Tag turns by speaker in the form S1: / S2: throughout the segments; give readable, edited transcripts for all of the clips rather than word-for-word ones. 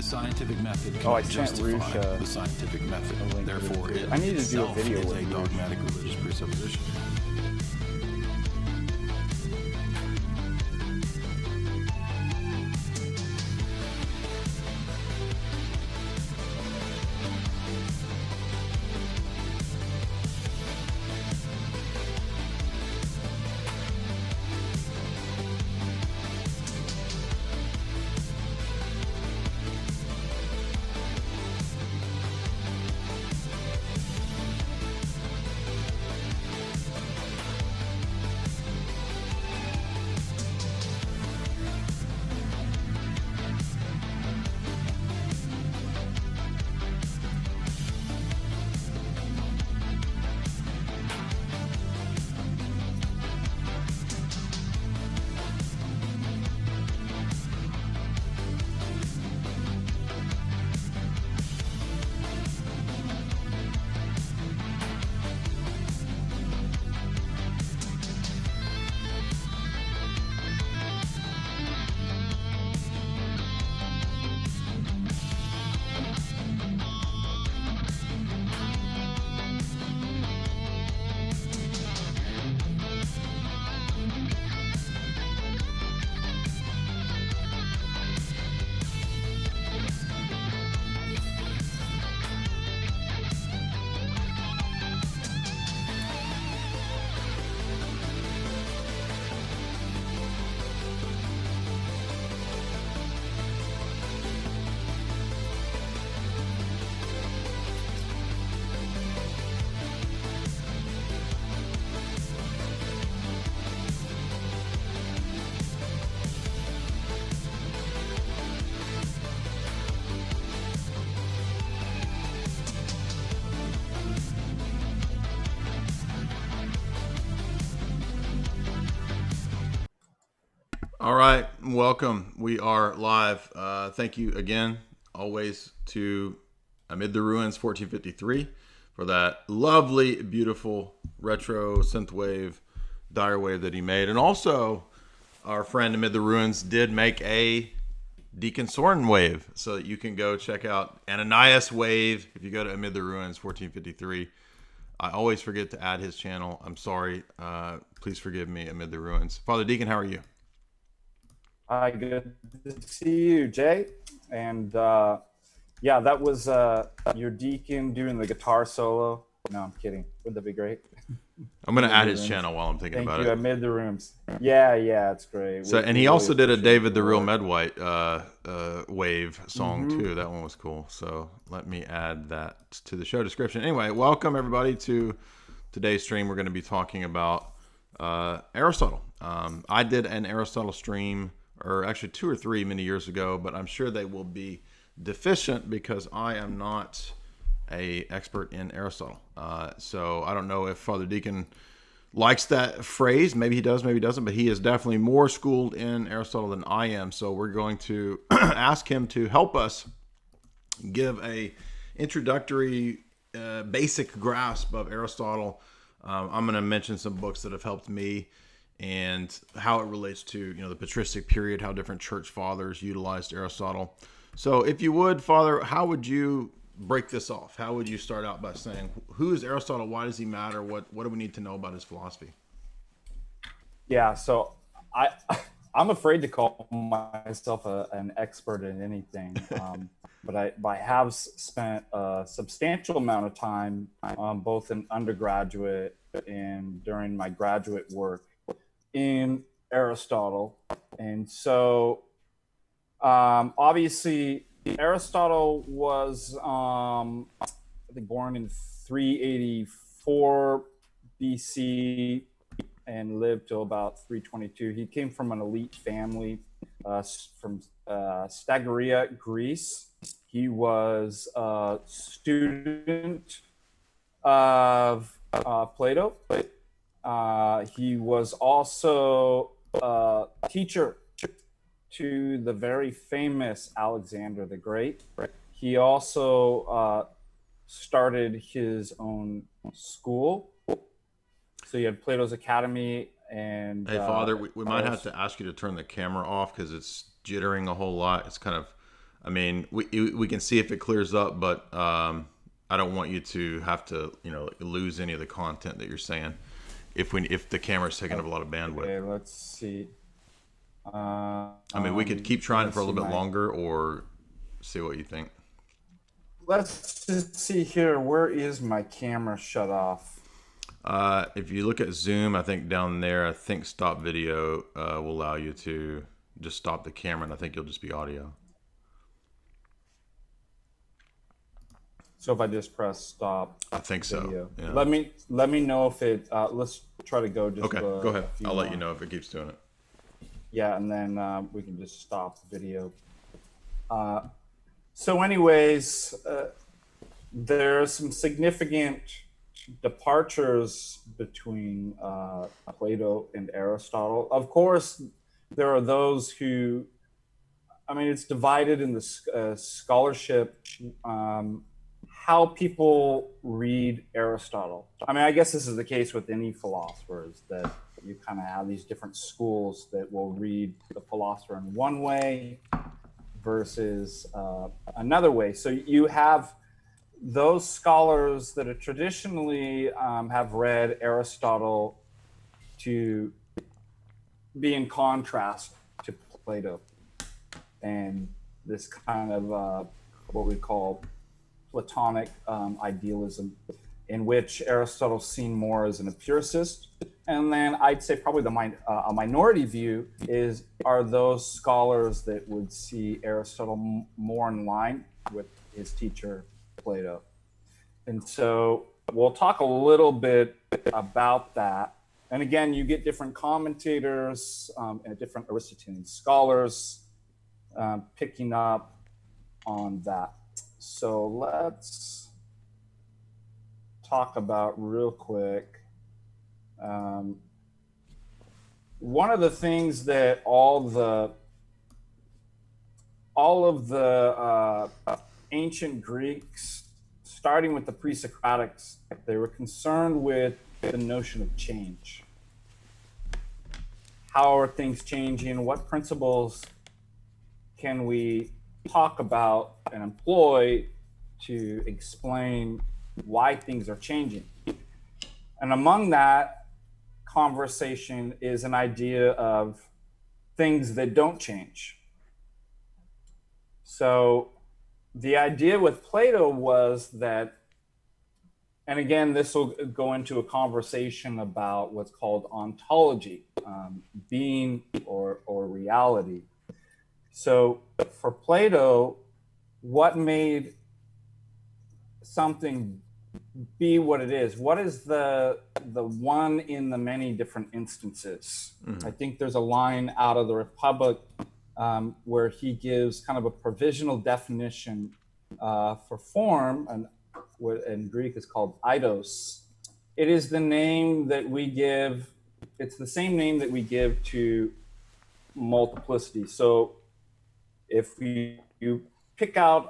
S1: scientific method
S2: Oh, I
S1: cannot
S2: sent
S1: justify
S2: Rush
S1: the scientific method.
S2: a link to
S1: Therefore,
S2: it,
S1: it
S2: too. I need to do a
S1: itself
S2: video
S1: is
S2: with
S1: a
S2: Rush.
S1: dogmatic religious presupposition. All right, welcome. We are live. Thank you again, always, to Amid the Ruins 1453 for that lovely, beautiful retro synthwave dire wave that he made. And also, our friend Amid the Ruins did make a Deacon Soren wave, so that you can go check out Ananias wave if you go to Amid the Ruins 1453. I always forget to add his channel. I'm sorry. Please forgive me, Amid the Ruins. Father Deacon, how are you?
S2: Hi, good to see you, Jay. And yeah, that was your deacon doing the guitar solo. No, I'm kidding. Wouldn't that be great?
S1: I'm going to add his channel while I'm thinking about it.
S2: Thank you. Amid the Rooms. Yeah, it's great.
S1: So, and he also did a David the Real Medwhite wave song too. That one was cool. So let me add that to the show description. Anyway, welcome everybody to today's stream. We're going to be talking about Aristotle. I did an Aristotle stream, or actually 2 or 3 many years ago, but I'm sure they will be deficient because I am not a expert in Aristotle. So I don't know if Father Deacon likes that phrase. Maybe he does, maybe he doesn't, but he is definitely more schooled in Aristotle than I am. So we're going to ask him to help us give a introductory basic grasp of Aristotle. I'm going to mention some books that have helped me and how it relates to, the patristic period, how different church fathers utilized Aristotle. So if you would, Father, how would you break this off? How would you start out by saying, who is Aristotle? Why does he matter? What do we need to know about his philosophy?
S2: Yeah, so I'm afraid to call myself an expert in anything, but I have spent a substantial amount of time, both in undergraduate and during my graduate work, in Aristotle. And so obviously Aristotle was I think born in 384 BC and lived till about 322. He came from an elite family from Stagirrea, Greece. He was a student of Plato. He was also a teacher to the very famous Alexander the Great. He also started his own school. So you had Plato's Academy and...
S1: Hey, Father, we might have to ask you to turn the camera off because it's jittering a whole lot. It's kind of I mean, we can see if it clears up, but I don't want you to have to, lose any of the content that you're saying if the camera's taking up a lot of bandwidth.
S2: Okay, let's see.
S1: I mean, we could keep trying for a little bit longer, or see what you think.
S2: Let's just see here. Where is my camera shut off?
S1: If you look at Zoom, I think down there, I think stop video will allow you to just stop the camera, and I think you'll just be audio.
S2: So if I just press stop,
S1: I think
S2: video.
S1: so. Yeah.
S2: Let me know if it. Let's try to go. Just
S1: okay, go ahead. I'll let you know if it keeps doing it.
S2: Yeah, and then we can just stop the video. So, anyways, there are some significant departures between Plato and Aristotle. Of course, there are those who, I mean, it's divided in the scholarship, how people read Aristotle. I mean, I guess this is the case with any philosophers, that you kind of have these different schools that will read the philosopher in one way versus another way. So you have those scholars that are traditionally have read Aristotle to be in contrast to Plato and this kind of what we call Platonic idealism, in which Aristotle's seen more as an empiricist. And then I'd say probably a minority view are those scholars that would see Aristotle more in line with his teacher, Plato. And so we'll talk a little bit about that. And again, you get different commentators and different Aristotelian scholars picking up on that. So let's talk about real quick. One of the things that all of the ancient Greeks, starting with the pre-Socratics, they were concerned with the notion of change. How are things changing? What principles can we talk about and employ to explain why things are changing? And among that conversation is an idea of things that don't change. So the idea with Plato was that, and again, this will go into a conversation about what's called ontology, being or reality. So for Plato, what made something be what it is? What is the one in the many different instances? Mm-hmm. I think there's a line out of the Republic where he gives kind of a provisional definition for form, and what in Greek is called eidos. It is the name that we give, it's the same name that we give to multiplicity. So if you pick out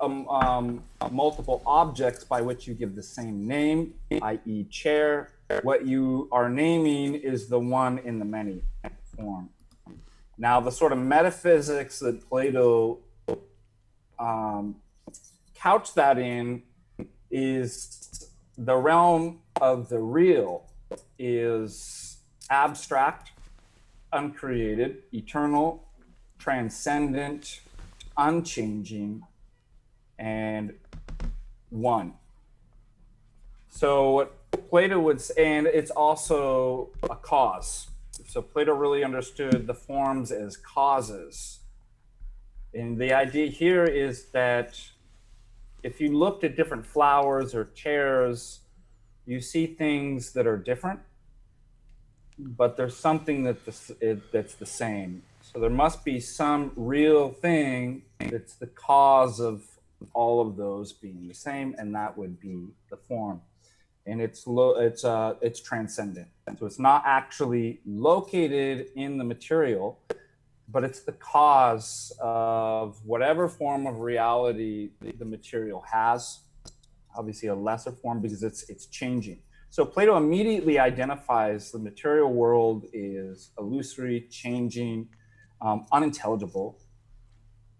S2: multiple objects by which you give the same name, i.e. chair, what you are naming is the one in the many form. Now, the sort of metaphysics that Plato couched that in is the realm of the real is abstract, uncreated, eternal, transcendent, unchanging, and one. So what Plato would say, and it's also a cause. So Plato really understood the forms as causes. And the idea here is that if you looked at different flowers or chairs, you see things that are different, but there's something that's the same. So there must be some real thing that's the cause of all of those being the same, and that would be the form. And it's transcendent. So it's not actually located in the material, but it's the cause of whatever form of reality the material has. Obviously a lesser form because it's changing. So Plato immediately identifies the material world is illusory, changing, unintelligible.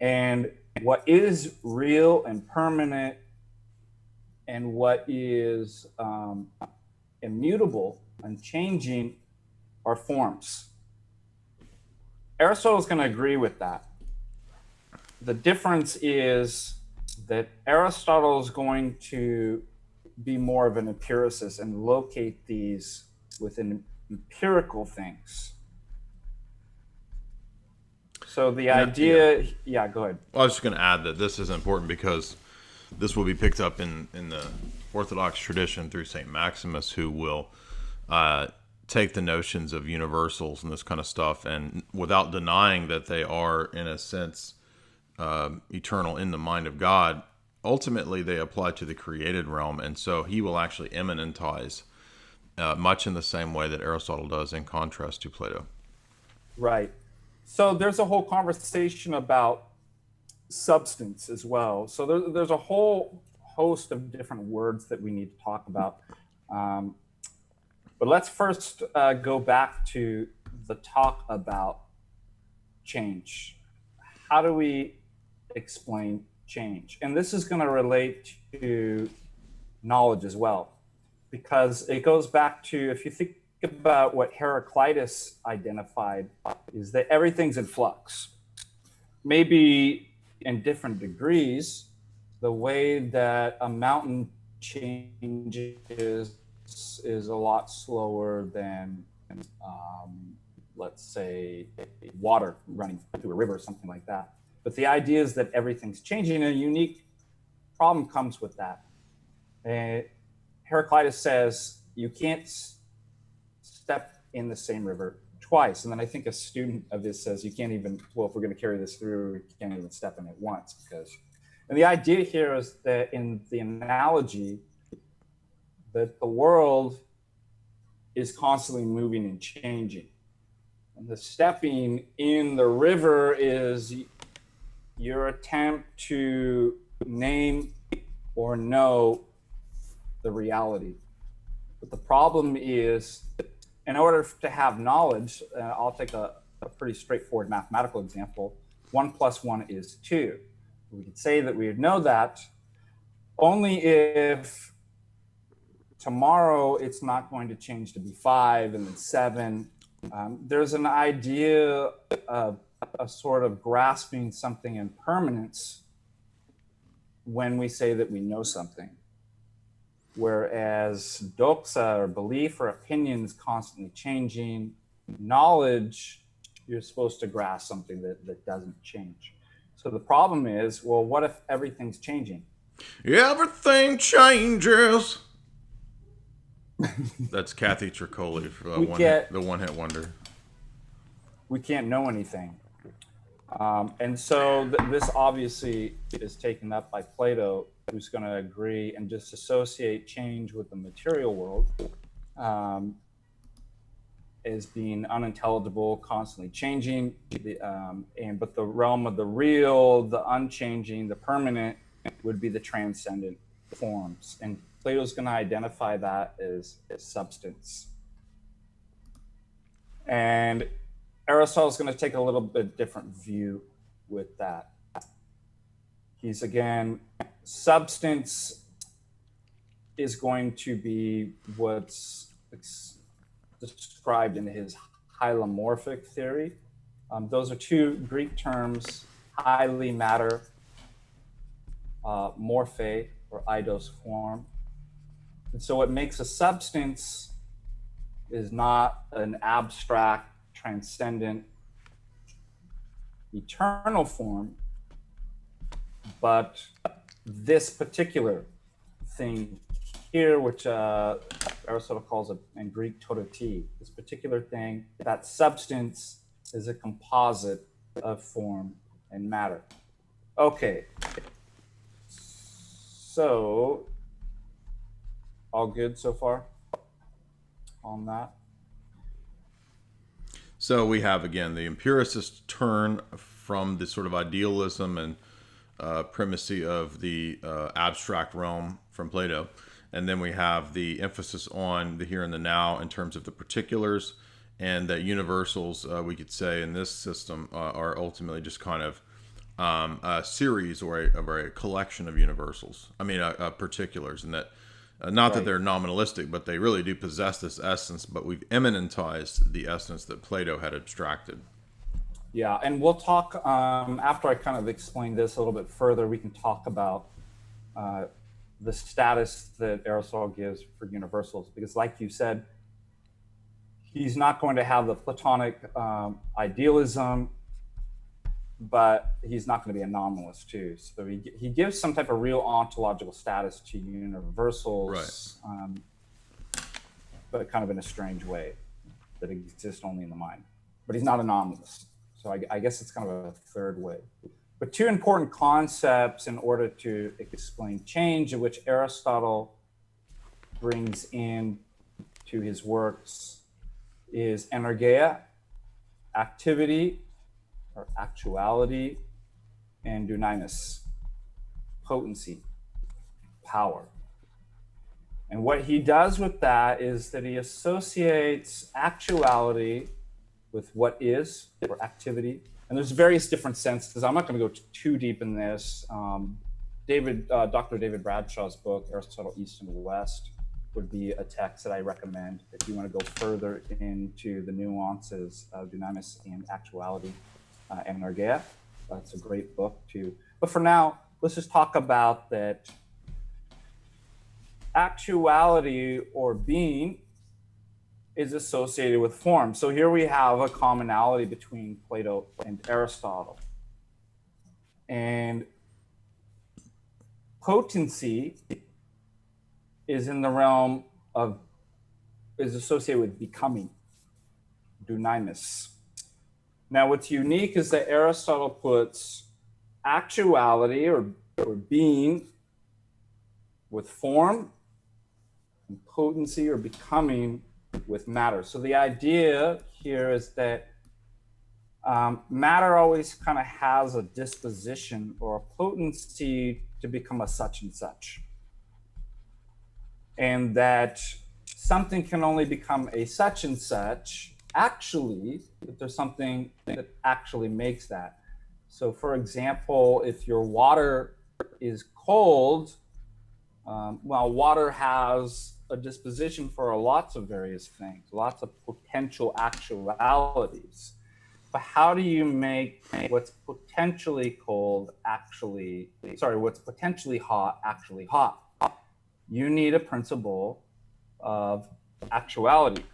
S2: And what is real and permanent and what is immutable and changing are forms. Aristotle is going to agree with that. The difference is that Aristotle is going to be more of an empiricist and locate these within empirical things. So the idea, yeah, go ahead.
S1: Well, I was just going to add that this is important because this will be picked up in the Orthodox tradition through St. Maximus, who will take the notions of universals and this kind of stuff, and without denying that they are, in a sense, eternal in the mind of God, ultimately they apply to the created realm. And so he will actually immanentize much in the same way that Aristotle does, in contrast to Plato.
S2: Right. So there's a whole conversation about substance as well. So there's a whole host of different words that we need to talk about. But let's first go back to the talk about change. How do we explain change? And this is going to relate to knowledge as well, because it goes back to, if you think about what Heraclitus identified, is that everything's in flux. Maybe in different degrees, the way that a mountain changes is a lot slower than, let's say, water running through a river or something like that. But the idea is that everything's changing, and a unique problem comes with that. Heraclitus says you can't step in the same river twice. And then I think a student of his says you can't even, well, if we're going to carry this through, you can't even step in it once. And the idea here is that in the analogy, that the world is constantly moving and changing. And the stepping in the river is your attempt to name or know the reality. But the problem is, in order to have knowledge, I'll take a pretty straightforward mathematical example. 1 + 1 is 2. We could say that we would know that only if tomorrow it's not going to change to be 5 and then 7. There's an idea of a sort of grasping something in permanence when we say that we know something. Whereas doxa, or belief or opinion, is constantly changing. Knowledge, you're supposed to grasp something that doesn't change. So the problem is, well, what if everything's changing?
S1: Everything changes. That's Kathy Tricoli, the one-hit wonder.
S2: We can't know anything. And so this obviously is taken up by Plato, who's going to agree and just associate change with the material world as being unintelligible, constantly changing. But the realm of the real, the unchanging, the permanent would be the transcendent forms. And Plato's going to identify that as substance. And Aristotle's going to take a little bit different view with that. He's, again, substance is going to be what's described in his hylomorphic theory. Those are two Greek terms, highly matter, morphe, or eidos form. And so what makes a substance is not an abstract, transcendent, eternal form, but this particular thing here, which Aristotle calls in Greek tototi, this particular thing, that substance is a composite of form and matter. Okay, so all good so far on that?
S1: So we have, again, the empiricist turn from the sort of idealism and primacy of the abstract realm from Plato. And then we have the emphasis on the here and the now in terms of the particulars, and that universals, we could say, in this system are ultimately just kind of a series or a collection of universals. I mean, particulars, and that not that they're nominalistic, but they really do possess this essence. But we've immanentized the essence that Plato had abstracted.
S2: Yeah, and we'll talk after I kind of explain this a little bit further. We can talk about the status that Aristotle gives for universals, because, like you said, he's not going to have the Platonic idealism, but he's not going to be a nominalist too. So he gives some type of real ontological status to universals, but kind of in a strange way that exist only in the mind. But he's not a nominalist. So I guess it's kind of a third way. But two important concepts in order to explain change, in which Aristotle brings in to his works, is energeia, activity or actuality, and dunamis, potency, power. And what he does with that is that he associates actuality with what is, or activity. And there's various different senses. I'm not going to go too deep in this. Dr. David Bradshaw's book, Aristotle East and West, would be a text that I recommend if you want to go further into the nuances of dunamis and actuality and energeia. That's a great book too. But for now, let's just talk about that actuality or being is associated with form. So here we have a commonality between Plato and Aristotle. And potency is in the realm of, is associated with becoming, dunamis. Now what's unique is that Aristotle puts actuality or being with form, and potency or becoming with matter. So the idea here is that matter always kind of has a disposition or a potency to become a such and such. And that something can only become a such and such actually if there's something that actually makes that. So for example, if your water is cold, well, water has a disposition for lots of various things, lots of potential actualities. But how do you make what's potentially cold actually, what's potentially hot actually hot? You need a principle of actuality,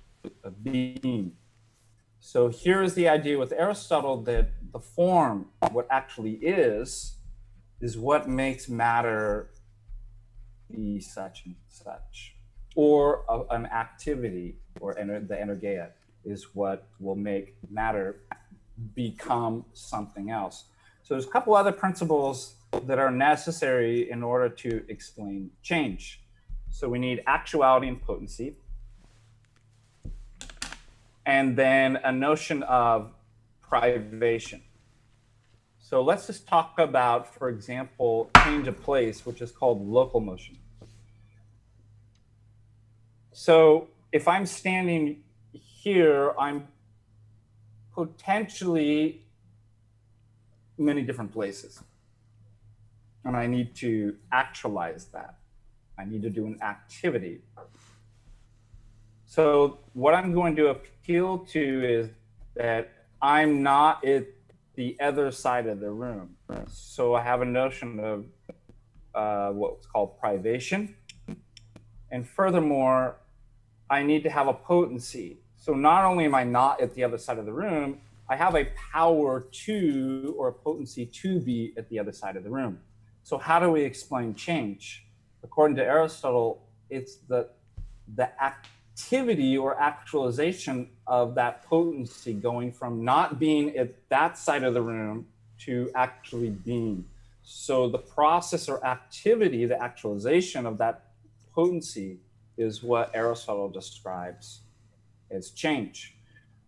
S2: of being. So here's the idea with Aristotle that the form, what actually is what makes matter be such and such. Or an activity, or the energeia, is what will make matter become something else. So there's a couple other principles that are necessary in order to explain change. So we need actuality and potency. And then a notion of privation. So let's just talk about, for example, change of place, which is called local motion. So if I'm standing here, I'm potentially many different places. And I need to actualize that. I need to do an activity. So what I'm going to appeal to is that I'm not at the other side of the room. So I have a notion of what's called privation. And furthermore, I need to have a potency. So not only am I not at the other side of the room, I have a power to, or a potency to be at the other side of the room. So how do we explain change? According to Aristotle, it's the activity or actualization of that potency going from not being at that side of the room to actually being. So the process or activity, the actualization of that potency, is what Aristotle describes as change.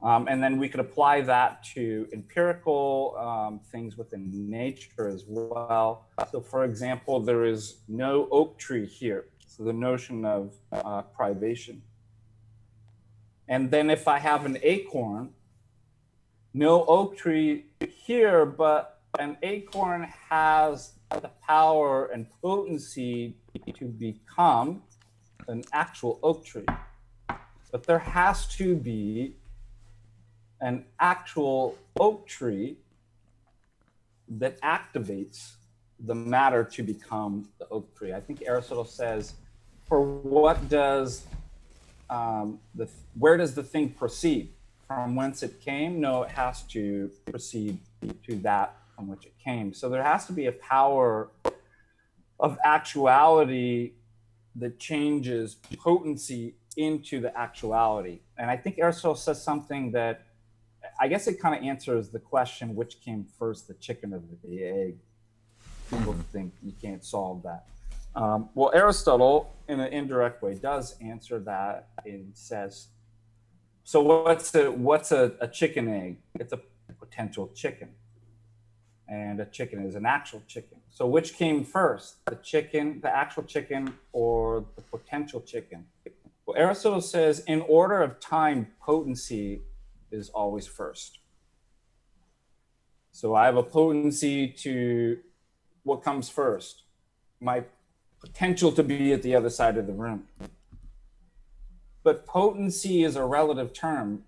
S2: And then we could apply that to empirical things within nature as well. So for example, there is no oak tree here. So the notion of privation. And then if I have an acorn, no oak tree here, but an acorn has the power and potency to become an actual oak tree. But there has to be an actual oak tree that activates the matter to become the oak tree. I think Aristotle says, for what does where does the thing proceed? From whence it came? No, it has to proceed to that from which it came. So there has to be a power of actuality that changes potency into the actuality. And I think Aristotle says something that, I guess it kind of answers the question, which came first, the chicken or the egg? People think you can't solve that. Well, Aristotle, in an indirect way, does answer that and says, so what's a chicken egg? It's a potential chicken. And a chicken is an actual chicken. So which came first, the chicken, the actual chicken, or the potential chicken? Well, Aristotle says, in order of time, potency is always first. So I have a potency to what comes first? My potential to be at the other side of the room. But potency is a relative term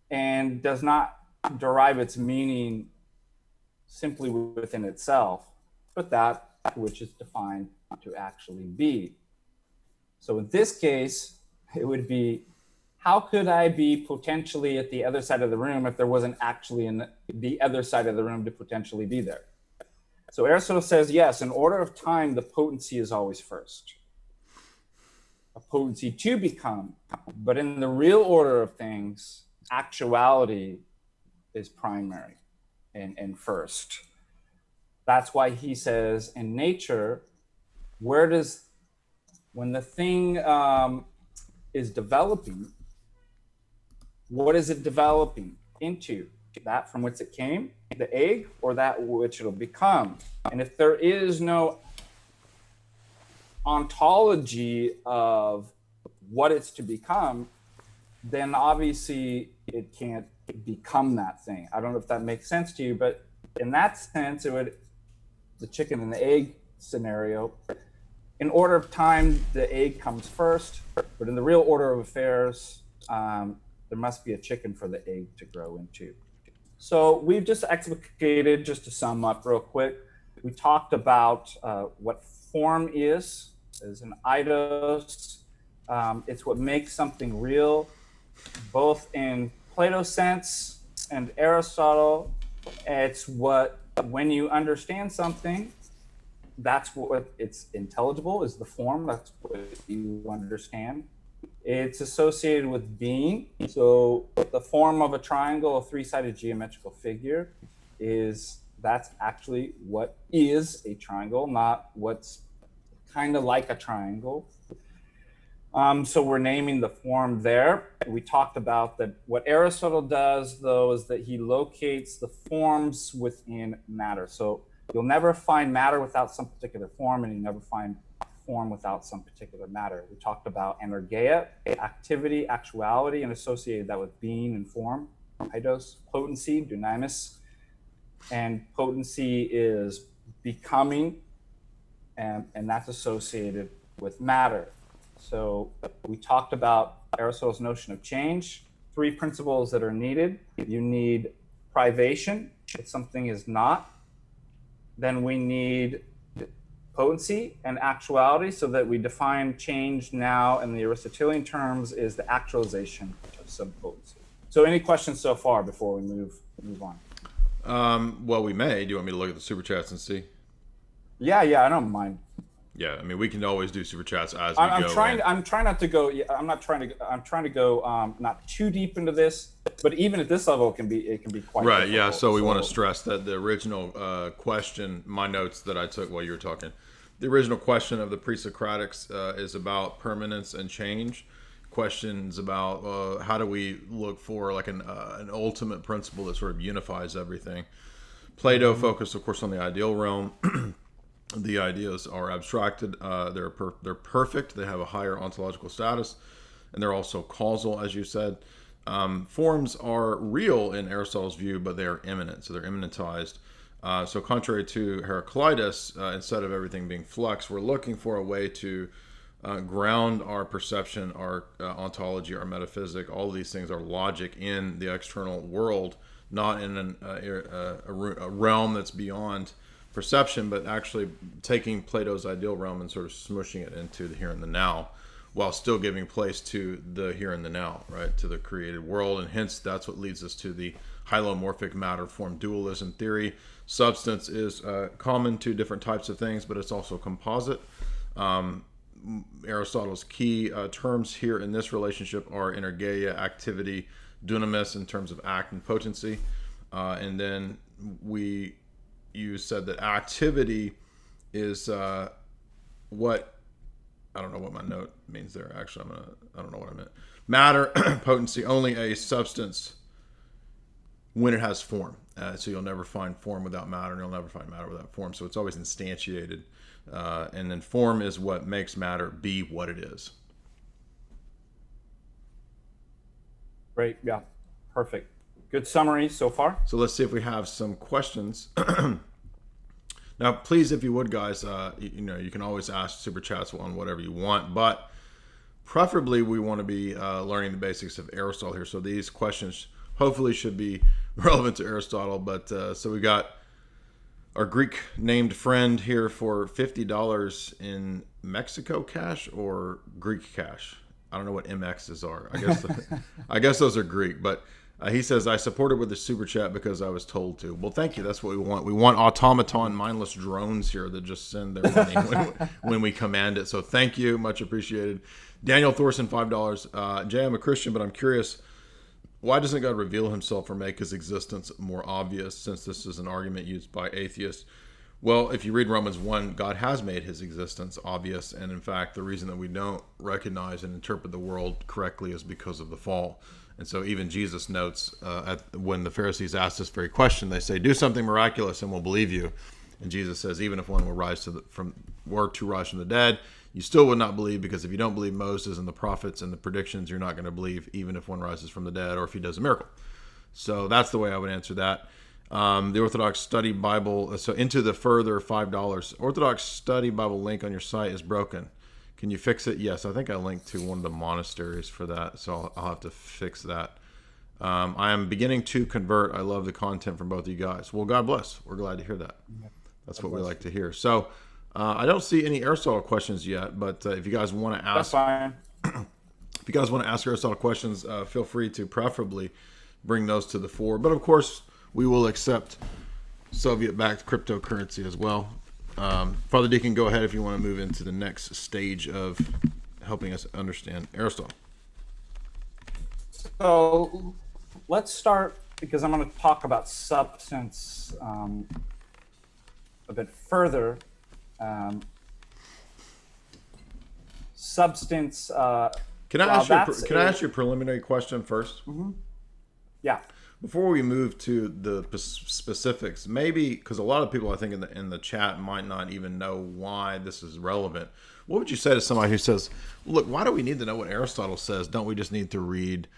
S2: and does not derive its meaning simply within itself, but that which is defined to actually be. So in this case, it would be, how could I be potentially at the other side of the room if there wasn't actually in the other side of the room to potentially be there? So Aristotle says, yes, in order of time, the potency is always first. A potency to become, but in the real order of things, actuality is primary and first. That's why he says in nature, when the thing is developing, what is it developing into? That from which it came, the egg, or that which it'll become? And if there is no ontology of what it's to become, then obviously it can't become that thing. I don't know if that makes sense to you, but in that sense, it would, the chicken and the egg scenario, in order of time, the egg comes first, but in the real order of affairs, there must be a chicken for the egg to grow into. So we've just explicated, just to sum up real quick, we talked about what form is an eidos. It's what makes something real, both in Plato's sense and Aristotle. It's what, when you understand something, that's what it's intelligible, is the form, that's what you understand. It's associated with being. So the form of a triangle, a three-sided geometrical figure, that's actually what is a triangle, not what's kind of like a triangle. So we're naming the form there. We talked about that. What Aristotle does, though, is that he locates the forms within matter. So you'll never find matter without some particular form, and you never find form without some particular matter. We talked about energeia, activity, actuality, and associated that with being and form. Eidos, potency, dunamis, and potency is becoming, and that's associated with matter. So we talked about Aristotle's notion of change, 3 principles that are needed. You need privation, if something is not. Then we need potency and actuality, so that we define change now in the Aristotelian terms is the actualization of some potency. So any questions so far before we move on?
S1: Well, we may. Do you want me to look at the super chats and see?
S2: Yeah, I don't mind.
S1: Yeah, I mean, we can always do super chats as we go.
S2: I'm trying not to go. I'm trying to go not too deep into this, but even at this level, it can be quite
S1: right.
S2: difficult.
S1: Yeah. So we want to stress that the original question, my notes that I took while you were talking, the original question of the pre-Socratics is about permanence and change. Questions about how do we look for like an ultimate principle that sort of unifies everything. Plato focused, of course, on the ideal realm. The ideas are abstracted. They're perfect. They have a higher ontological status, and they're also causal, as you said. Forms are real in Aristotle's view, but they are immanent, so they're immanentized. So contrary to Heraclitus, instead of everything being flux, we're looking for a way to ground our perception, our ontology, our metaphysic, all of these things, our logic in the external world, not in a realm that's beyond perception, but actually taking Plato's ideal realm and sort of smushing it into the here and the now, while still giving place to the here and the now, right, to the created world. And hence, that's what leads us to the hylomorphic matter-form dualism theory. Substance is common to different types of things, but it's also composite. Aristotle's key terms here in this relationship are energeia, activity, dunamis in terms of act and potency. And then you said that activity is what, I don't know what my note means there. Actually, I don't know what I meant. Matter, potency, only a substance when it has form. So you'll never find form without matter, and you'll never find matter without form. So it's always instantiated. And then form is what makes matter be what it is.
S2: Great. Yeah. Perfect. Good summary so far.
S1: So let's see if we have some questions. Now, please, if you would, guys, you can always ask super chats on whatever you want, but preferably we want to be learning the basics of Aristotle here. So these questions hopefully should be relevant to Aristotle. But so we got our Greek named friend here for $50 in Mexico cash or Greek cash. I don't know what MXs are. I guess those are Greek, but he says, I supported with the super chat because I was told to. Well, thank you. That's what we want. We want automaton, mindless drones here that just send their money when we command it. So thank you. Much appreciated. Daniel Thorson, $5. Jay, I'm a Christian, but I'm curious, why doesn't God reveal himself or make his existence more obvious, since this is an argument used by atheists? Well, if you read Romans 1, God has made his existence obvious. And in fact, the reason that we don't recognize and interpret the world correctly is because of the fall. And so even Jesus notes when the Pharisees asked this very question, they say, do something miraculous and we'll believe you. And Jesus says, even if one were to rise from the dead, you still would not believe, because if you don't believe Moses and the prophets and the predictions, you're not going to believe even if one rises from the dead or if he does a miracle. So that's the way I would answer that. The Orthodox Study Bible, so into the further $5. Orthodox Study Bible link on your site is broken. Can you fix it? Yes, I think I linked to one of the monasteries for that, so I'll have to fix that. I am beginning to convert. I love the content from both of you guys. Well, God bless. We're glad to hear that. That's what we like to hear. So I don't see any Aristotle questions yet, but if you guys want to ask,
S2: that's fine.
S1: If you guys want to ask Aristotle questions, feel free to preferably bring those to the fore. But of course, we will accept Soviet-backed cryptocurrency as well. Father Deacon, go ahead if you want to move into the next stage of helping us understand Aristotle.
S2: So let's start, because I'm going to talk about substance a bit further. Substance.
S1: Can I ask you a preliminary question first?
S2: Mm-hmm. Yeah.
S1: Before we move to the specifics, maybe because a lot of people I think in the chat might not even know why this is relevant. What would you say to somebody who says, "Look, why do we need to know what Aristotle says? Don't we just need to read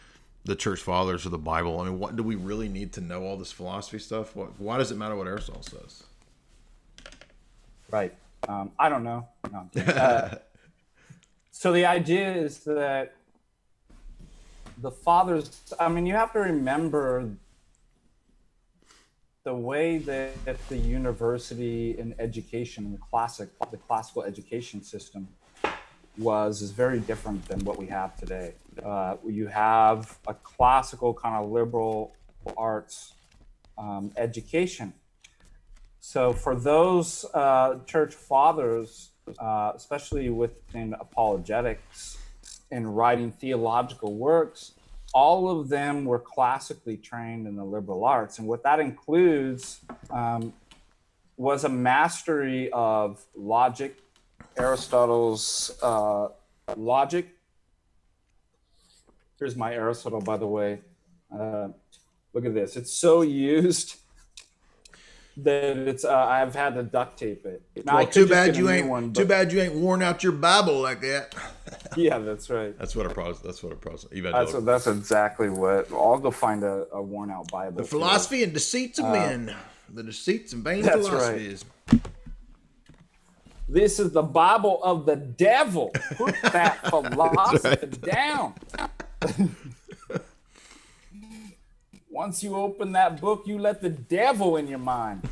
S1: the Church Fathers or the Bible? I mean, what do we really need to know all this philosophy stuff? Why does it matter what Aristotle says?"
S2: Right. I don't know. No. So the idea is that the fathers, I mean, you have to remember the way that the university and education, the classical education system is very different than what we have today. You have a classical kind of liberal arts education. So for those church fathers, especially within apologetics and writing theological works, all of them were classically trained in the liberal arts. And what that includes was a mastery of logic, Aristotle's logic. Here's my Aristotle, by the way. Look at this. It's so used that it's I've had to duct tape it. Now,
S1: well, too bad you ain't worn out your Bible like that.
S2: Yeah, that's right.
S1: That's what a evangelical.
S2: That's exactly what. I'll go find a worn out Bible.
S1: The philosophy and deceits of men. The deceits and vain
S2: That's
S1: philosophies.
S2: Right. This is the Bible of the devil. Put that philosophy down. Once you open that book, you let the devil in your mind.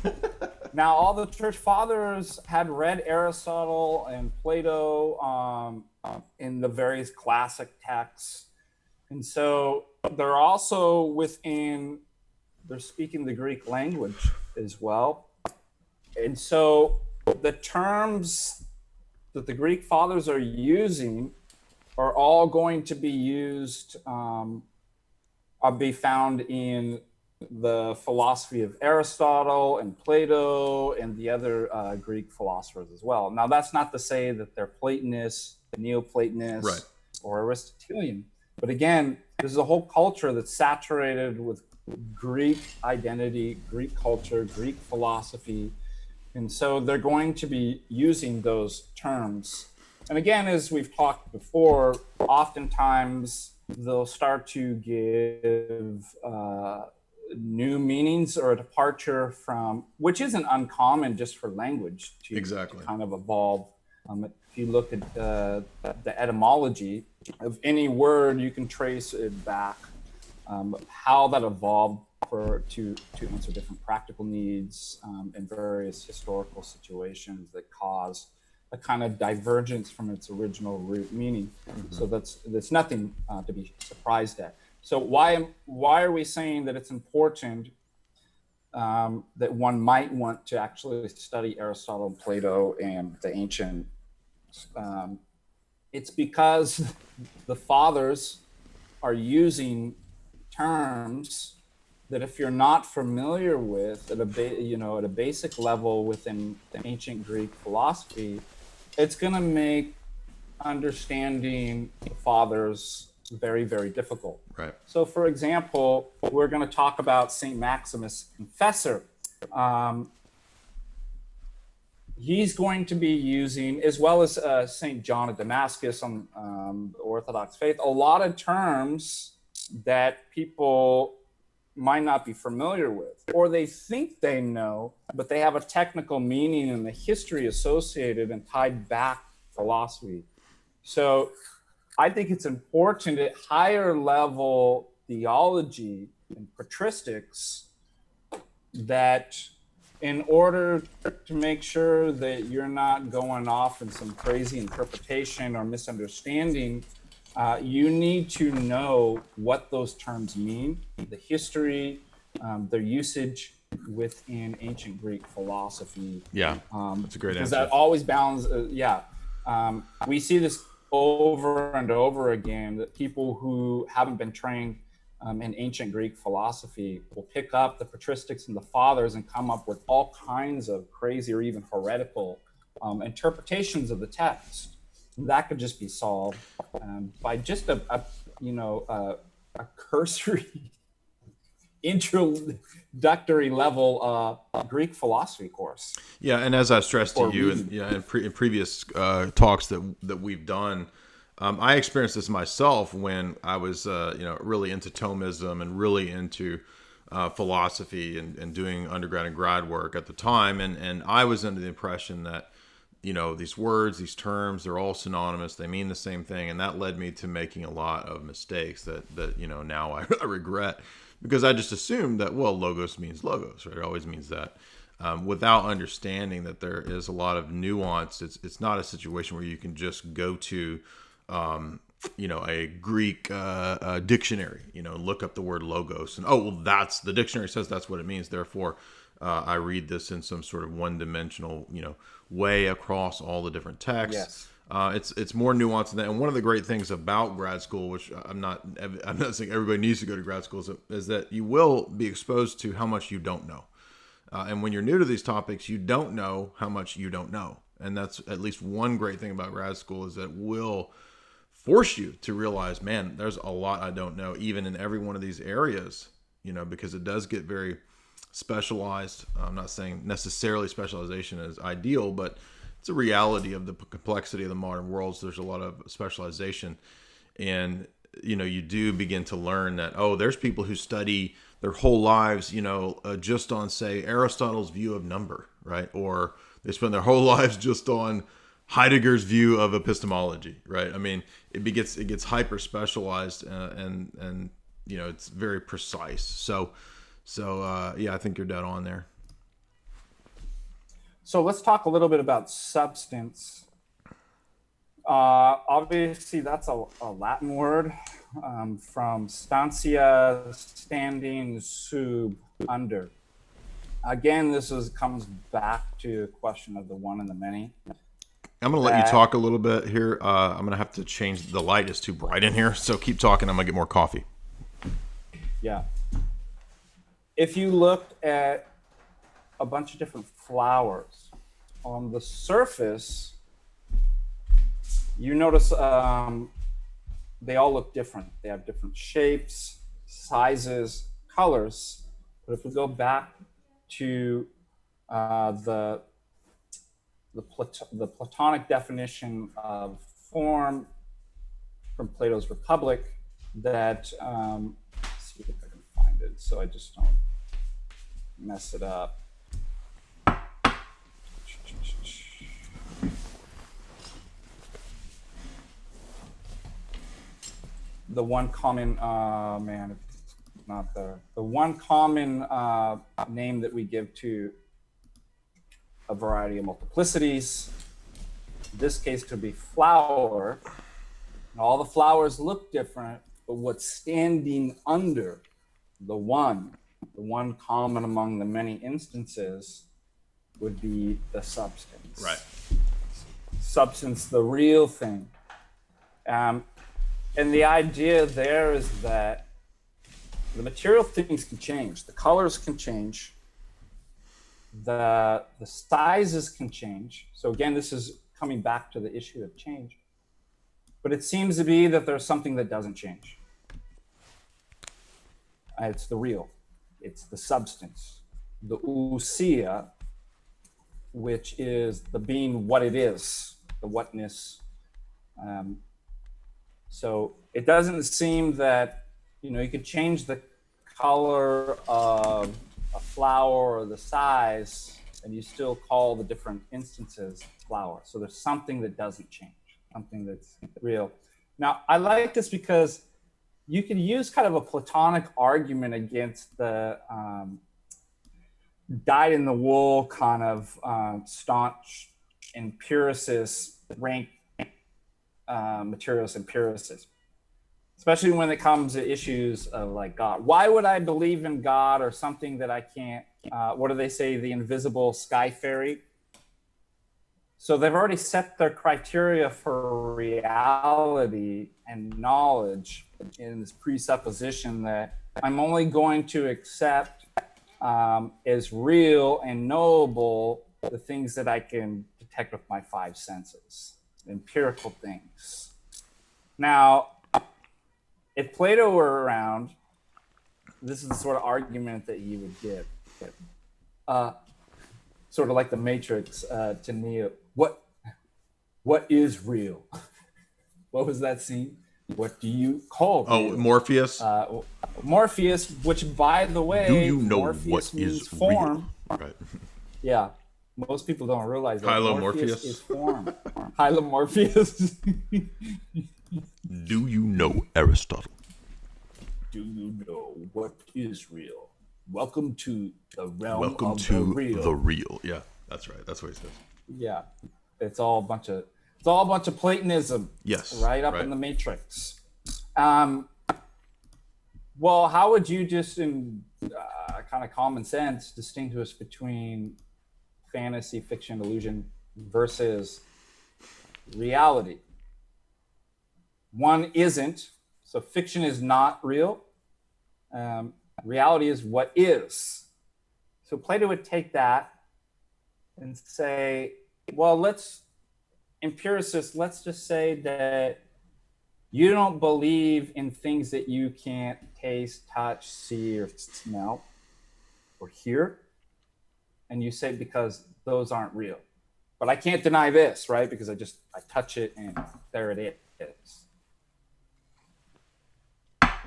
S2: Now, all the church fathers had read Aristotle and Plato in the various classic texts. And so they're also they're speaking the Greek language as well. And so the terms that the Greek fathers are using are all going to be used, be found in the philosophy of Aristotle and Plato and the other Greek philosophers as well. Now, that's not to say that they're Platonists, Neoplatonists,
S1: right,
S2: or Aristotelian. But again, this is a whole culture that's saturated with Greek identity, Greek culture, Greek philosophy. And so they're going to be using those terms. And again, as we've talked before, oftentimes they'll start to give new meanings or a departure from, which isn't uncommon just for language to kind of evolve. If you look at the etymology of any word, you can trace it back, how that evolved to answer different practical needs in various historical situations that cause a kind of divergence from its original root meaning. Mm-hmm. So that's nothing to be surprised at. So why are we saying that it's important that one might want to actually study Aristotle and Plato and the ancient? It's because the fathers are using terms that if you're not familiar with at a basic level within the ancient Greek philosophy, it's going to make understanding the fathers very, very difficult.
S1: Right.
S2: So, for example, we're going to talk about St. Maximus Confessor. He's going to be using, as well as St. John of Damascus on the Orthodox faith, a lot of terms that people might not be familiar with, or they think they know, but they have a technical meaning and the history associated and tied back to philosophy. So I think it's important at higher level theology and patristics that in order to make sure that you're not going off in some crazy interpretation or misunderstanding, you need to know what those terms mean, the history, their usage within ancient Greek philosophy.
S1: Yeah, that's a great answer.
S2: Because that always balances, we see this over and over again, that people who haven't been trained in ancient Greek philosophy will pick up the patristics and the fathers and come up with all kinds of crazy or even heretical interpretations of the text. That could just be solved by just a cursory introductory level Greek philosophy course.
S1: Yeah, and as I've stressed to you in previous talks that we've done, I experienced this myself when I was really into Thomism and really into philosophy and doing undergrad and grad work at the time, and I was under the impression that these words, these terms, they're all synonymous. They mean the same thing. And that led me to making a lot of mistakes that now I regret, because I just assumed that, well, logos means logos, right? It always means that, without understanding that there is a lot of nuance. It's not a situation where you can just go to, a Greek dictionary, look up the word logos and, that's the dictionary says that's what it means. Therefore, I read this in some sort of one-dimensional, way across all the different texts. Yes. It's more nuanced than that. And one of the great things about grad school, which I'm not saying everybody needs to go to grad school, is that you will be exposed to how much you don't know. And when you're new to these topics, you don't know how much you don't know. And that's at least one great thing about grad school, is that it will force you to realize, man, there's a lot I don't know, even in every one of these areas, because it does get very specialized. I'm not saying necessarily specialization is ideal, but it's a reality of the complexity of the modern world. So there's a lot of specialization, and you do begin to learn that, oh, there's people who study their whole lives, just on, say, Aristotle's view of number, right? Or they spend their whole lives just on Heidegger's view of epistemology, right? I mean, it gets hyper specialized, and it's very precise. So yeah, I think you're dead on there.
S2: So let's talk a little bit about substance. Obviously, that's a Latin word, from stantia, standing, sub, under. Again, comes back to the question of the one and the many.
S1: I'm going to let you talk a little bit here. I'm going to have to change the light. It's too bright in here. So keep talking. I'm going to get more coffee.
S2: Yeah. If you looked at a bunch of different flowers on the surface, you notice they all look different. They have different shapes, sizes, colors. But if we go back to the Platonic definition of form from Plato's Republic, that let's see if I can find it so I just don't mess it up. The one common it's not there. The one common name that we give to a variety of multiplicities, in this case could be flower. And all the flowers look different, but what's standing under the one common among the many instances, would be the substance.
S1: Right.
S2: Substance, the real thing. And the idea there is that the material things can change. The colors can change. The sizes can change. So again, this is coming back to the issue of change. But it seems to be that there's something that doesn't change. It's the real. It's the substance. The ousia, which is the being what it is, the whatness. So it doesn't seem that, you could change the color of a flower or the size, and you still call the different instances flower. So there's something that doesn't change, something that's real. Now, I like this because you can use kind of a Platonic argument against the dyed-in-the-wool kind of staunch empiricist rank materialist empiricists, especially when it comes to issues of like God. Why would I believe in God or something that I can't? What do they say? The invisible sky fairy. So they've already set their criteria for reality and knowledge in this presupposition that I'm only going to accept as real and knowable the things that I can detect with my five senses. Empirical things. Now, if Plato were around, this is the sort of argument that he would give. Sort of like the Matrix to Neo. What is real? What was that scene? What do you call real?
S1: Oh, Morpheus.
S2: Morpheus, which, by the way,
S1: do you know
S2: Morpheus
S1: what is
S2: form.
S1: real? Right.
S2: Yeah. Most people don't realize that
S1: Hylomorphius
S2: is form. Hylomorphius.
S1: Do you know Aristotle?
S2: Do you know what is real? Welcome to the realm
S1: Welcome
S2: of
S1: to
S2: the real.
S1: Yeah, that's right. That's what he says.
S2: Yeah, it's all a bunch of Platonism.
S1: Yes,
S2: right up in the Matrix. Well, how would you just in kind of common sense distinguish between fantasy, fiction, illusion versus reality? One isn't. So fiction is not real. Reality is what is. So Plato would take that and say, well, empiricists, let's just say that you don't believe in things that you can't taste, touch, see, or smell, or hear. And you say because those aren't real. but I can't deny this, right? Because I touch it and there it is.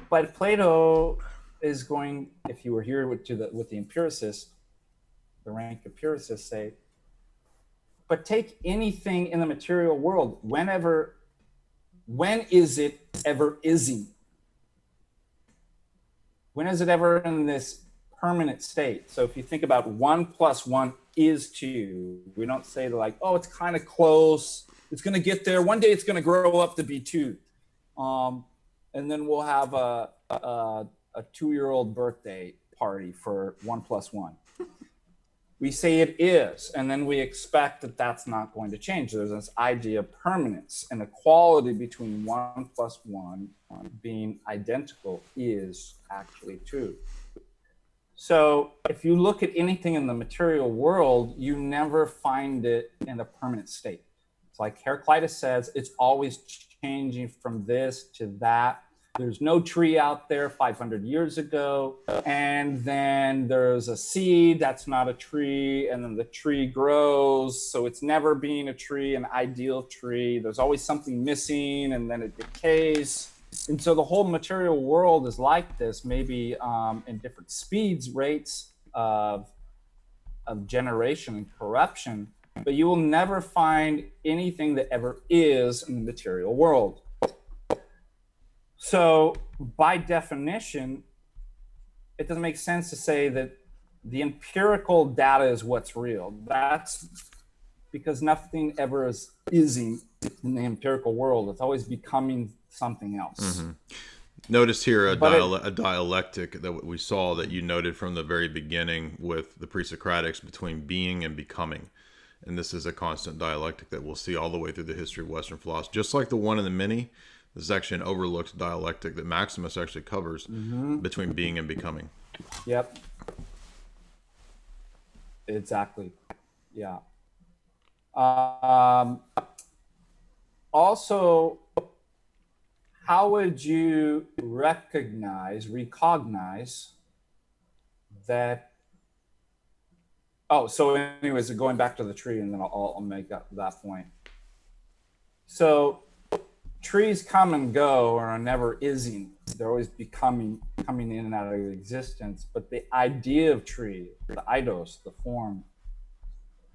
S2: But Plato is going, if you were here with the empiricists, the rank empiricists say, but take anything in the material world, when is it ever ising? When is it ever in this permanent state? So if you think about 1 + 1 is 2, we don't say like, oh, it's kind of close. It's going to get there. One day it's going to grow up to be 2. And then we'll have a 2-year-old birthday party for 1 + 1. We say it is, and then we expect that that's not going to change. There's this idea of permanence, and equality between 1 + 1 being identical is actually true. So if you look at anything in the material world, you never find it in a permanent state. It's like Heraclitus says, it's always changing from this to that. There's no tree out there 500 years ago, and then there's a seed that's not a tree, and then the tree grows, so it's never being a tree, an ideal tree. There's always something missing, and then it decays. And so the whole material world is like this, maybe in different speeds, rates of generation and corruption, but you will never find anything that ever is in the material world. So by definition, it doesn't make sense to say that the empirical data is what's real. That's because nothing ever is in the empirical world. It's always becoming something else.
S1: Mm-hmm. Notice here a dialectic that we saw that you noted from the very beginning with the pre-Socratics between being and becoming. And this is a constant dialectic that we'll see all the way through the history of Western philosophy. Just like the one in the many, this is actually an overlooked dialectic that Maximus actually covers between being and becoming.
S2: Yep. Exactly. Yeah. Also, how would you recognize that? Oh, so anyways, going back to the tree, and then I'll make that point. So trees come and go or are never ising. They're always coming in and out of existence. But the idea of tree, the eidos, the form,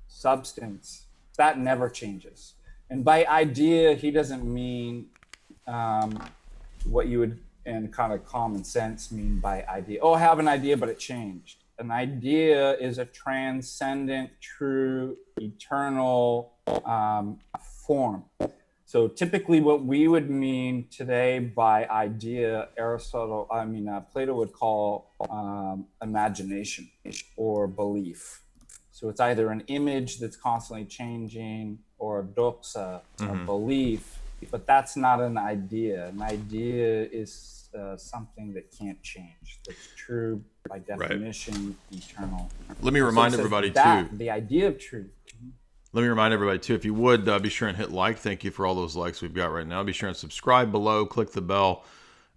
S2: substance, that never changes. And by idea, he doesn't mean what you would in kind of common sense mean by idea. Oh, I have an idea, but it changed. An idea is a transcendent, true, eternal form. So typically what we would mean today by idea, Plato would call imagination or belief. So it's either an image that's constantly changing or a doxa, a belief, but that's not an idea. An idea is something that can't change. That's true by definition, eternal.
S1: Let me remind everybody too.
S2: The idea of truth.
S1: Let me remind everybody too, if you would, be sure and hit like. Thank you for all those likes we've got right now. Be sure and subscribe below, click the bell.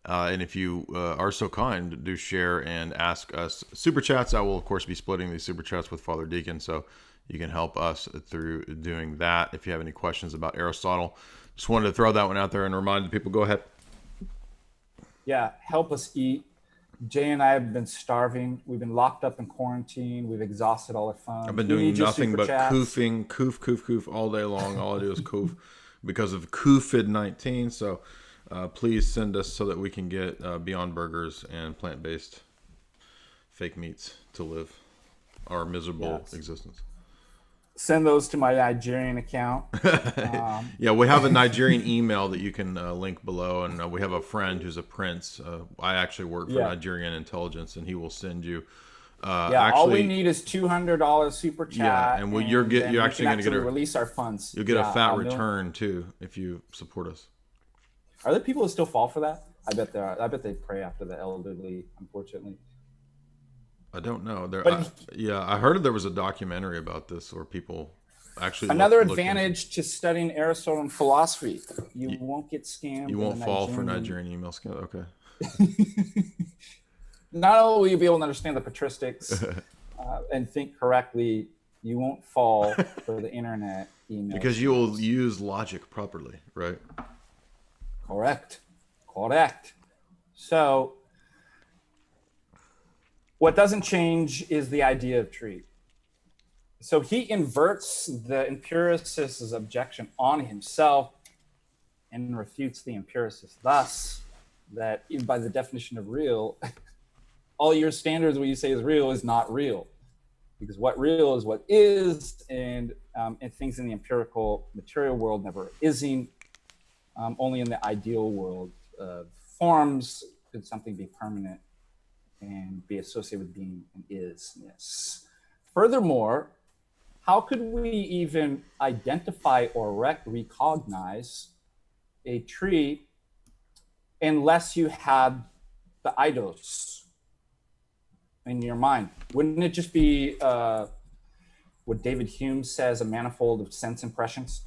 S1: And if you are so kind, do share and ask us super chats. I will, of course, be splitting these super chats with Father Deacon, so you can help us through doing that. If you have any questions about Aristotle, just wanted to throw that one out there and remind people, go ahead.
S2: Yeah, help us eat. Jay and I have been starving. We've been locked up in quarantine. We've exhausted all our funds.
S1: I've been doing nothing but koofing, koof all day long. All I do is koof because of COVID-19. So please send us so that we can get Beyond Burgers and plant-based fake meats to live our miserable existence.
S2: Send those to my Nigerian account.
S1: Yeah, we have a Nigerian email that you can link below, and we have a friend who's a prince. I actually work for Nigerian intelligence, and he will send you.
S2: All we need is $200 super chat.
S1: Yeah, and you're actually going to
S2: release our funds.
S1: You'll get a fat return too if you support us.
S2: Are there people who still fall for that? I bet there are. I bet they pray after the elderly, unfortunately.
S1: I don't know. I heard there was a documentary about this, or people actually.
S2: Another advantage to studying Aristotle and philosophy: you won't get scammed.
S1: You won't fall for Nigerian email scam. Okay.
S2: Not only will you be able to understand the patristics and think correctly, You won't fall for the internet email.
S1: Because you will use logic properly, right?
S2: Correct. So what doesn't change is the idea of tree. So he inverts the empiricist's objection on himself and refutes the empiricist. Thus, that by the definition of real, all your standards, what you say is real, is not real. Because what real is what is, and things in the empirical material world never ising. Only in the ideal world of forms could something be permanent and be associated with being and isness. Furthermore, how could we even identify or recognize a tree unless you had the eidos in your mind? Wouldn't it just be what David Hume says, a manifold of sense impressions?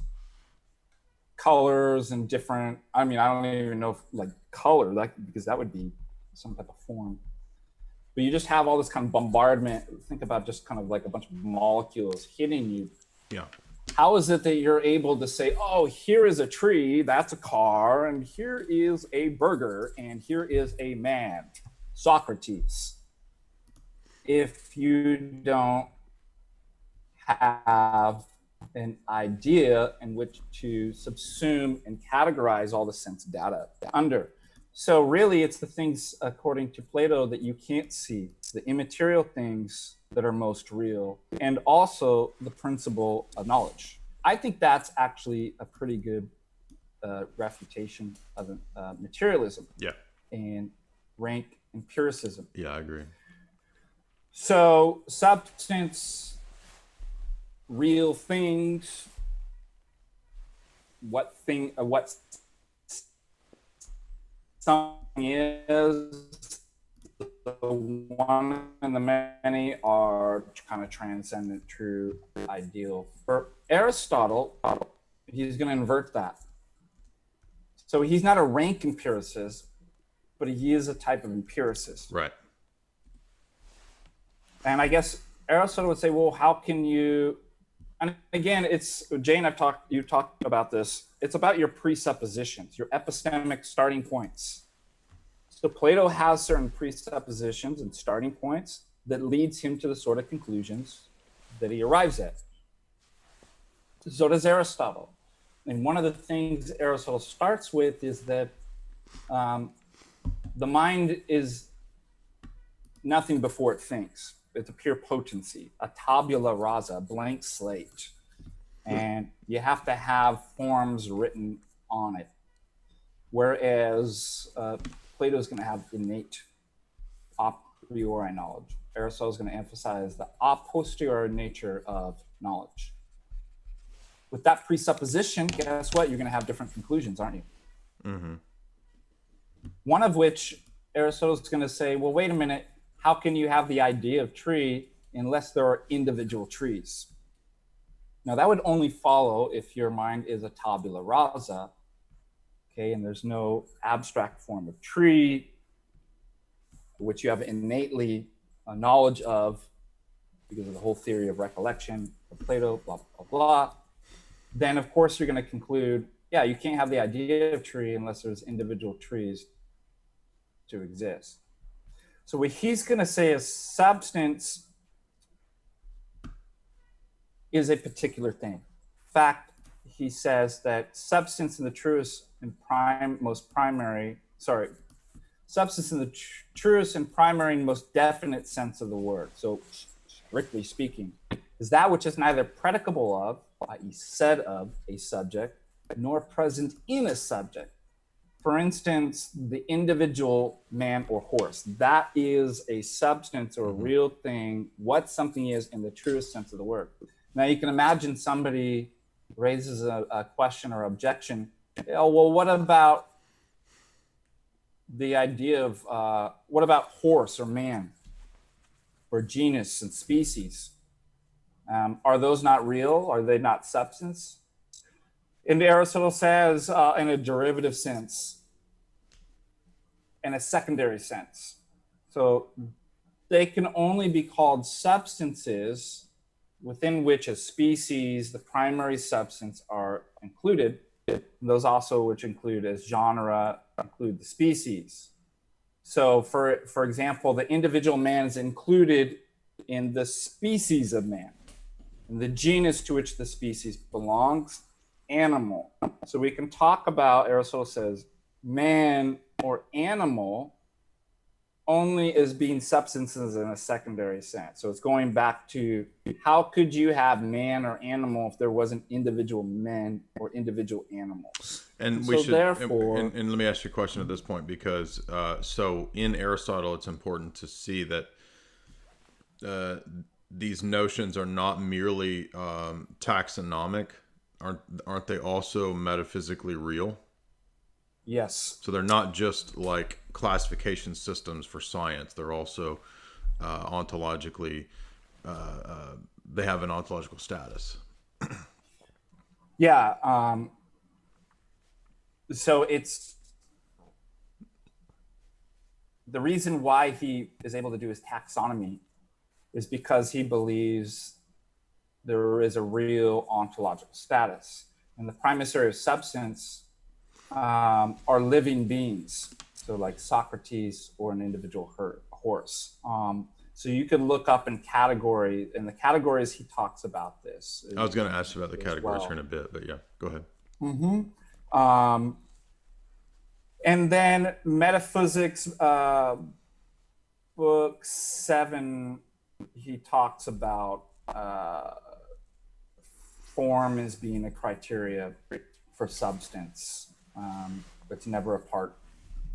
S2: Colors and different, I don't even know if like color, because that would be some type of form. But you just have all this kind of bombardment. Think about just kind of like a bunch of molecules hitting you.
S1: Yeah.
S2: How is it that you're able to say, oh, here is a tree, that's a car, and here is a burger, and here is a man, Socrates, if you don't have an idea in which to subsume and categorize all the sense data under? So really, it's the things, according to Plato, that you can't see, the immaterial things that are most real, and also the principle of knowledge. I think that's actually a pretty good refutation of materialism and rank empiricism.
S1: Yeah, I agree.
S2: So substance, real things, what something is, the one and the many are kind of transcendent, true, ideal. For Aristotle, he's going to invert that. So he's not a rank empiricist, but he is a type of empiricist.
S1: Right.
S2: And I guess Aristotle would say, well, how can you, and again, it's, Jane, you talked about this, it's about your presuppositions, your epistemic starting points. So Plato has certain presuppositions and starting points that leads him to the sort of conclusions that he arrives at. So does Aristotle. And one of the things Aristotle starts with is that the mind is nothing before it thinks. It's a pure potency, a tabula rasa, a blank slate. And you have to have forms written on it. Whereas Plato is going to have innate a priori knowledge. Aristotle is going to emphasize the a posteriori nature of knowledge. With that presupposition, guess what? You're going to have different conclusions, aren't you?
S1: Mm-hmm.
S2: One of which Aristotle's going to say, well, wait a minute, how can you have the idea of tree unless there are individual trees? Now, that would only follow if your mind is a tabula rasa, okay, and there's no abstract form of tree, which you have innately a knowledge of because of the whole theory of recollection of Plato, blah, blah, blah. Then, of course, you're going to conclude, yeah, you can't have the idea of tree unless there's individual trees to exist. So what he's going to say is substance is a particular thing. In fact, he says that substance in the truest and substance in the truest and primary and most definite sense of the word. So strictly speaking, is that which is neither predicable of, i.e. said of a subject, nor present in a subject. For instance, the individual man or horse, that is a substance or a real thing, what something is in the truest sense of the word. Now you can imagine somebody raises a question or objection. Oh, well, what about the idea of, what about horse or man or genus and species? Are those not real? Are they not substance? And Aristotle says in a derivative sense, in a secondary sense. So they can only be called substances within which a species, the primary substance, are included. Those also which include as genre include the species. So for example, the individual man is included in the species of man, and the genus to which the species belongs, animal. So we can talk about, Aristotle says, man or animal only as being substances in a secondary sense. So it's going back to how could you have man or animal if there wasn't individual men or individual animals?
S1: And we should, and let me ask you a question at this point, because so in Aristotle, it's important to see that these notions are not merely taxonomic. Aren't they also metaphysically real?
S2: Yes.
S1: So they're not just like classification systems for science. They're also ontologically, they have an ontological status.
S2: Yeah. So it's the reason why he is able to do his taxonomy is because he believes there is a real ontological status. And the primary of substance are living beings. So like Socrates or an individual horse. So you could look up in category, in the categories he talks about this.
S1: I was going to ask you about the categories here in a bit, but yeah, go ahead.
S2: Mm-hmm. And then Metaphysics, book 7, he talks about form as being a criteria for substance. It's never apart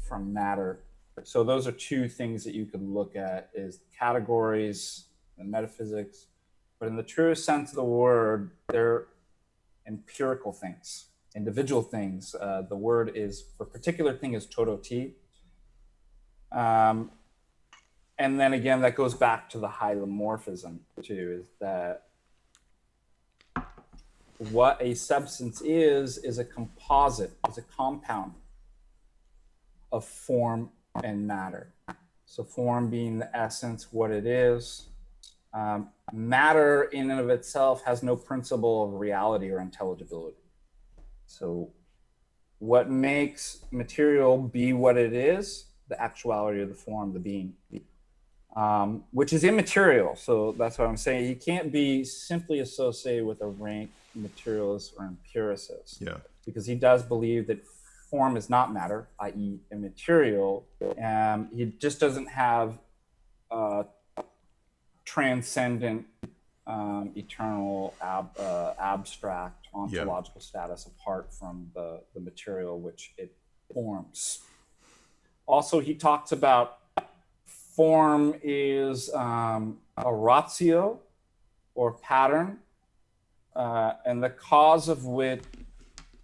S2: from matter. So those are two things that you could look at is categories and metaphysics. But in the truest sense of the word, they're empirical things, individual things. The word is, for particular thing, is tototi. And then again, that goes back to the hylomorphism too, is that what a substance is a composite, is a compound of form and matter. So form being the essence, what it is. Matter in and of itself has no principle of reality or intelligibility. So what makes material be what it is? The actuality of the form, the being, which is immaterial. So that's what I'm saying. You can't be simply associated with a rank materialist or empiricist.
S1: Yeah.
S2: Because he does believe that form is not matter, i.e. immaterial. He just doesn't have transcendent, eternal, abstract, ontological status apart from the material which it forms. Also, he talks about form is a ratio or pattern, and the cause of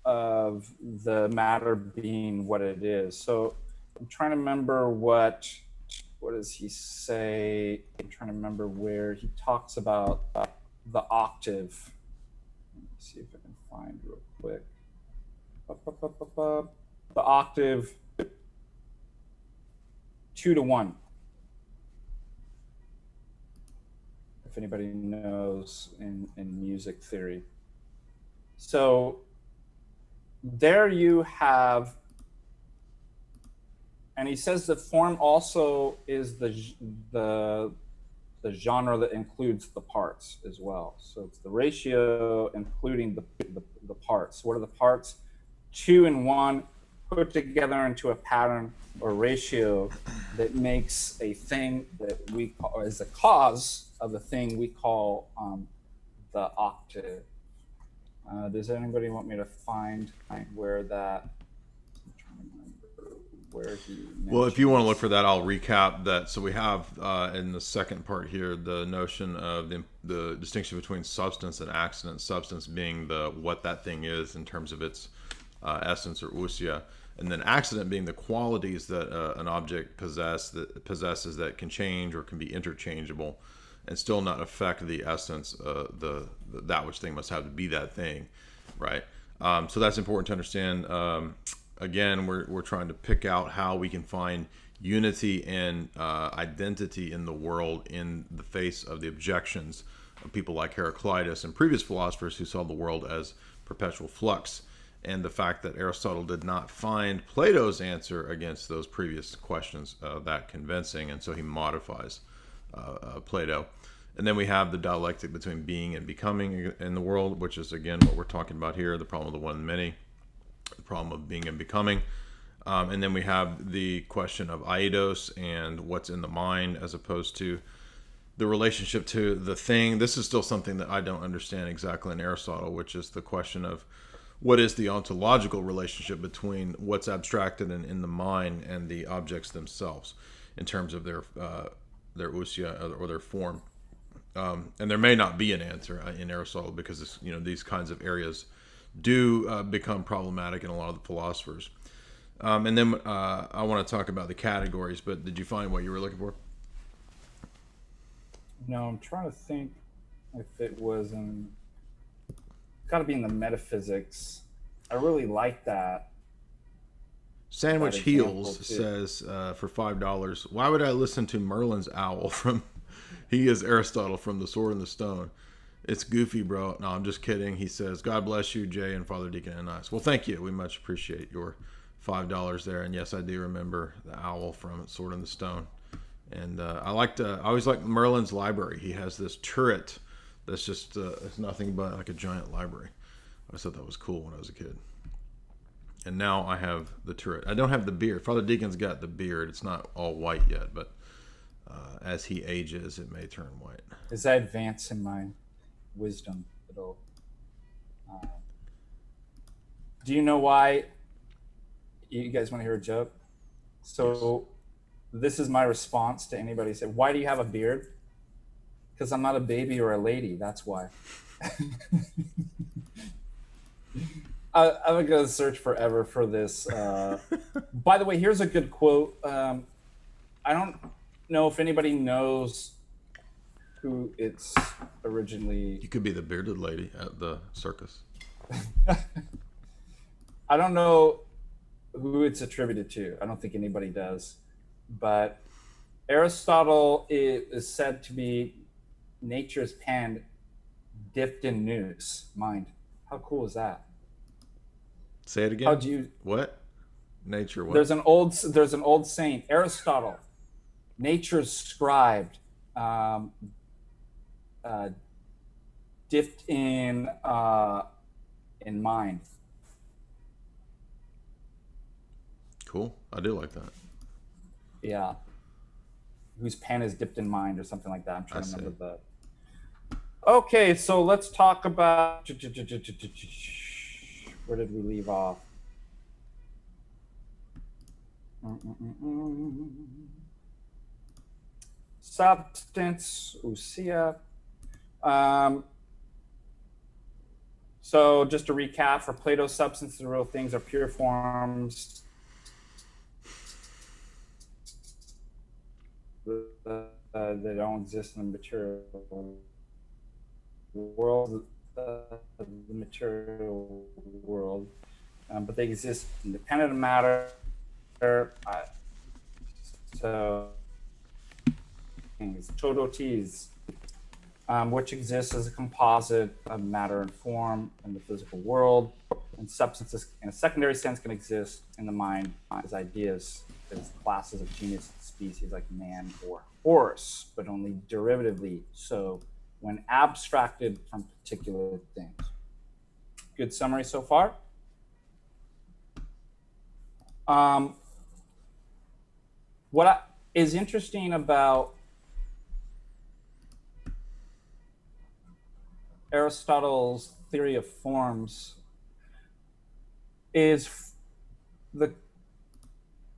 S2: the matter being what it is. So I'm trying to remember what does he say? I'm trying to remember where he talks about the octave. Let me see if I can find real quick. The octave 2 to 1. If anybody knows in music theory. So there you have, and he says that form also is the genre that includes the parts as well. So it's the ratio including the parts. What are the parts? 2 and 1 put together into a pattern or ratio that makes a thing that we call, or is the cause of the thing we call the octave. Does anybody want me to find where that? I'm trying to remember where he mentions.
S1: Well, if you want to look for that, I'll recap that. So we have in the second part here the notion of the distinction between substance and accident. Substance being what that thing is in terms of its essence or ousia, and then accident being the qualities that an object possesses that can change or can be interchangeable and still not affect the essence, that which thing must have to be that thing, right? So that's important to understand. Again, we're trying to pick out how we can find unity and identity in the world in the face of the objections people like Heraclitus and previous philosophers who saw the world as perpetual flux. And the fact that Aristotle did not find Plato's answer against those previous questions that convincing, and so he modifies Plato. And then we have the dialectic between being and becoming in the world, which is, again, what we're talking about here, the problem of the one and many, the problem of being and becoming. And then we have the question of eidos and what's in the mind as opposed to the relationship to the thing. This is still something that I don't understand exactly in Aristotle, which is the question of what is the ontological relationship between what's abstracted and in the mind and the objects themselves in terms of their ousia or their form. And there may not be an answer in Aristotle because it's, these kinds of areas do become problematic in a lot of the philosophers. And then I want to talk about the categories, but did you find what you were looking for?
S2: No, I'm trying to think if it was in... Got to be in the metaphysics. I really like that.
S1: Sandwich Heels says for $5, why would I listen to Merlin's owl from... He is Aristotle from The Sword and the Stone. It's goofy, bro. No, I'm just kidding. He says, God bless you, Jay and Father Deacon Ananias. Well, thank you. We much appreciate your $5 there. And yes, I do remember the owl from Sword and the Stone. And I always liked Merlin's library. He has this turret that's just it's nothing but like a giant library. I thought that was cool when I was a kid. And now I have the turret. I don't have the beard. Father Deacon's got the beard. It's not all white yet, but as he ages, it may turn white.
S2: As I advance in my wisdom, it'll... do you know why... You guys want to hear a joke? So yes. This is my response to anybody who said, why do you have a beard? Because I'm not a baby or a lady. That's why. I'm going to go search forever for this. By the way, here's a good quote. I don't know if anybody knows who it's originally...
S1: You could be the bearded lady at the circus.
S2: I don't know who it's attributed to. I don't think anybody does. But Aristotle is said to be nature's pen dipped in nous, mind. How cool is that?
S1: Say it again.
S2: How do you...
S1: What? Nature what?
S2: There's an old saint, Aristotle, nature's scribe, dipped in mind.
S1: Cool. I do like that.
S2: Yeah. Whose pen is dipped in mind or something like that. I'm trying to remember the... Okay, so let's talk about... Where did we leave off? Substance, ousia. So just to recap, for Plato, substance and real things are pure forms that don't exist in the material world, but they exist independent of matter. So todotes, which exists as a composite of matter and form in the physical world, and substances in a secondary sense can exist in the mind as ideas, as classes of genus and species like man or horse, but only derivatively so when abstracted from particular things. Good summary so far. What is interesting about Aristotle's theory of forms is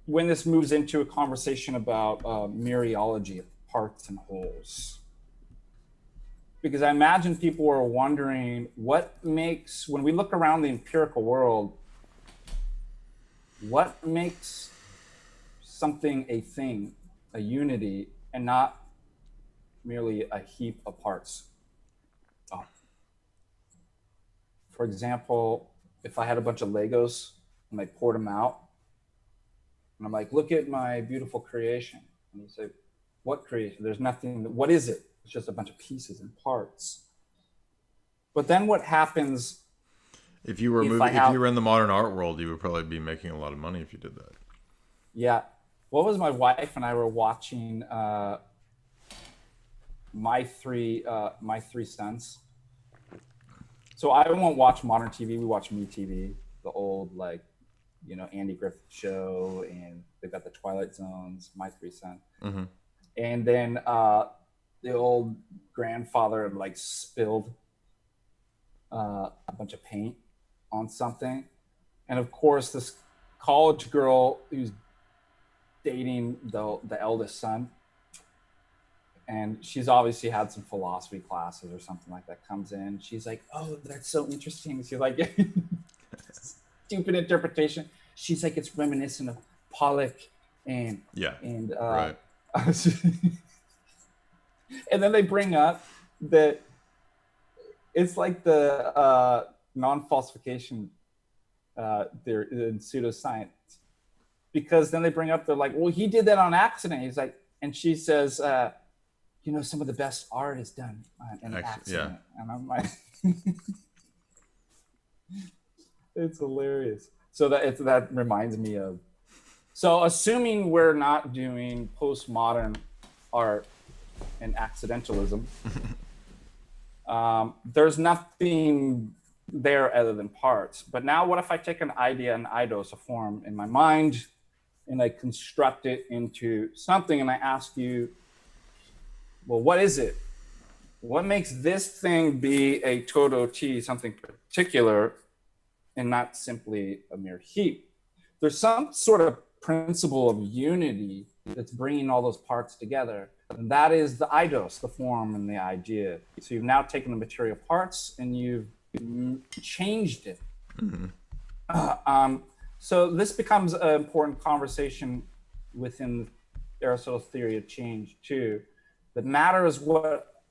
S2: when this moves into a conversation about mereology of parts and wholes. Because I imagine people are wondering what makes, when we look around the empirical world, what makes something a thing, a unity, and not merely a heap of parts? For example, if I had a bunch of Legos and I poured them out, and I'm like, look at my beautiful creation. And you say, what creation? There's nothing, what is it? It's just a bunch of pieces and parts. But then what happens
S1: If you were if you were in the modern art world, you would probably be making a lot of money if you did that.
S2: Yeah. What was my wife and I were watching my three sons. So I won't watch modern TV. We watch MeTV, the old Andy Griffith show, and they've got the Twilight Zones. My three sons, and then the old grandfather spilled a bunch of paint on something, and of course this college girl who's dating the eldest son, and she's obviously had some philosophy classes or something like that, comes in. She's like, oh, that's so interesting. She's like, stupid interpretation. She's like, it's reminiscent of Pollock and
S1: right.
S2: And then they bring up that it's like the non-falsification theory in pseudoscience, because then they bring up, they're like, well, he did that on accident. He's like, and she says, some of the best art is done in accident. Yeah. And I'm like, it's hilarious. So that reminds me of, so assuming we're not doing postmodern art and accidentalism, there's nothing there other than parts. But now what if I take an idea, an eidos, a form in my mind, and I construct it into something, and I ask you, well, what is it? What makes this thing be a todo T, something particular, and not simply a mere heap? There's some sort of principle of unity that's bringing all those parts together. And that is the eidos, the form and the idea. So you've now taken the material parts and you've changed it. So this becomes an important conversation within Aristotle's theory of change too. That matter is what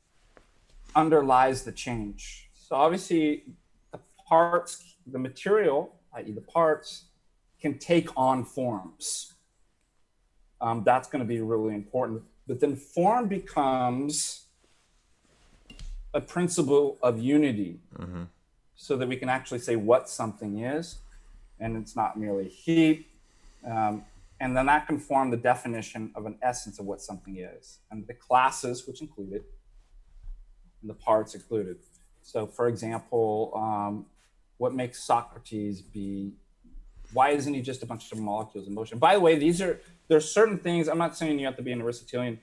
S2: underlies the change. So obviously the parts, the material, i.e. the parts, can take on forms. That's going to be really important. But then form becomes a principle of unity, so that we can actually say what something is, and it's not merely a heap. And then that can form the definition of an essence of what something is, and the classes, which include it, and the parts included. So for example, what makes Socrates be, why isn't he just a bunch of molecules in motion? By the way, there's certain things, I'm not saying you have to be an Aristotelian,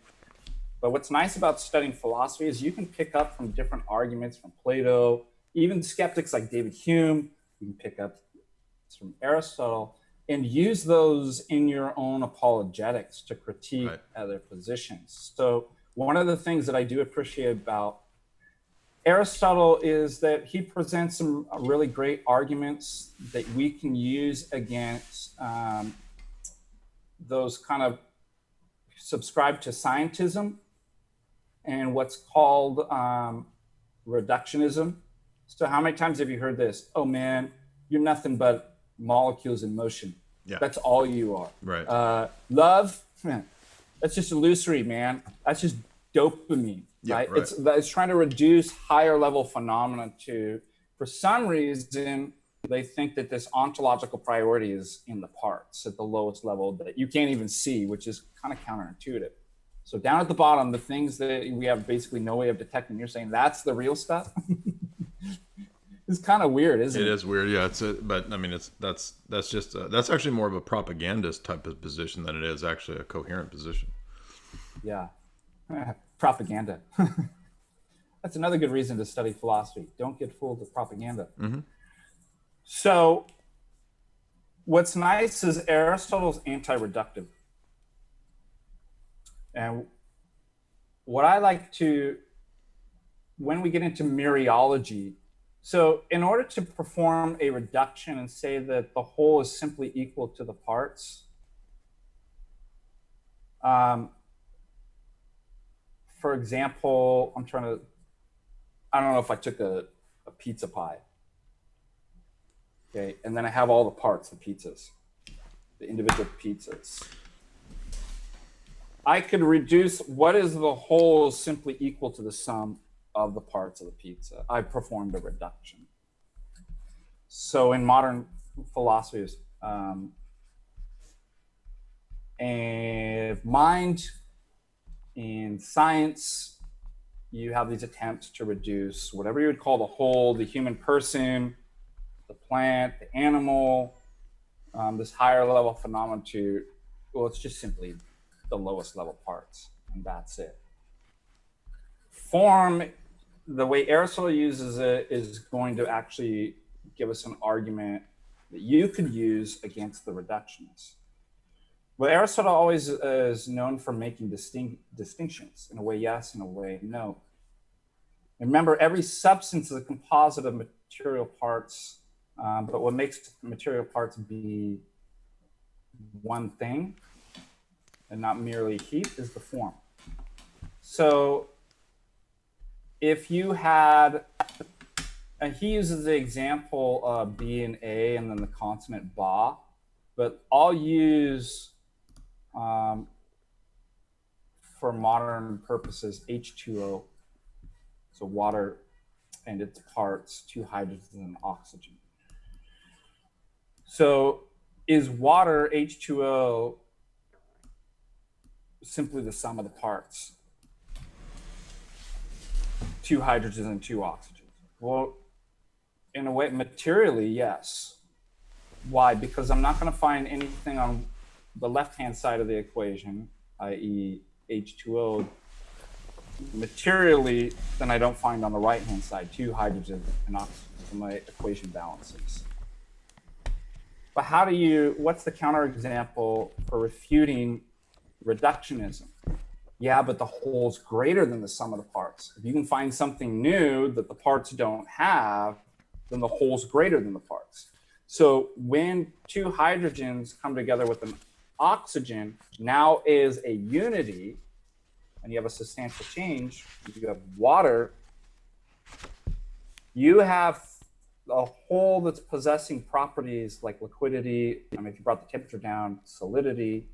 S2: but what's nice about studying philosophy is you can pick up from different arguments from Plato, even skeptics like David Hume, you can pick up from Aristotle, and use those in your own apologetics to critique other positions. So one of the things that I do appreciate about Aristotle is that he presents some really great arguments that we can use against those kind of subscribe to scientism and what's called reductionism. So how many times have you heard this? Oh man, you're nothing but molecules in motion. Yeah. That's all you are.
S1: Right.
S2: Love, that's just illusory, man. That's just dopamine. Yeah, right? It's trying to reduce higher level phenomena to, for some reason, they think that this ontological priority is in the parts at the lowest level that you can't even see, which is kind of counterintuitive. So down at the bottom, the things that we have basically no way of detecting, you're saying that's the real stuff? It's kind of weird, isn't it?
S1: It is weird, yeah. But I mean, that's actually more of a propagandist type of position than it is actually a coherent position.
S2: Yeah. Propaganda. That's another good reason to study philosophy. Don't get fooled with propaganda. So what's nice is Aristotle's anti-reductive. And what I like to, when we get into mereology, so in order to perform a reduction and say that the whole is simply equal to the parts, for example, I don't know if I took a pizza pie, okay, and then I have all the parts, the pizzas, the individual pizzas. I could reduce what is the whole simply equal to the sum of the parts of the pizza. I performed a reduction. So in modern philosophies, and mind, in science, you have these attempts to reduce whatever you would call the whole, the human person, the plant, the animal, this higher level phenomenon to, well, it's just simply the lowest level parts, and that's it. Form, the way Aristotle uses it, is going to actually give us an argument that you could use against the reductionists. Well, Aristotle always is known for making distinctions. In a way, yes, in a way, no. And remember, every substance is a composite of material parts, but what makes material parts be one thing and not merely heat is the form. So if you had, and he uses the example of B and A and then the consonant ba, but I'll use for modern purposes H2O, so water and its parts, 2 hydrogens and oxygen. So is water, H2O, simply the sum of the parts? 2 hydrogens and 2 oxygens. Well, in a way, materially, yes. Why? Because I'm not going to find anything on the left-hand side of the equation, i.e. H2O, materially, than I don't find on the right-hand side, 2 hydrogens and oxygen, so my equation balances. But how do you, what's the counterexample for refuting reductionism? Yeah, but the whole's greater than the sum of the parts. If you can find something new that the parts don't have, then the whole's greater than the parts. So when 2 hydrogens come together with an oxygen, now is a unity, and you have a substantial change, you have water, you have a whole that's possessing properties like liquidity, I mean, if you brought the temperature down, solidity,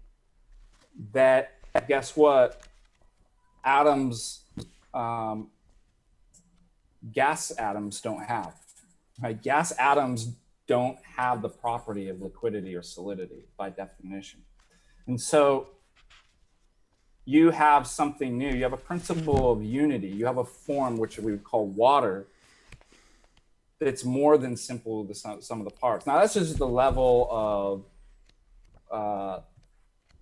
S2: that, guess what, atoms, gas atoms don't have, right? Gas atoms don't have the property of liquidity or solidity by definition. And so you have something new. You have a principle of unity. You have a form which we would call water that's more than simple the sum of the parts. Now that's just the level of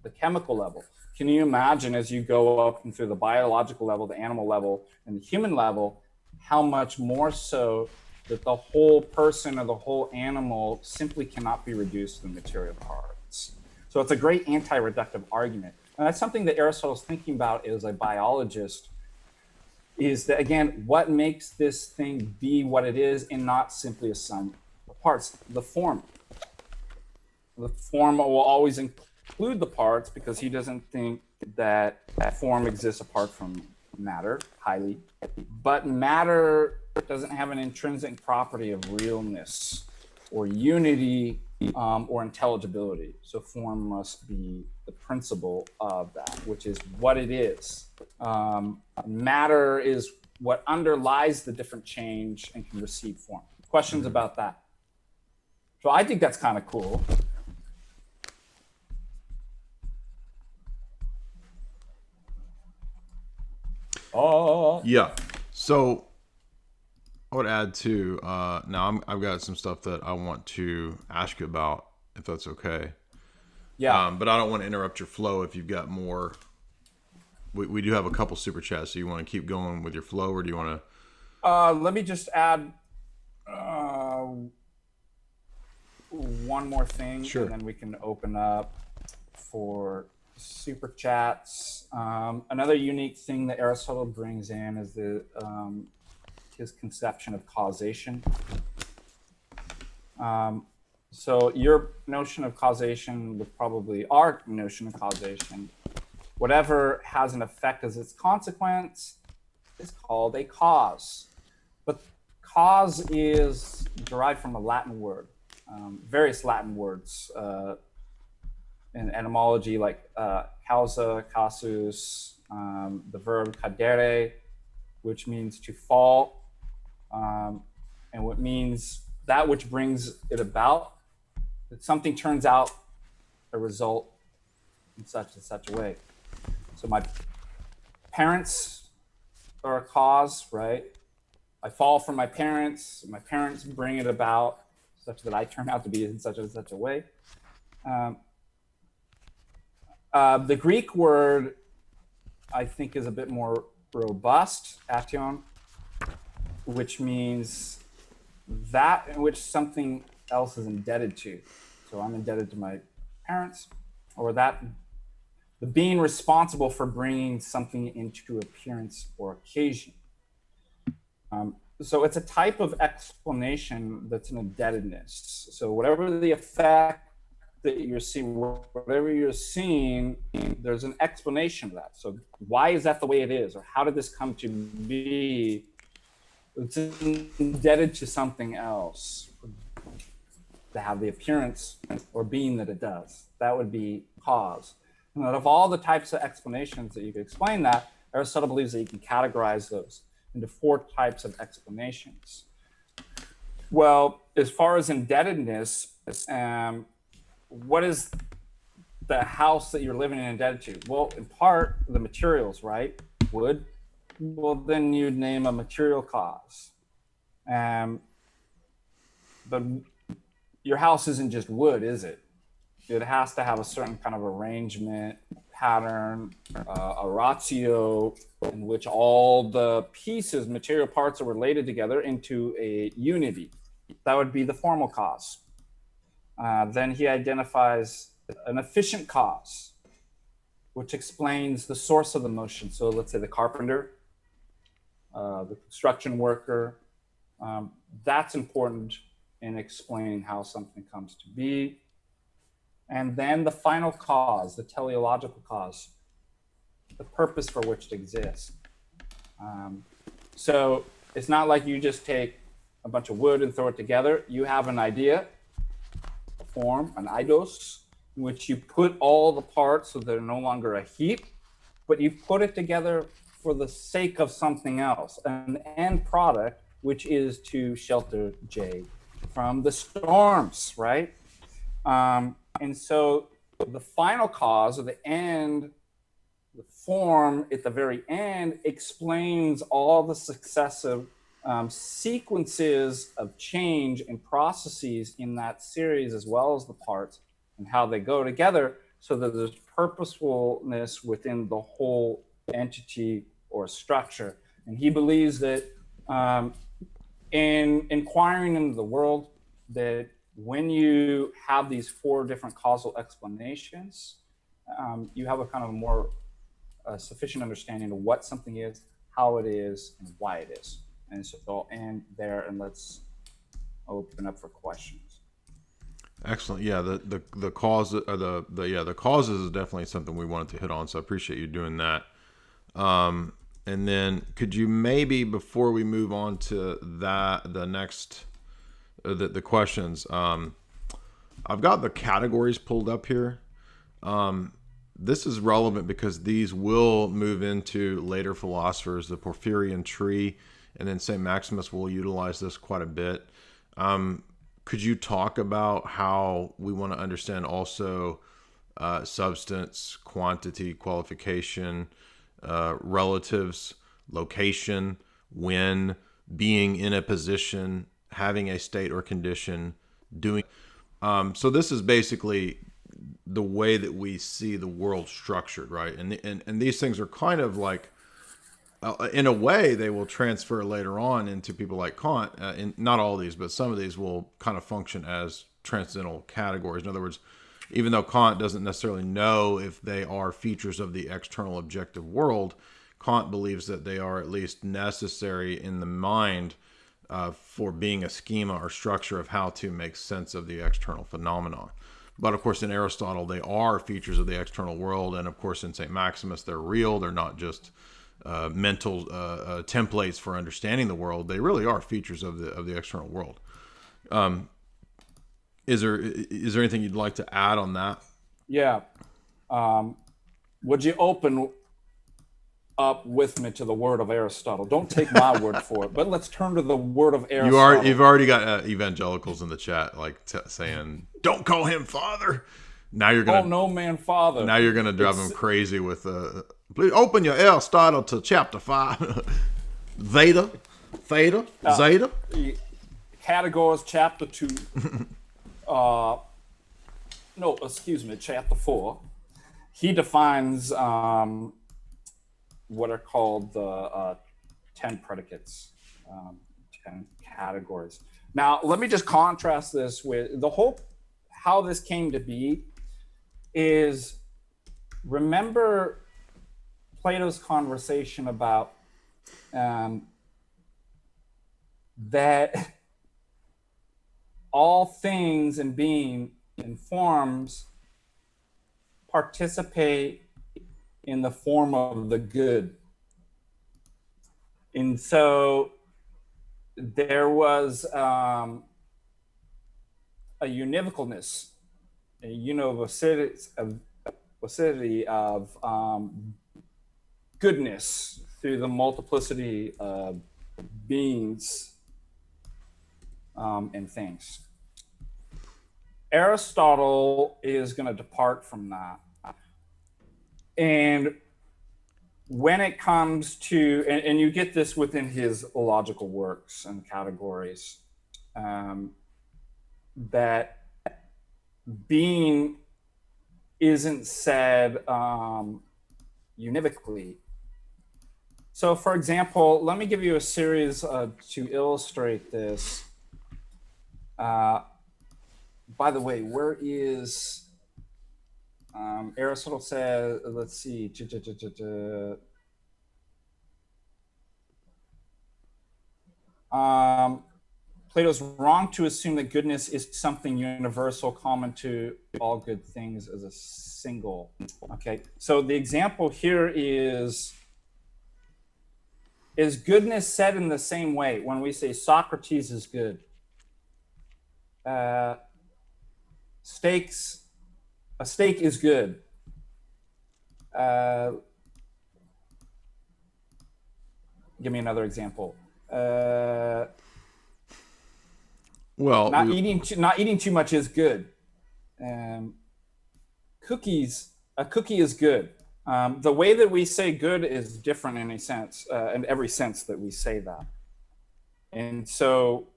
S2: the chemical level. Can you imagine as you go up through the biological level, the animal level, and the human level, how much more so that the whole person or the whole animal simply cannot be reduced to the material parts? So it's a great anti-reductive argument. And that's something that Aristotle's thinking about as a biologist, is that, again, what makes this thing be what it is and not simply a sum of parts? The form. The form will always include the parts because he doesn't think that form exists apart from matter, highly. But matter doesn't have an intrinsic property of realness or unity or intelligibility. So form must be the principle of that, which is what it is. Matter is what underlies the different change and can receive form. Questions about that? So I think that's kind of cool. Oh.
S1: Yeah. So I would add to, now I've got some stuff that I want to ask you about, if that's okay.
S2: Yeah.
S1: But I don't want to interrupt your flow if you've got more. We do have a couple super chats, so you want to keep going with your flow, or do you want
S2: to? Let me just add one more thing,
S1: sure,
S2: and then we can open up for super chats. Another unique thing that Aristotle brings in is his conception of causation. So your notion of causation would probably our notion of causation. Whatever has an effect as its consequence is called a cause. But cause is derived from a Latin word, various Latin words. in etymology, like causa, casus, the verb cadere, which means to fall, and what means that which brings it about, that something turns out a result in such and such a way. So my parents are a cause, right? I fall from my parents bring it about such that I turn out to be in such and such a way. The Greek word, I think, is a bit more robust, ation, which means that in which something else is indebted to. So I'm indebted to my parents, or that the being responsible for bringing something into appearance or occasion. So it's a type of explanation that's an indebtedness. So whatever the effect that you're seeing, whatever you're seeing, there's an explanation of that. So why is that the way it is? Or how did this come to be? It's indebted to something else to have the appearance or being that it does. That would be cause. And out of all the types of explanations that you could explain that, Aristotle believes that you can categorize those into 4 types of explanations. Well, as far as indebtedness, what is the house that you're living in indebted to? Well, in part, the materials, right? Wood. Well, then you'd name a material cause. But your house isn't just wood, is it? It has to have a certain kind of arrangement, pattern, a ratio in which all the pieces, material parts, are related together into a unity. That would be the formal cause. Then he identifies an efficient cause, which explains the source of the motion. So let's say the carpenter, the construction worker, that's important in explaining how something comes to be. And then the final cause, the teleological cause, the purpose for which it exists. So it's not like you just take a bunch of wood and throw it together. You have an idea, a form, an eidos, in which you put all the parts so they're no longer a heap, but you put it together for the sake of something else, an end product, which is to shelter Jay from the storms, right? And so the final cause, or the end, the form at the very end, explains all the successive sequences of change and processes in that series, as well as the parts and how they go together, so that there's purposefulness within the whole entity or structure. And he believes that in inquiring into the world, that when you have these 4 different causal explanations, you have a kind of a more sufficient understanding of what something is, how it is, and why it is. And so I'll end there, and let's open up for questions.
S1: Excellent. Yeah, the cause, the causes is definitely something we wanted to hit on. So I appreciate you doing that. And then could you maybe, before we move on to that, the next, the questions, I've got the categories pulled up here. This is relevant because these will move into later philosophers, the Porphyrian tree, and then St. Maximus will utilize this quite a bit. Could you talk about how we want to understand also substance, quantity, qualification, relatives, location, when, being in a position, having a state or condition, doing. So this is basically the way that we see the world structured, right? And these things are kind of like, in a way, they will transfer later on into people like Kant. And not all of these, but some of these will kind of function as transcendental categories. In other words, even though Kant doesn't necessarily know if they are features of the external objective world, Kant believes that they are at least necessary in the mind for being a schema or structure of how to make sense of the external phenomenon. But of course, in Aristotle, they are features of the external world. And of course, in St. Maximus, they're real. They're not just mental templates for understanding the world. They really are features of the external world. Is there anything you'd like to add on that?
S2: Yeah. Would you open up with me to the word of Aristotle? Don't take my word for it, but let's turn to the word of Aristotle.
S1: You've already got evangelicals in the chat like saying, "Don't call him father." Now you're gonna,
S2: oh no, man, father.
S1: now you're gonna drive them crazy with, please open your Aristotle to chapter 5, theta, zeta.
S2: Categories, chapter 2. No, excuse me, chapter 4. He defines what are called the 10 predicates, 10 categories. Now, let me just contrast this with the whole, how this came to be is, remember Plato's conversation about that all things and being and forms participate in the form of the good. And so there was a univocalness, a univocity of goodness through the multiplicity of beings and things. Aristotle is going to depart from that. And when it comes to, and you get this within his logical works and categories, that being isn't said univocally. So, for example, let me give you a series to illustrate this. By the way, where is Aristotle says, let's see, Plato's wrong to assume that goodness is something universal, common to all good things as a single. Okay, so the example here is goodness said in the same way when we say Socrates is good? A steak is good. Give me another example.
S1: Well,
S2: not eating too much is good. A cookie is good. The way that we say good is different in a sense, in every sense that we say that. And so,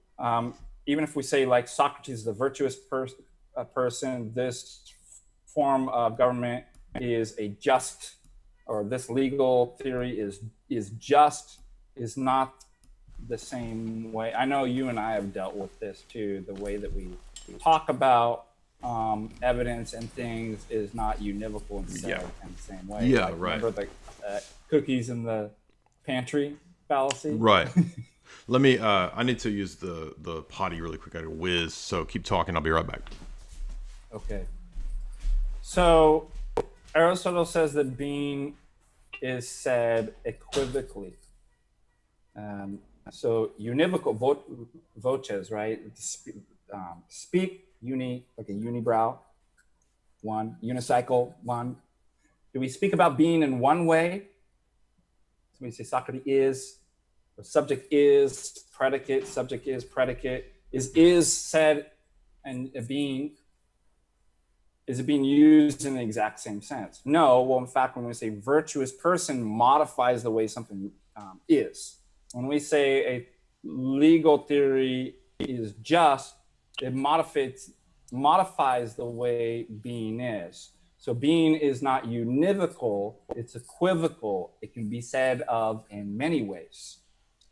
S2: even if we say like Socrates is a virtuous person, this form of government is a just, or this legal theory is just, is not the same way. I know you and I have dealt with this too. The way that we talk about evidence and things is not univocal and said in the same way.
S1: Yeah,
S2: like,
S1: right.
S2: Remember the cookies in the pantry fallacy?
S1: Right. Let me, I need to use the potty really quick. I got to whiz, so keep talking. I'll be right back.
S2: Okay. So Aristotle says that being is said equivocally. So univocal voces, right? Speak, like a unibrow, one, unicycle, one. Do we speak about being in one way? So we say Socrates is, or subject is, predicate, subject is, predicate. Is said and a being, is it being used in the exact same sense? No. Well, in fact, when we say virtuous person, modifies the way something is. When we say a legal theory is just, it modifies the way being is. So being is not univocal, it's equivocal. It can be said of in many ways.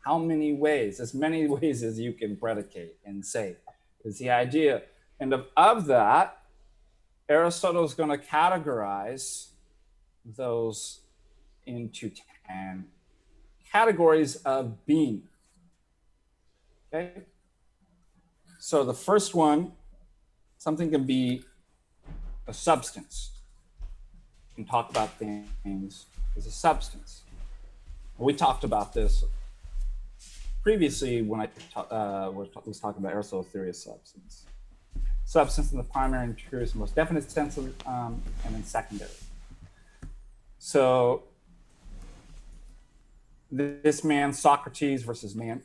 S2: How many ways? As many ways as you can predicate and say is the idea. And of that, Aristotle is going to categorize those into 10 categories of being. Okay? So the first one, something can be a substance. You can talk about things as a substance. We talked about this previously when I was talking about Aristotle's theory of substance. substance in the primary and truest, most definite sense of, and then secondary. So this man, Socrates versus man,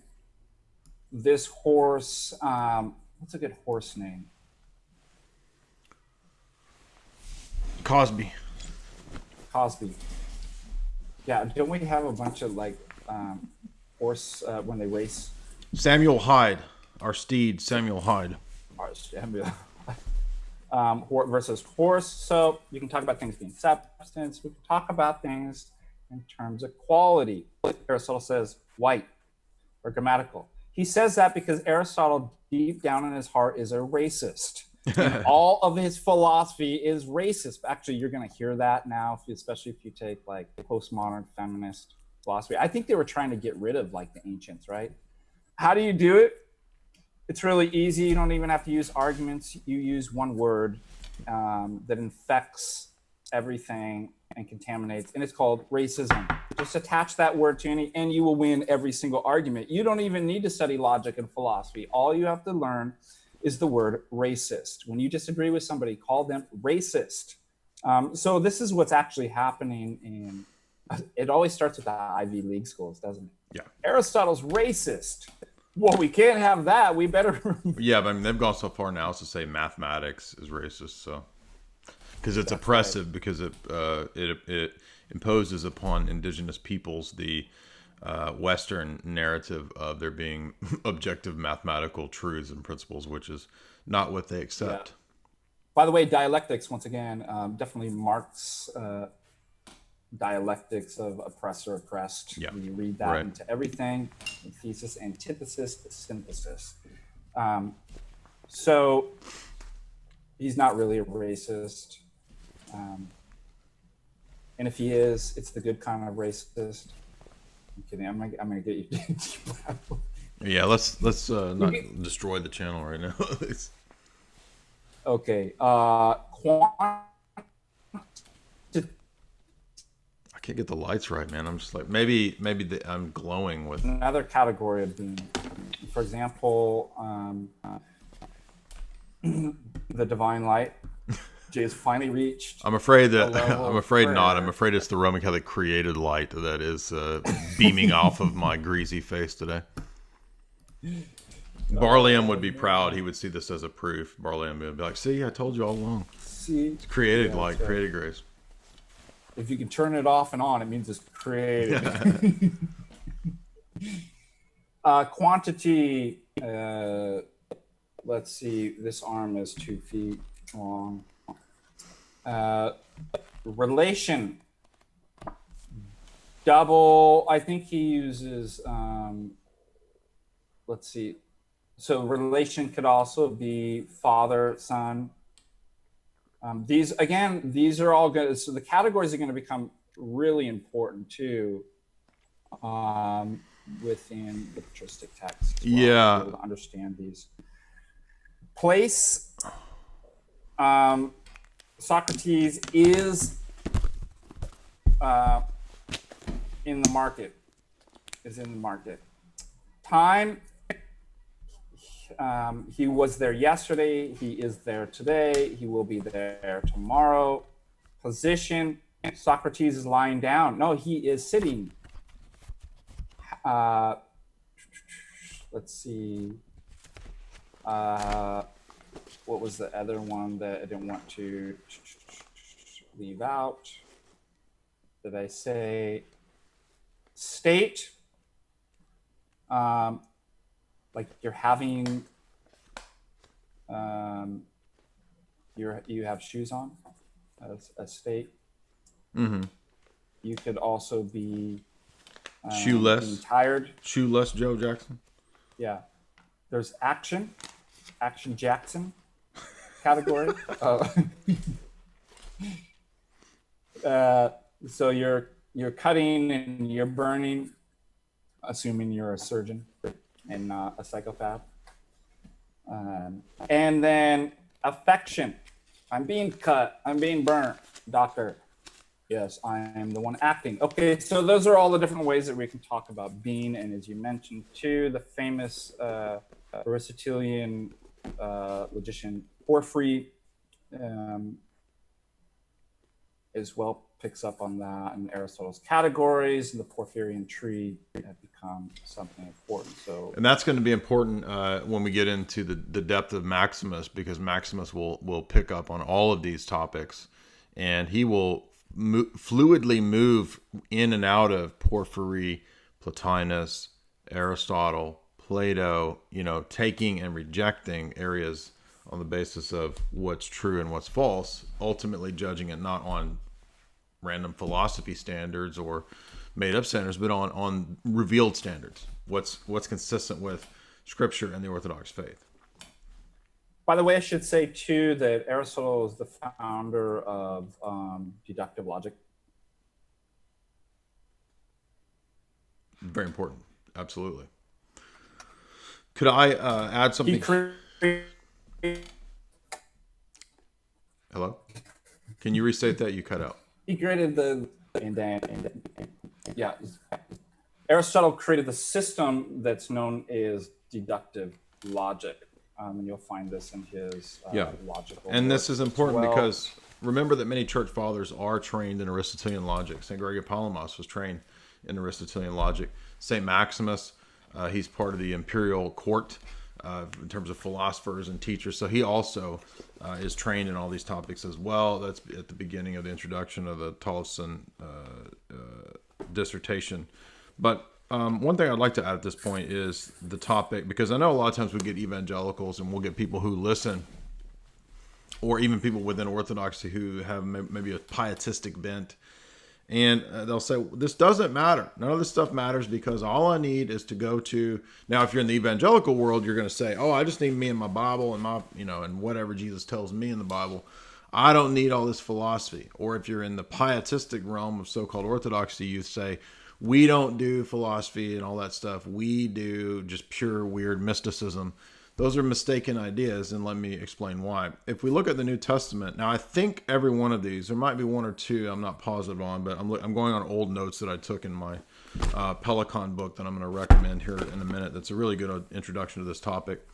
S2: this horse, what's a good horse name?
S1: Cosby.
S2: Yeah, don't we have a bunch of like horse when they race?
S1: Samuel Hyde, our steed, Samuel Hyde.
S2: Versus horse. So you can talk about things being substance. We can talk about things in terms of quality. Aristotle says white or grammatical. He says that because Aristotle, deep down in his heart, is a racist. And all of his philosophy is racist. Actually, you're going to hear that now, especially if you take like postmodern feminist philosophy. I think they were trying to get rid of like the ancients, right? How do you do it? It's really easy. You don't even have to use arguments. You use one word that infects everything and contaminates, and it's called racism. Just attach that word to any, and you will win every single argument. You don't even need to study logic and philosophy. All you have to learn is the word racist. When you disagree with somebody, call them racist. So this is what's actually happening in, it always starts with the Ivy League schools, doesn't it?
S1: Yeah.
S2: Aristotle's racist. Well, we can't have that. We better.
S1: Yeah, but I mean, they've gone so far now as to say mathematics is racist. So, because it's oppressive, right. Because it imposes upon indigenous peoples the Western narrative of there being objective mathematical truths and principles, which is not what they accept.
S2: Yeah. By the way, dialectics, once again, definitely Marx dialectics of oppressor oppressed.
S1: Yeah.
S2: You read that into everything, thesis, antithesis, synthesis. So he's not really a racist. And if he is, it's the good kind of racist. I'm kidding. I'm gonna get you.
S1: Yeah, let's not destroy the channel right now.
S2: Okay.
S1: I can't get the lights right, man. I'm just like maybe I'm glowing with
S2: another category of being. For example, the divine light. Jay's finally reached.
S1: I'm afraid not. I'm afraid it's the Roman Catholic created light that is beaming off of my greasy face today. Barliam would be proud. He would see this as a proof. Barliam would be like, "See, I told you all along.
S2: See,
S1: it's created light, right. Created grace.
S2: If you can turn it off and on, it means it's created." Quantity. Let's see. This arm is 2 feet long. Relation. Double. I think he uses. Let's see. So relation could also be father, son. These are all good. So the categories are going to become really important too within the patristic text.
S1: Yeah.
S2: To be able to understand these. Place. Socrates is in the market. Time. He was there yesterday. He is there today. He will be there tomorrow. Position. Socrates is lying down. No, he is sitting. Let's see. What was the other one that I didn't want to leave out? Did I say state? Like you're having, you have shoes on, as a state.
S1: Mm-hmm.
S2: You could also be
S1: shoeless,
S2: being tired.
S1: Shoeless Joe Jackson.
S2: Yeah. There's Action Jackson category. So you're cutting and you're burning, assuming you're a surgeon and not a psychopath. And then affection. I'm being cut. I'm being burnt. Doctor. Yes, I am the one acting. Okay, so those are all the different ways that we can talk about being. And as you mentioned too, the famous Aristotelian logician Porphyry as well picks up on that, and Aristotle's categories and the Porphyrian tree have become something important. So,
S1: and that's going to be important when we get into the depth of Maximus, because Maximus will pick up on all of these topics, and he will fluidly move in and out of Porphyry, Plotinus, Aristotle, Plato, taking and rejecting areas on the basis of what's true and what's false, ultimately judging it not on random philosophy standards or made up standards, but on revealed standards. What's consistent with Scripture and the Orthodox faith.
S2: By the way, I should say too that Aristotle is the founder of deductive logic.
S1: Very important. Absolutely. Could I add something? Hello? Can you restate that? You cut out.
S2: He created Aristotle created the system that's known as deductive logic. And you'll find this in his logical.
S1: And this is important because remember that many church fathers are trained in Aristotelian logic. St. Gregory of Palamas was trained in Aristotelian logic. St. Maximus, he's part of the imperial court in terms of philosophers and teachers. So he also is trained in all these topics as well. That's at the beginning of the introduction of the Tolleson dissertation. But one thing I'd like to add at this point is the topic, because I know a lot of times we get evangelicals and we'll get people who listen, or even people within Orthodoxy who have maybe a pietistic bent, and they'll say, this doesn't matter. None of this stuff matters because all I need is to go to, now if you're in the evangelical world, you're going to say, I just need me and my Bible and my, and whatever Jesus tells me in the Bible. I don't need all this philosophy. Or if you're in the pietistic realm of so-called Orthodoxy, you say, we don't do philosophy and all that stuff. We do just pure weird mysticism. Those are mistaken ideas, and let me explain why. If we look at the New Testament, now I think every one of these, there might be one or two I'm not positive on, but I'm going on old notes that I took in my Pelican book that I'm going to recommend here in a minute. That's a really good introduction to this topic.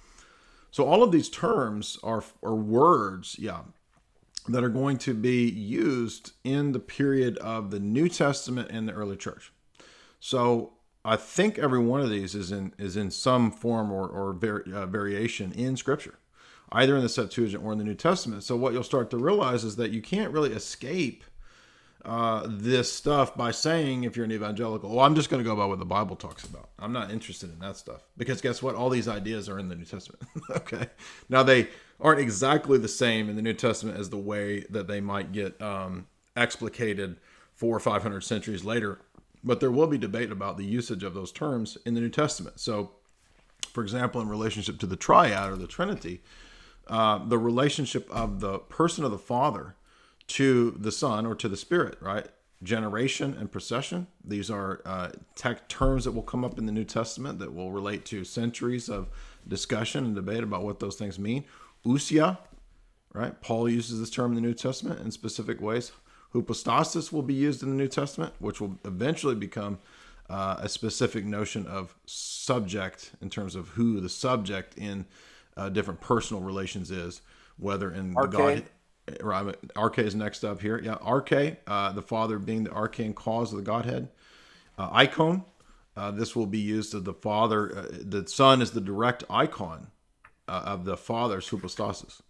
S1: So all of these terms are words, that are going to be used in the period of the New Testament and the early church. So I think every one of these is in some form or variation in Scripture, either in the Septuagint or in the New Testament. So what you'll start to realize is that you can't really escape this stuff by saying, if you're an evangelical, I'm just going to go by what the Bible talks about. I'm not interested in that stuff. Because guess what? All these ideas are in the New Testament. Okay. Now, they aren't exactly the same in the New Testament as the way that they might get explicated 400 or 500 centuries later. But there will be debate about the usage of those terms in the New Testament. So, for example, in relationship to the triad or the Trinity, the relationship of the person of the Father to the Son or to the Spirit, right? Generation and procession. These are terms that will come up in the New Testament that will relate to centuries of discussion and debate about what those things mean. Ousia, right? Paul uses this term in the New Testament in specific ways. Hypostasis will be used in the New Testament, which will eventually become a specific notion of subject in terms of who the subject in different personal relations is, whether in the God. Right, arche is next up here. Yeah, arche, the Father being the arche and cause of the Godhead. Icon, this will be used of the Father. The Son is the direct icon of the Father's hypostasis.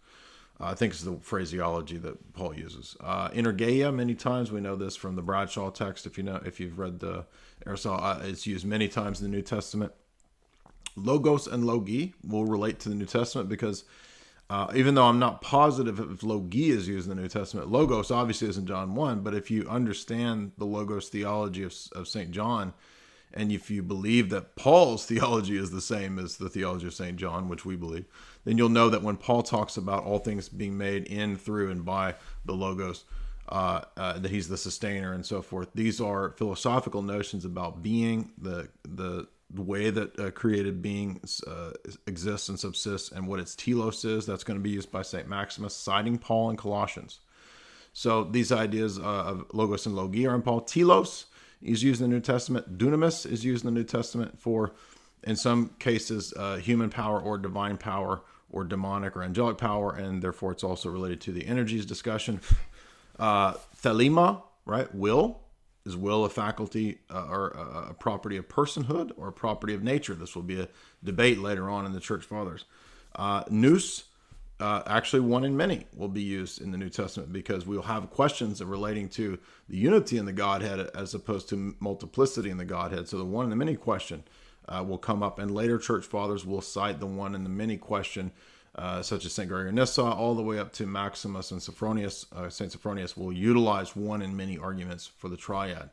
S1: I think it's the phraseology that Paul uses. Energeia, many times we know this from the Bradshaw text. If you've read the Aristotle, it's used many times in the New Testament. Logos and logi will relate to the New Testament because even though I'm not positive if logi is used in the New Testament, logos obviously is in John 1. But if you understand the logos theology of St. John, and if you believe that Paul's theology is the same as the theology of St. John, which we believe, then you'll know that when Paul talks about all things being made in, through, and by the Logos, that he's the sustainer and so forth. These are philosophical notions about being, the way that created being exists and subsists, and what its telos is. That's going to be used by St. Maximus, citing Paul in Colossians. So these ideas of Logos and Logi are in Paul. Telos is used in the New Testament. Dunamis is used in the New Testament for In some cases, human power or divine power or demonic or angelic power, and therefore it's also related to the energies discussion. Thelema, right? Will. Is will a faculty or a property of personhood or a property of nature? This will be a debate later on in the Church Fathers. Nous, actually one in many, will be used in the New Testament because we'll have questions relating to the unity in the Godhead as opposed to multiplicity in the Godhead. So the one in the many question will come up, and later Church Fathers will cite the one in the many question, such as St. Gregory of Nyssa, all the way up to Maximus and Sophronius. St. Sophronius will utilize one in many arguments for the triad.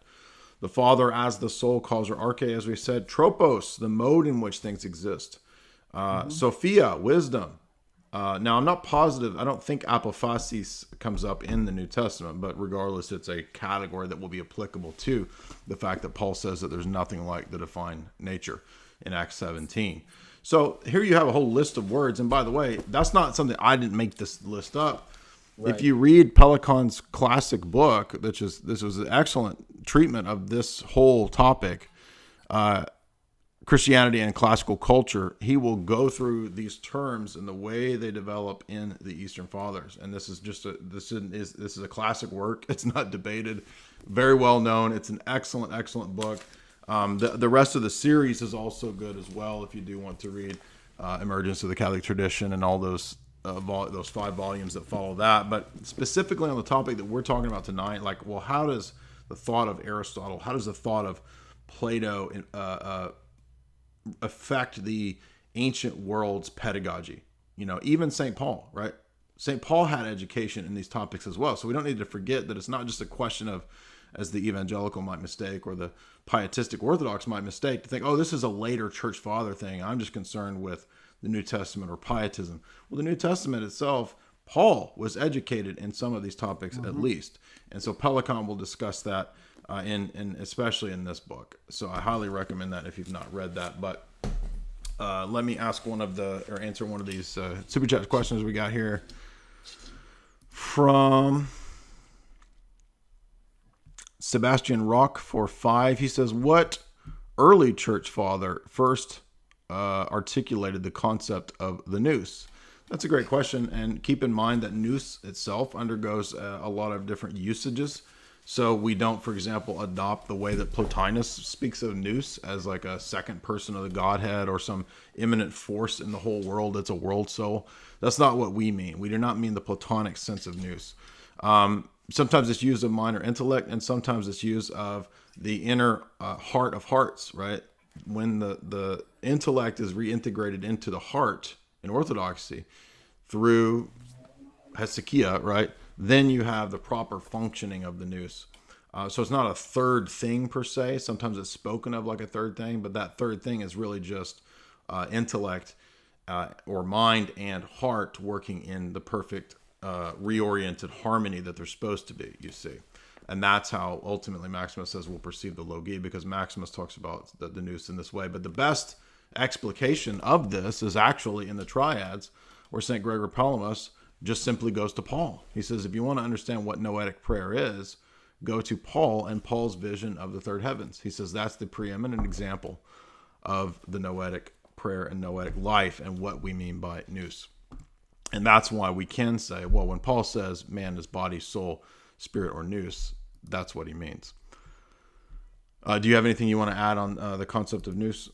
S1: The Father as the soul, causer arche, as we said. Tropos, the mode in which things exist. Sophia, wisdom. Now, I'm not positive. I don't think apophasis comes up in the New Testament, but regardless, it's a category that will be applicable to the fact that Paul says that there's nothing like the divine nature in Acts 17. So here you have a whole list of words. And by the way, that's not something I didn't make this list up. Right. If you read Pelikan's classic book, this was an excellent treatment of this whole topic, Christianity and classical culture, he will go through these terms and the way they develop in the Eastern Fathers. And this is a classic work. It's not debated, very well known. It's an excellent book. The rest of the series is also good as well if you do want to read Emergence of the Catholic Tradition and all those 5 volumes that follow that. But specifically on the topic that we're talking about tonight, like, well, how does the thought of Aristotle, how does the thought of Plato affect the ancient world's pedagogy? Even St. Paul, right? St. Paul had education in these topics as well. So we don't need to forget that it's not just a question of, as the evangelical might mistake or the pietistic Orthodox might mistake, to think, oh, this is a later church father thing. I'm just concerned with the New Testament or pietism. Well, the New Testament itself, Paul was educated in some of these topics at least. And so Pelikan will discuss that in especially in this book. So I highly recommend that if you've not read that. But let me ask answer one of these super chat questions we got here from Sebastian Rock for 5. He says, what early church father first articulated the concept of the noose? That's a great question. And keep in mind that noose itself undergoes a lot of different usages. So we don't, for example, adopt the way that Plotinus speaks of nous as like a second person of the Godhead or some immanent force in the whole world that's a world soul. That's not what we mean. We do not mean the Platonic sense of nous. Sometimes it's used of minor intellect, and sometimes it's used of the inner heart of hearts, right? When the intellect is reintegrated into the heart in orthodoxy through hesychia, right? Then you have the proper functioning of the nous. So it's not a third thing per se. Sometimes it's spoken of like a third thing, but that third thing is really just intellect or mind and heart working in the perfect reoriented harmony that they're supposed to be, you see. And that's how ultimately Maximus says we'll perceive the logi, because Maximus talks about the nous in this way. But the best explication of this is actually in the triads, where St. Gregory Palamas just simply goes to Paul. He says, if you want to understand what noetic prayer is, go to Paul and Paul's vision of the third heavens. He says that's the preeminent example of the noetic prayer and noetic life and what we mean by nous. And that's why we can say, well, when Paul says man is body, soul, spirit, or nous, that's what he means. Do you have anything you want to add on the concept of nous?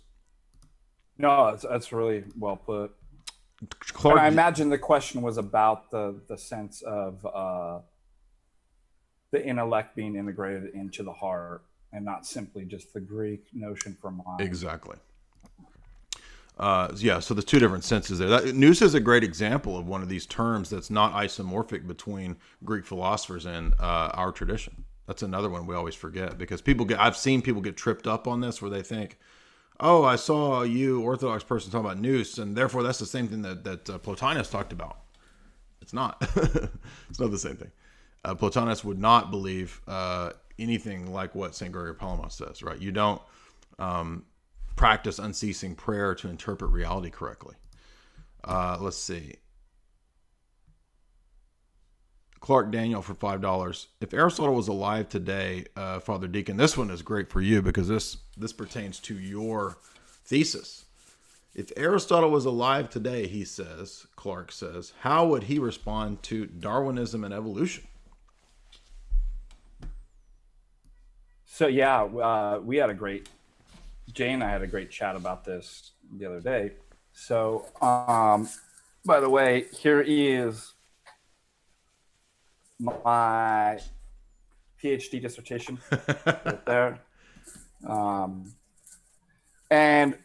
S2: No, that's really well put.
S1: Clark,
S2: and I imagine the question was about the sense of the intellect being integrated into the heart and not simply just the Greek notion for mind.
S1: Exactly. So there's two different senses there. Nous is a great example of one of these terms that's not isomorphic between Greek philosophers and our tradition. That's another one we always forget, because I've seen people get tripped up on this where they think, oh, I saw you, Orthodox person, talking about nous, and therefore that's the same thing that Plotinus talked about. It's not. It's not the same thing. Plotinus would not believe anything like what St. Gregory of Palamas says, right? You don't practice unceasing prayer to interpret reality correctly. Let's see. Clark Daniel for $5. If Aristotle was alive today, Father Deacon, this one is great for you because this pertains to your thesis. If Aristotle was alive today, Clark says, how would he respond to Darwinism and evolution?
S2: So Jay and I had a great chat about this the other day. So, by the way, here is my PhD dissertation right there. And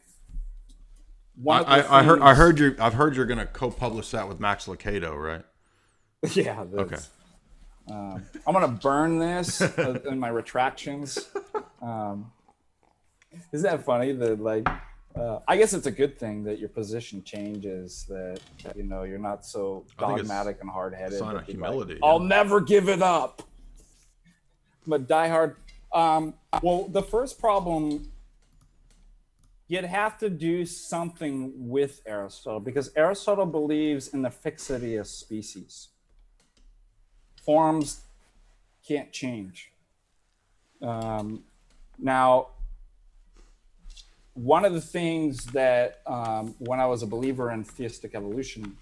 S1: I've heard you're going to co-publish that with Max Lucado, right?
S2: Yeah.
S1: Okay.
S2: I'm going to burn this in my retractions. Isn't that funny that I guess it's a good thing that your position changes, that you're not so dogmatic and hard-headed.
S1: Sign of humility.
S2: I'll never give it up. I'm a diehard. Well, the first problem, you'd have to do something with Aristotle, because Aristotle believes in the fixity of species. Forms can't change. Now, one of the things that when I was a believer in theistic evolution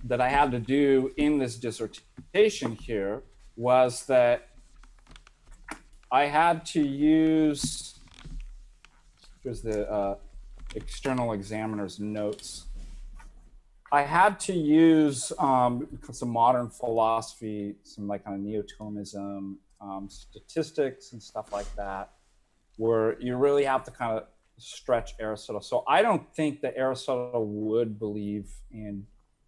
S2: that I had to do in this dissertation here was that I had to use, here's the external examiner's notes. I had to use some modern philosophy, some kind of Neoplatonicism, statistics and stuff like that, where you really have to kind of stretch Aristotle. So I don't think that Aristotle would believe in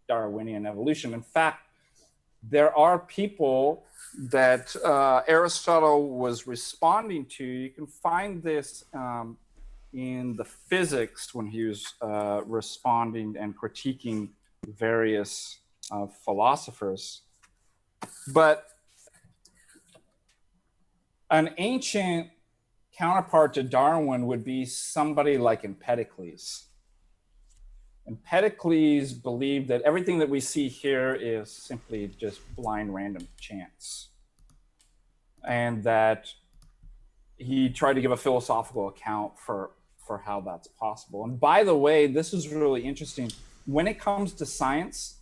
S2: Darwinian evolution. In fact, there are people that Aristotle was responding to. You can find this in the Physics when he was responding and critiquing various philosophers. But an ancient counterpart to Darwin would be somebody like Empedocles. Empedocles believed that everything that we see here is simply just blind random chance, and that he tried to give a philosophical account for how that's possible. And by the way, this is really interesting. When it comes to science,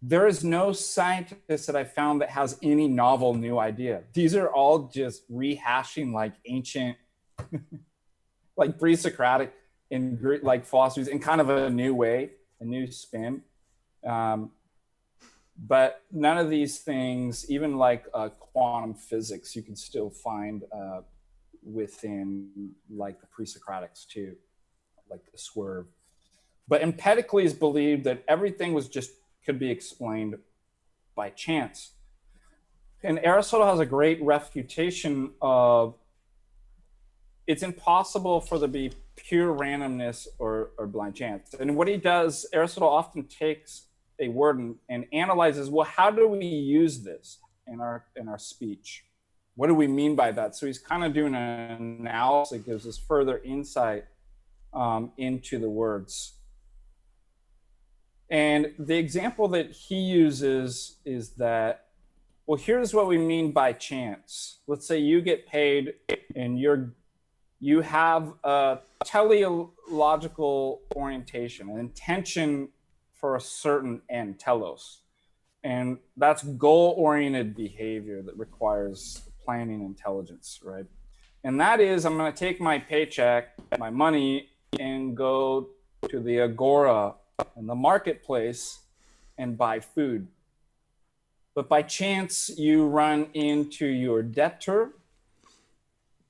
S2: there is no scientist that I found that has any novel new idea. These are all just rehashing like ancient, like pre-Socratic in like philosophies in kind of a new way, a new spin. But none of these things, even like quantum physics, you can still find within like the pre-Socratics too, like the swerve. But Empedocles believed that everything could be explained by chance. And Aristotle has a great refutation of it's impossible for there to be pure randomness or blind chance. And what he does, Aristotle often takes a word and analyzes, well, how do we use this in our speech? What do we mean by that? So he's kind of doing an analysis that gives us further insight into the words. And the example that he uses is that, well, here's what we mean by chance. Let's say you get paid and you have a teleological orientation, an intention for a certain end, telos. And that's goal-oriented behavior that requires planning intelligence, right? And that is, I'm going to take my paycheck, my money, and go to the agora in the marketplace and buy food. But by chance, you run into your debtor,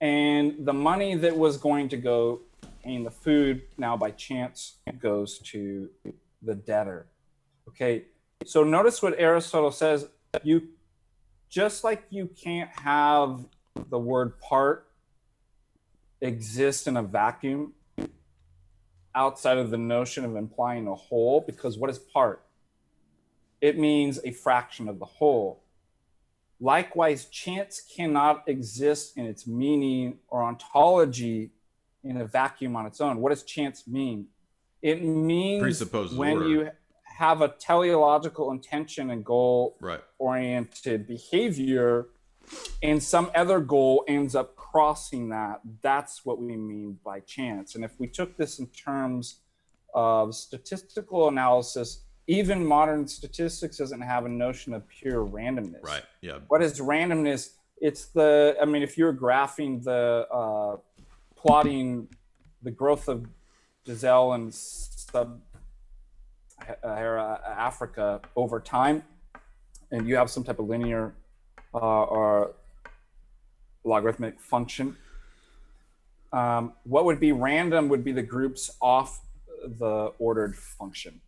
S2: and the money that was going to go paying the food now by chance goes to the debtor. Okay, so notice what Aristotle says. Just like you can't have the word part exist in a vacuum outside of the notion of implying a whole, because what is part? It means a fraction of the whole. Likewise, chance cannot exist in its meaning or ontology in a vacuum on its own. What does chance mean? It means when you have a teleological intention and goal-oriented behavior, and some other goal ends up crossing that, that's what we mean by chance. And if we took this in terms of statistical analysis, even modern statistics doesn't have a notion of pure randomness.
S1: Right. Yeah.
S2: What is randomness? It's the, I mean, if you're graphing the, plotting the growth of Giselle and Africa over time, and you have some type of linear or logarithmic function, what would be random would be the groups off the ordered function.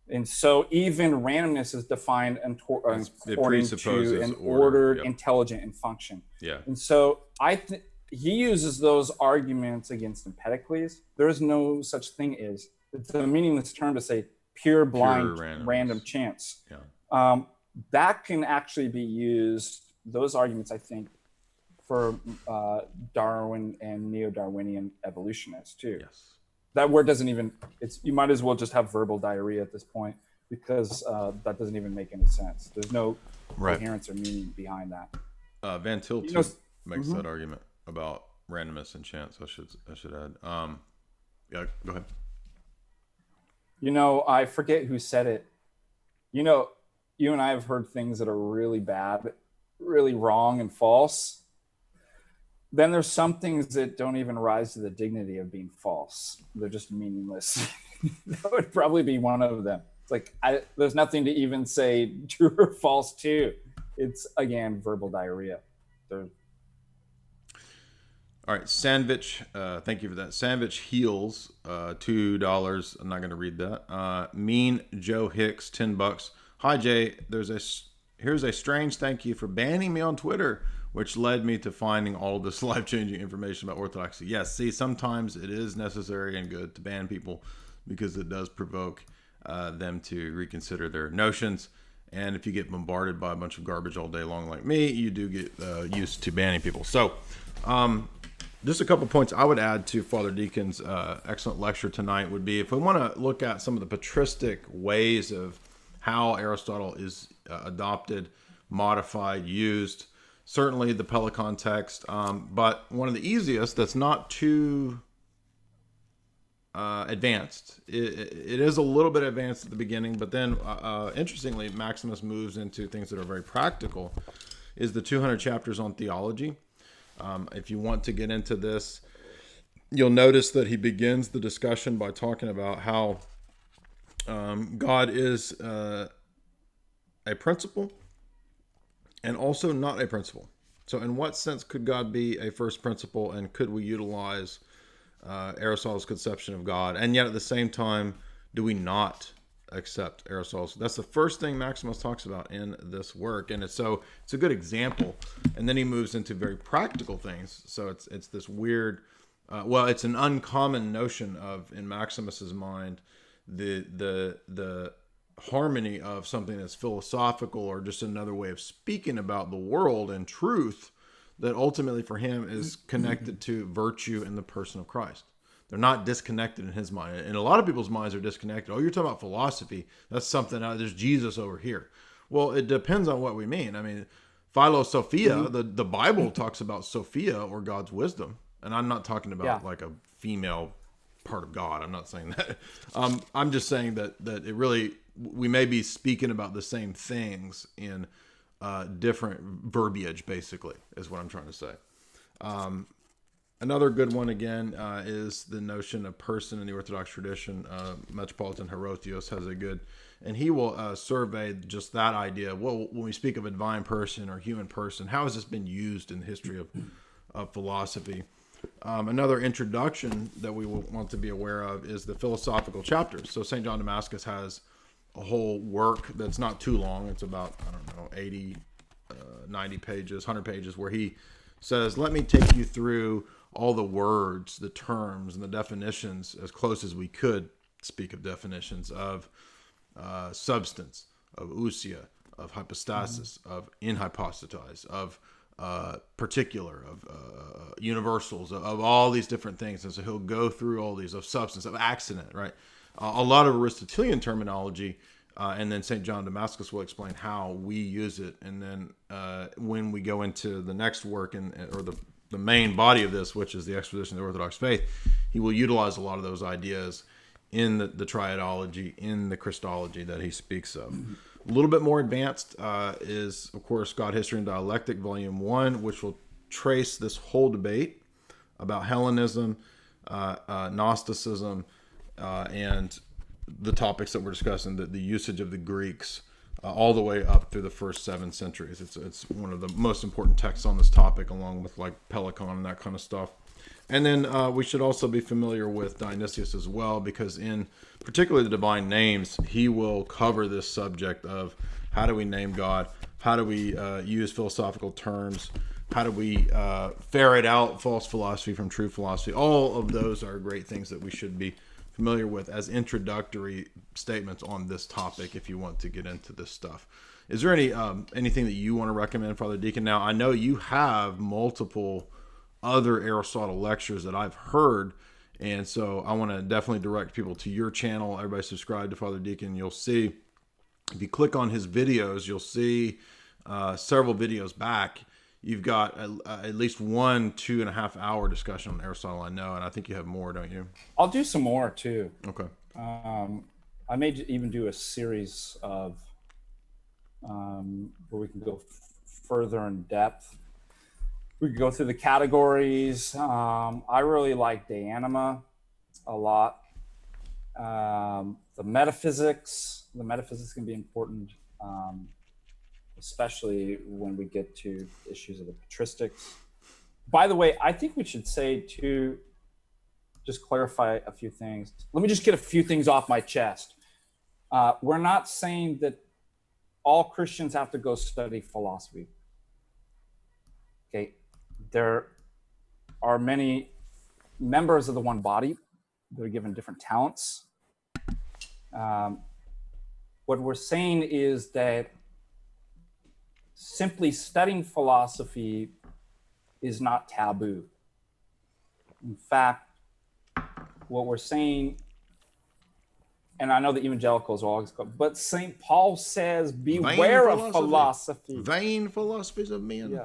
S2: And so even randomness is defined according to an ordered, intelligent, and function.
S1: Yeah.
S2: And so he uses those arguments against Empedocles. There is no such thing as, it's a meaningless term to say pure blind random chance.
S1: Yeah.
S2: That can actually be used, those arguments, I think, for Darwin and neo-Darwinian evolutionists too.
S1: Yes.
S2: That word doesn't even, you might as well just have verbal diarrhea at this point, because that doesn't even make any sense. There's no coherence or meaning behind that.
S1: Van Til makes that argument about randomness and chance. I should add. Yeah, go ahead.
S2: I forget who said it. You and I have heard things that are really bad, really wrong and false. Then there's some things that don't even rise to the dignity of being false. They're just meaningless. That would probably be one of them. It's like, there's nothing to even say true or false to. It's, again, verbal diarrhea. All
S1: right, Sandvich, thank you for that. Sandvich Heals, $2. I'm not going to read that. Mean Joe Hicks, $10. Hi, Jay. Here's a strange thank you for banning me on Twitter, which led me to finding all this life-changing information about orthodoxy. Yes, see, sometimes it is necessary and good to ban people because it does provoke them to reconsider their notions. And if you get bombarded by a bunch of garbage all day long like me, you do get used to banning people. So just a couple points I would add to Father Deacon's excellent lecture tonight would be, if we want to look at some of the patristic ways of how Aristotle is adopted, modified, used, certainly the Pelican text, but one of the easiest that's not too advanced. It is a little bit advanced at the beginning, but then interestingly, Maximus moves into things that are very practical, is the 200 chapters on theology. If you want to get into this, you'll notice that he begins the discussion by talking about how God is a principle and also not a principle. So in what sense could God be a first principle, and could we utilize Aristotle's conception of God, and yet at the same time do we not accept Aristotle's? That's the first thing Maximus talks about in this work, and it's a good example. And then he moves into very practical things. So it's this weird, it's an uncommon notion of, in Maximus's mind, the harmony of something that's philosophical or just another way of speaking about the world and truth that ultimately for him is connected to virtue in the person of Christ. They're not disconnected in his mind. And a lot of people's minds are disconnected. Oh, you're talking about philosophy. That's something, there's Jesus over here. Well, it depends on what we mean. I mean, Philosophia, the Bible talks about Sophia, or God's wisdom. And I'm not talking about like a female part of God. I'm not saying that. I'm just saying that it really, we may be speaking about the same things in different verbiage, basically, is what I'm trying to say. Another good one, again, is the notion of person in the Orthodox tradition. Metropolitan Herotheos has a good, and he will survey just that idea. Well, when we speak of a divine person or human person, how has this been used in the history of philosophy? Another introduction that we will want to be aware of is the philosophical chapters. So St. John Damascus has a whole work that's not too long. It's about, 80, 90 pages, 100 pages, where he says, let me take you through all the words, the terms, and the definitions as close as we could speak of definitions of substance, of ousia, of hypostasis, of inhypostatize, of particular, of universals, of all these different things. And so he'll go through all these, of substance, of accident, right? A lot of Aristotelian terminology, and then St. John Damascus will explain how we use it. And then when we go into the next work, or the the main body of this, which is the exposition of the Orthodox faith, he will utilize a lot of those ideas in the triadology, in the Christology that he speaks of. A little bit more advanced is, of course, God, History, and Dialectic, Volume 1, which will trace this whole debate about Hellenism, Gnosticism, and the topics that we're discussing, the usage of the Greeks, all the way up through the first 7 centuries. It's one of the most important texts on this topic, along with like Pelicon and that kind of stuff. And then we should also be familiar with Dionysius as well, because in particularly the divine names, he will cover this subject of how do we name God, how do we use philosophical terms, how do we ferret out false philosophy from true philosophy. All of those are great things that we should be familiar with as introductory statements on this topic if you want to get into this stuff. Is there anything that you want to recommend, Father Deacon? Now, I know you have multiple other Aristotle lectures that I've heard, and so I want to definitely direct people to your channel. Everybody subscribe to Father Deacon. You'll see, if you click on his videos, you'll see several videos back. You've got at least 1 2.5 hour discussion on Aristotle, I know, and I think you have more, don't you?
S2: I'll do some more too.
S1: Okay.
S2: I may even do a series of where we can go further in depth. We could go through the categories. I really like De Anima a lot. The metaphysics can be important, especially when we get to issues of the Patristics. By the way, I think we should say too, just clarify a few things. Let me just get a few things off my chest. We're not saying that all Christians have to go study philosophy. Okay, there are many members of the one body that are given different talents. What we're saying is that simply studying philosophy is not taboo. In fact, what we're saying, and I know the evangelicals are always called, but St. Paul says, beware of philosophy.
S1: Vain philosophies of men.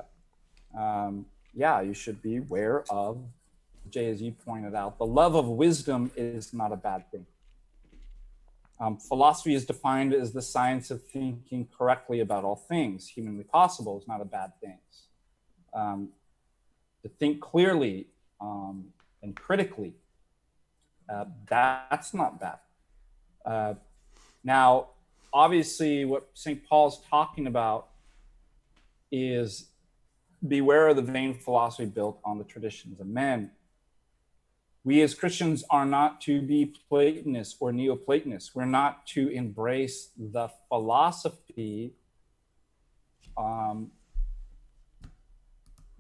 S2: Yeah, you should be aware of, Jay, as you pointed out, the love of wisdom is not a bad thing. Philosophy is defined as the science of thinking correctly about all things. Humanly possible is not a bad thing. To think clearly and critically, that's not bad. Now, obviously, what St. Paul's talking about is beware of the vain philosophy built on the traditions of men. We as Christians are not to be Platonists or Neoplatonists. We're not to embrace the philosophy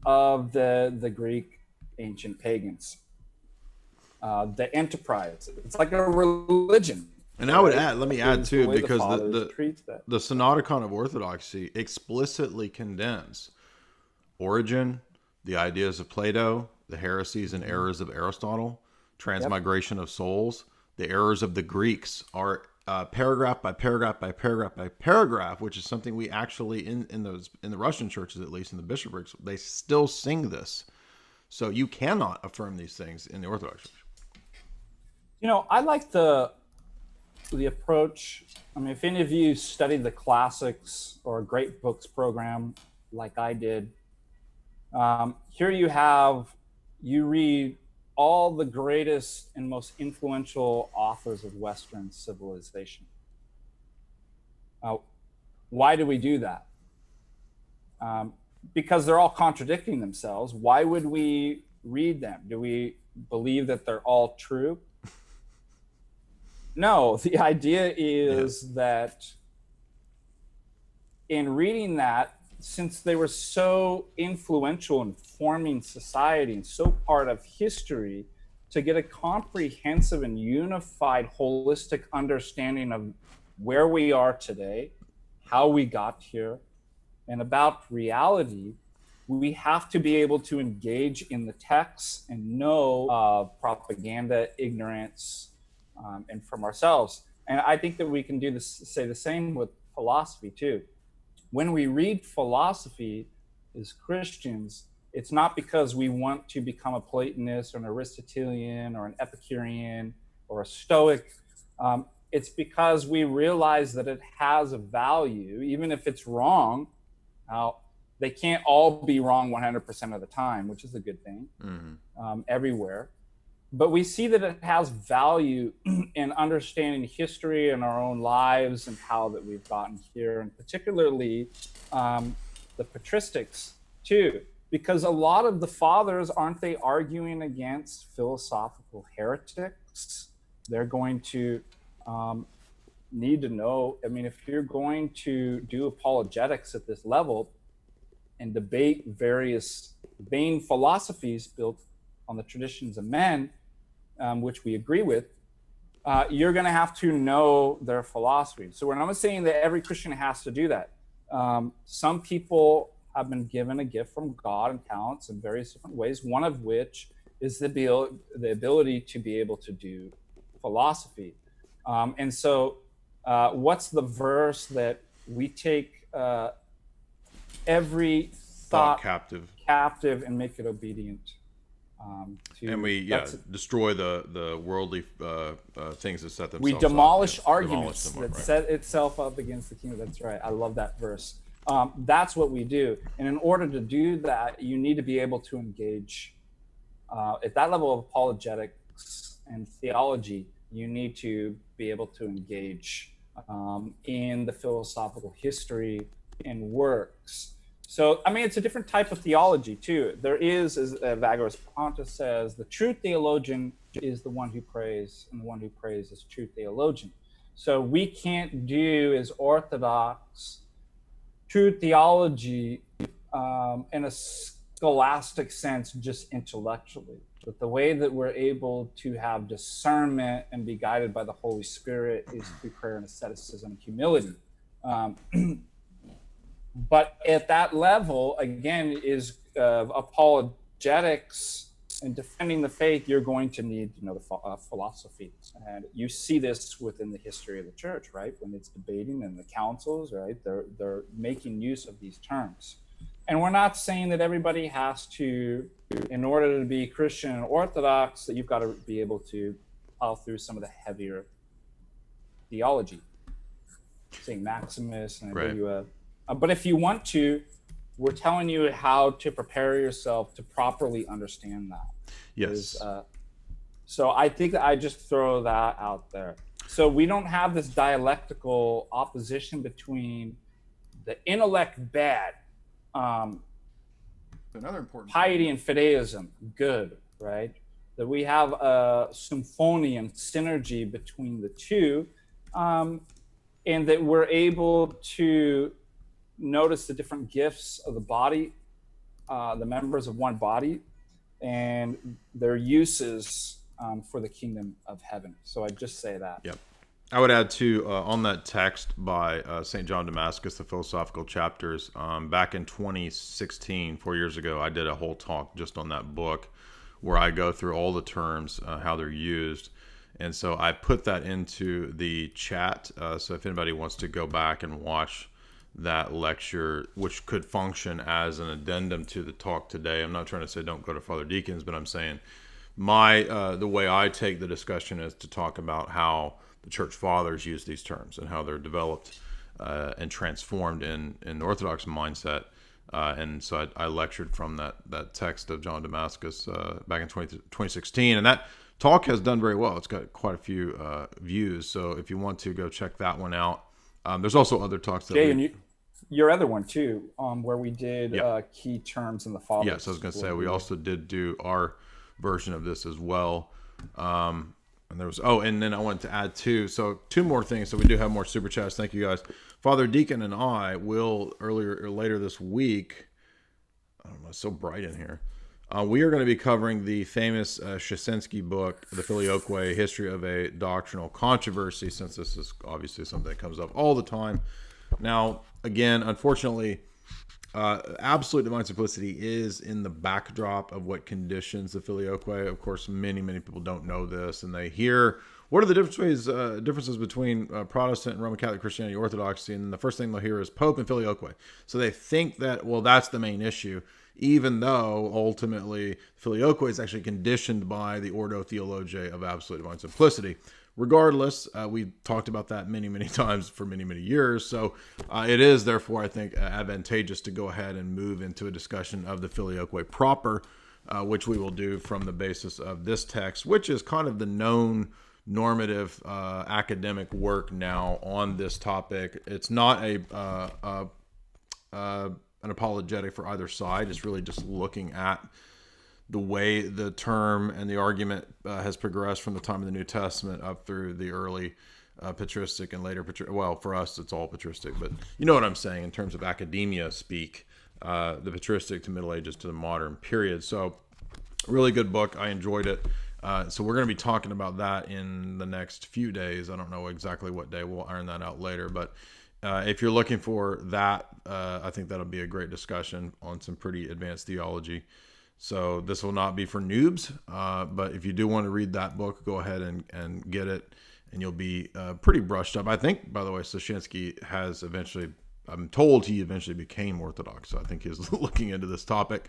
S2: of the Greek ancient pagans. The enterprise, it's like a religion.
S1: And I would add, let me add too, because the Synodicon of Orthodoxy explicitly condemns origin, the ideas of Plato, the heresies and errors of Aristotle, transmigration of souls. The errors of the Greeks are paragraph by paragraph by paragraph by paragraph, which is something we actually in the Russian churches, at least in the bishoprics, they still sing this. So you cannot affirm these things in the Orthodox Church.
S2: You know, I like the approach. I mean, if any of you studied the classics or a great books program like I did, here you read all the greatest and most influential authors of Western civilization. Why do we do that? Because they're all contradicting themselves. Why would we read them? Do we believe that they're all true? No, the idea is that in reading that, since they were so influential in forming society and so part of history, to get a comprehensive and unified, holistic understanding of where we are today, how we got here, and about reality, we have to be able to engage in the text and know propaganda, ignorance, and from ourselves. And I think that we can say the same with philosophy too. When we read philosophy as Christians, It's not because we want to become a Platonist or an Aristotelian or an Epicurean or a Stoic. It's because we realize that it has a value, even if it's wrong. Now, they can't all be wrong 100% of the time, which is a good thing, everywhere. But we see that it has value in understanding history and our own lives and how that we've gotten here, and particularly the Patristics too, because a lot of the fathers, aren't they arguing against philosophical heretics? They're going to need to know. I mean, if you're going to do apologetics at this level and debate various vain philosophies built on the traditions of men, which we agree with, you're going to have to know their philosophy. So we're not saying that every Christian has to do that. Some people have been given a gift from God and talents in various different ways, one of which is the ability to be able to do philosophy. And so what's the verse that we take every thought captive and make it obedient?
S1: And we destroy the worldly things that set themselves
S2: we demolish up. Arguments that set itself up against the kingdom. That's right. I love that verse. That's what we do. And in order to do that, you need to be able to engage at that level of apologetics and theology. You need to be able to engage in the philosophical history and works. So, I mean, it's a different type of theology, too. There is, as Vagorous Pontus says, the true theologian is the one who prays, and the one who prays is true theologian. So we can't do, as Orthodox, true theology in a scholastic sense, just intellectually. But the way that we're able to have discernment and be guided by the Holy Spirit is through prayer and asceticism and humility. But at that level, again, is apologetics and defending the faith, you're going to need to know the philosophy. And you see this within the history of the church, right? When it's debating in the councils, right? They're making use of these terms. And we're not saying that everybody has to, in order to be Christian and Orthodox, that you've got to be able to plow through some of the heavier theology. Saying Maximus and right. But if you want to, we're telling you how to prepare yourself to properly understand that.
S1: Yes.
S2: So I think that I just throw that out there. So we don't have this dialectical opposition between the intellect bad,
S1: another important
S2: piety and fideism good, right? That we have a symphony and synergy between the two, and that we're able to notice the different gifts of the body, the members of one body, and their uses for the kingdom of heaven. So I'd just say that.
S1: Yep. I would add too, on that text by St. John Damascus, the philosophical chapters, back in 2016, 4 years ago, I did a whole talk just on that book where I go through all the terms, how they're used. And so I put that into the chat. So if anybody wants to go back and watch that lecture, which could function as an addendum to the talk today. I'm not trying to say don't go to Father Deacons, but I'm saying the way I take the discussion is to talk about how the church fathers use these terms and how they're developed and transformed in the Orthodox mindset. And so I lectured from that text of John Damascus back in 2016. And that talk has done very well. It's got quite a few views. So if you want to go check that one out. There's also other talks that
S2: and your other one too, where we did key terms in the fathers.
S1: Yes, I was going to say we also did do our version of this as well. And there was and then I wanted to add two more things. So we do have more super chats. Thank you guys. Father Deacon and I will later this week. I don't know, it's so bright in here. We are going to be covering the famous Szczecinski book, The Filioque, History of a Doctrinal Controversy, since this is obviously something that comes up all the time. Now, again, unfortunately, absolute divine simplicity is in the backdrop of what conditions the Filioque. Of course, many people don't know this, and they hear, what are the differences between Protestant and Roman Catholic Christianity, Orthodoxy, and the first thing they'll hear is Pope and Filioque. So they think that, well, that's the main issue. even though ultimately Filioque is actually conditioned by the Ordo Theologiae of absolute divine simplicity. Regardless, we talked about that many, many times for many, many years. So it is, therefore, I think, advantageous to go ahead and move into a discussion of the Filioque proper, which we will do from the basis of this text, which is kind of the known normative academic work now on this topic. It's not an apologetic for either side. It's really just looking at the way the term and the argument has progressed from the time of the New Testament up through the early patristic and later well, for us it's all patristic, but you know what I'm saying in terms of academia speak, the patristic to Middle Ages to the modern period. So really good book. I enjoyed it. So we're going to be talking about that in the next few days. I don't know exactly what day. We'll iron that out later, but if you're looking for that, I think that'll be a great discussion on some pretty advanced theology. So this will not be for noobs, but if you do want to read that book, go ahead and get it, and you'll be pretty brushed up. I think, by the way, Soshinsky has eventually, I'm told he eventually became Orthodox, so I think he's looking into this topic.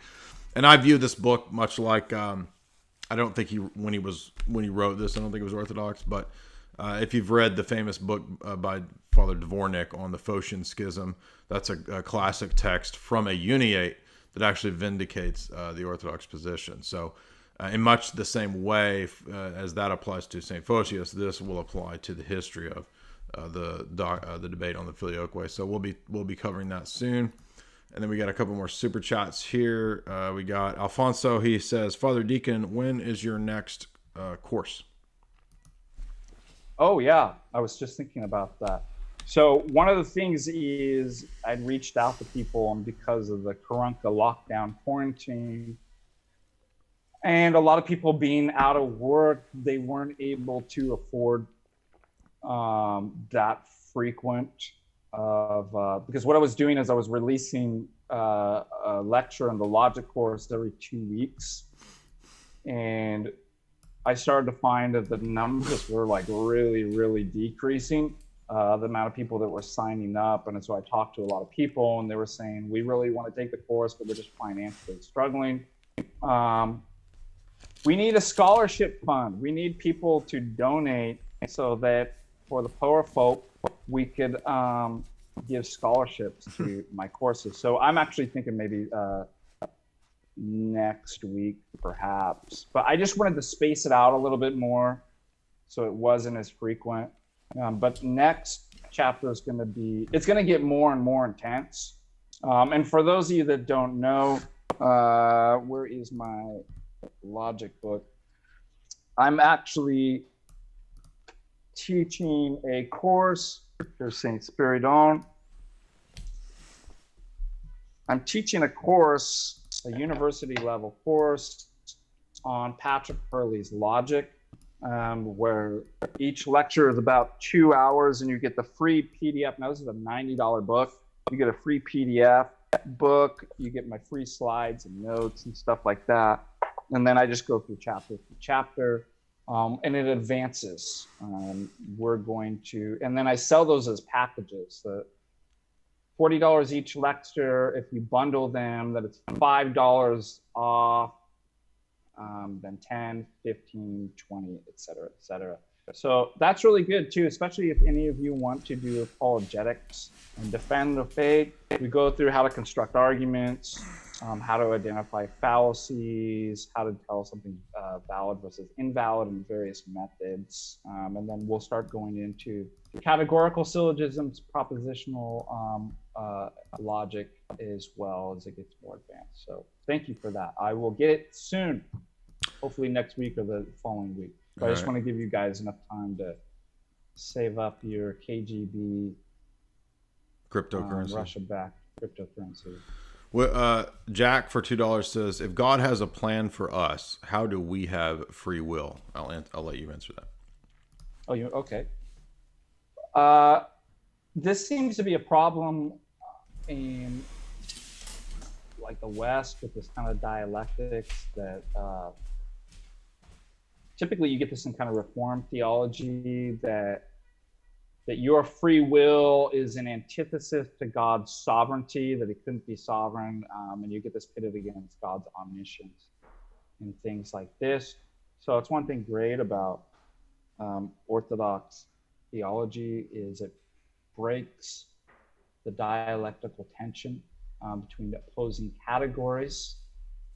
S1: And I view this book much like, I don't think when he wrote this, I don't think it was Orthodox, but if you've read the famous book by Father Dvornik on the Phocian Schism, that's a classic text from a uniate that actually vindicates the Orthodox position. So in much the same way as that applies to St. Photius, this will apply to the history of the debate on the Filioque. So we'll be covering that soon. And then we got a couple more super chats here. We got Alfonso. He says, Father Deacon, when is your next course?
S2: Oh, yeah. I was just thinking about that. So one of the things is I'd reached out to people because of the Carunca lockdown quarantine. And a lot of people being out of work, they weren't able to afford that frequent because what I was doing is I was releasing a lecture in the logic course every 2 weeks. And I started to find that the numbers were like really, really decreasing. The amount of people that were signing up. And so I talked to a lot of people and they were saying, we really want to take the course, but we're just financially struggling. We need a scholarship fund. We need people to donate so that for the poor folk, we could give scholarships to my courses. So I'm actually thinking maybe next week, perhaps. But I just wanted to space it out a little bit more so it wasn't as frequent. But next chapter is going to be, it's going to get more and more intense. And for those of you that don't know, where is my logic book? I'm actually teaching a course. Here's St. Spiridon. I'm teaching a course, a university level course on Patrick Hurley's logic. Where each lecture is about 2 hours and you get the free PDF. Now, this is a $90 book. You get a free PDF book. You get my free slides and notes and stuff like that. And then I just go through chapter to chapter and it advances. We're going to, and then I sell those as packages. $40 each lecture. If you bundle them, that it's $5 off. Then 10, 15, 20, et cetera, et cetera. So that's really good too, especially if any of you want to do apologetics and defend the faith. We go through how to construct arguments, how to identify fallacies, how to tell something valid versus invalid in various methods. And then we'll start going into categorical syllogisms, propositional logic as well as it gets more advanced. So thank you for that. I will get it soon, hopefully next week or the following week. But I just want to give you guys enough time to save up your KGB
S1: cryptocurrency,
S2: Russia-backed cryptocurrency.
S1: Well, Jack for $2 says, if God has a plan for us, how do we have free will? I'll let you answer that.
S2: Oh, okay. This seems to be a problem in like the West with this kind of dialectics that typically you get this in kind of Reformed theology that that your free will is an antithesis to God's sovereignty, that it couldn't be sovereign, and you get this pitted against God's omniscience and things like this. So it's one thing great about Orthodox theology is it breaks the dialectical tension between the opposing categories,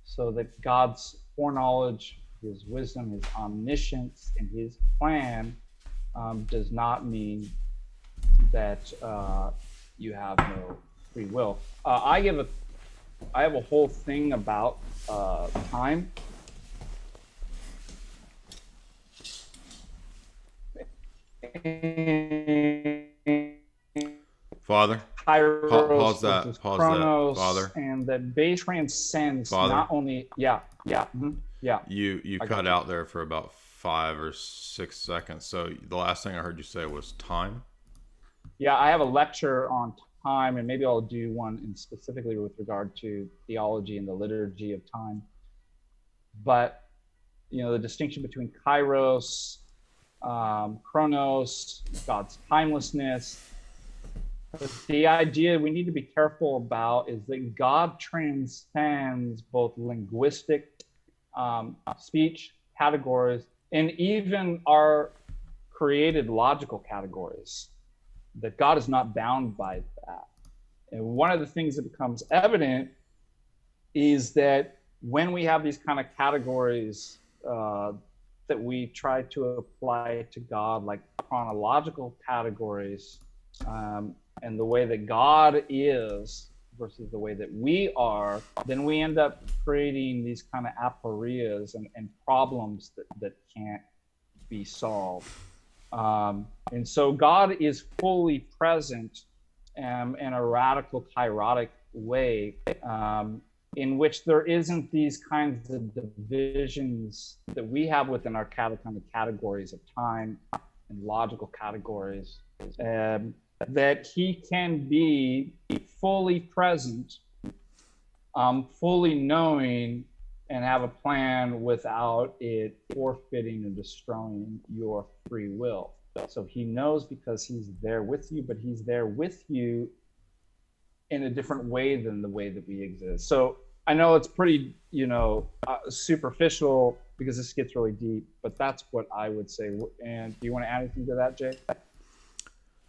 S2: so that God's foreknowledge, his wisdom, his omniscience, and his plan does not mean that you have no free will. I have a whole thing about time.
S1: Father, pause that,
S2: Chronos,
S1: Father.
S2: And that base transcends
S1: Father?
S2: not only, yeah.
S1: You cut out there for about 5 or 6 seconds. So the last thing I heard you say was time.
S2: Yeah, I have a lecture on time, and maybe I'll do one specifically with regard to theology and the liturgy of time. But the distinction between kairos, chronos, God's timelessness. The idea we need to be careful about is that God transcends both linguistic speech categories and even our created logical categories, that God is not bound by that. And one of the things that becomes evident is that when we have these kind of categories that we try to apply to God, like chronological categories, and the way that God is versus the way that we are, then we end up creating these kind of aporias and problems that can't be solved. And so God is fully present in a radical kairotic way, in which there isn't these kinds of divisions that we have within our kind of categories of time and logical categories. That he can be fully present, fully knowing, and have a plan without it forfeiting or destroying your free will. So he knows because he's there with you, but he's there with you in a different way than the way that we exist. So I know it's pretty, superficial because this gets really deep, but that's what I would say. And do you want to add anything to that, Jay?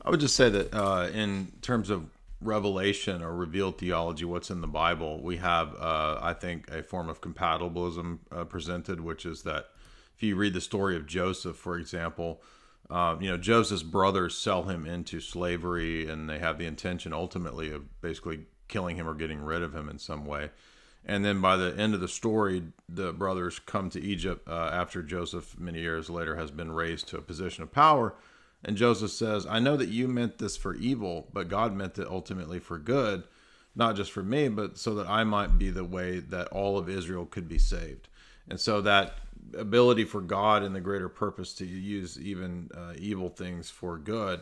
S1: I would just say that in terms of revelation or revealed theology, what's in the Bible, we have, I think, a form of compatibilism presented, which is that if you read the story of Joseph, for example, Joseph's brothers sell him into slavery, and they have the intention ultimately of basically killing him or getting rid of him in some way. And then by the end of the story, the brothers come to Egypt after Joseph, many years later, has been raised to a position of power. And Joseph says, I know that you meant this for evil, but God meant it ultimately for good, not just for me, but so that I might be the way that all of Israel could be saved. And so that ability for God and the greater purpose to use even evil things for good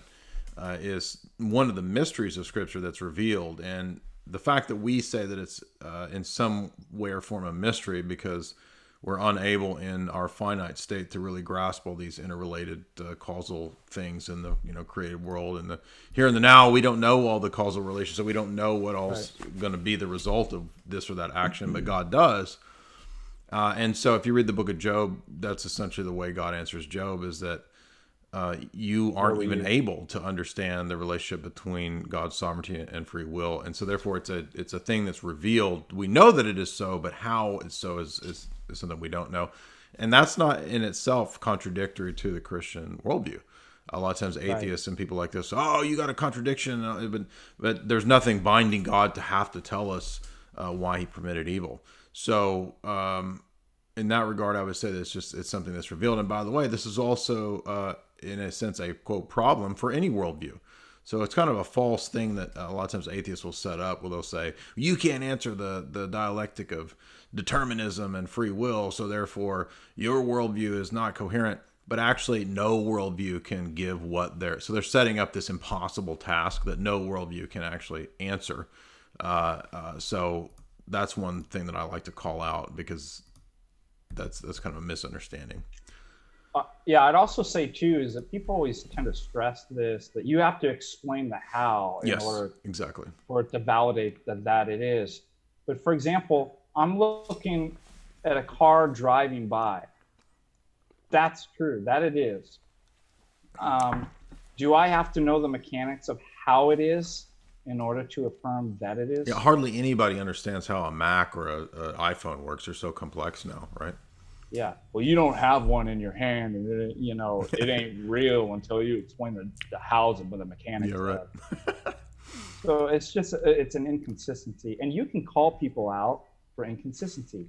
S1: is one of the mysteries of Scripture that's revealed. And the fact that we say that it's in some way or form a mystery because we're unable in our finite state to really grasp all these interrelated causal things in the created world, and the here and the now. We don't know all the causal relations, so we don't know what all's going to be the result of this or that action, but God does. And so if you read the book of Job, that's essentially the way God answers Job, is that you aren't even able to understand the relationship between God's sovereignty and free will. And so therefore it's a thing that's revealed. We know that it is so, but how it's so is something we don't know. And that's not in itself contradictory to the Christian worldview. A lot of times atheists and people like this, oh, you got a contradiction, but there's nothing binding God to have to tell us why he permitted evil. So in that regard, I would say that it's something that's revealed. And by the way, this is also in a sense a quote problem for any worldview. So it's kind of a false thing that a lot of times atheists will set up where they'll say, you can't answer the dialectic of determinism and free will, so therefore your worldview is not coherent. But actually no worldview can give what they're... So they're setting up this impossible task that no worldview can actually answer. So that's one thing that I like to call out, because that's kind of a misunderstanding.
S2: Yeah, I'd also say too is that people always tend to stress this, that you have to explain the how in
S1: Yes,
S2: order
S1: exactly.
S2: for it to validate that it is. But for example, I'm looking at a car driving by. That's true, that it is. Do I have to know the mechanics of how it is in order to affirm that it is?
S1: Yeah, hardly anybody understands how a Mac or a iPhone works. They're so complex now, right?
S2: Yeah. Well, you don't have one in your hand, and it ain't real until you explain the hows and the mechanics.
S1: Yeah, right.
S2: So it's an inconsistency, and you can call people out for inconsistencies.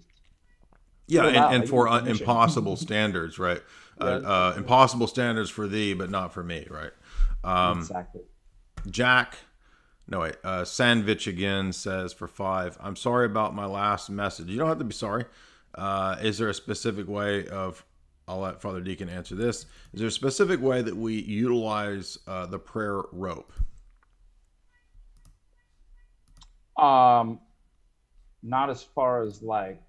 S1: Yeah, and for impossible standards, right? Impossible standards for thee, but not for me, right?
S2: Exactly.
S1: Sandvich again says for 5, I'm sorry about my last message. You don't have to be sorry. Is there a specific way of, I'll let Father Deacon answer this. Is there a specific way that we utilize the prayer rope?
S2: Not as far as like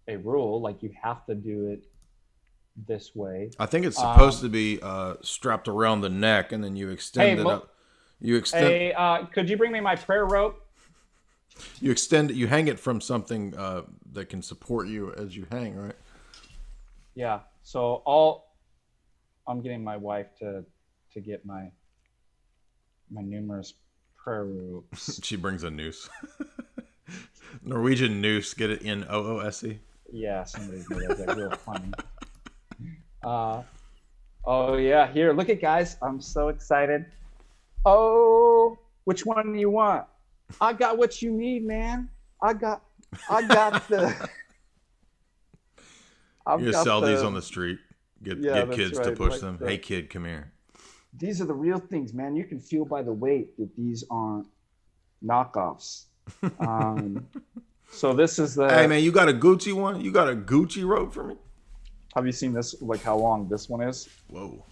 S2: a rule, like you have to do it this way.
S1: I think it's supposed to be strapped around the neck, and then you extend it up.
S2: Hey, could you bring me my prayer rope?
S1: You extend it. You hang it from something that can support you as you hang, right?
S2: Yeah. So I'm getting my wife to get my numerous prayer ropes.
S1: She brings a noose. Norwegian noose. Get it in Noose.
S2: Yeah, somebody's made that real funny. Oh yeah, here, look at guys. I'm so excited. Oh, which one do you want? I got what you need, man. I got the.
S1: You sell these on the street. Get kids to push them. Hey, kid, come here.
S2: These are the real things, man. You can feel by the weight that these aren't knockoffs. So this is the.
S1: Hey, man, you got a Gucci one? You got a Gucci rope for me?
S2: Have you seen this? Like how long this one is?
S1: Whoa.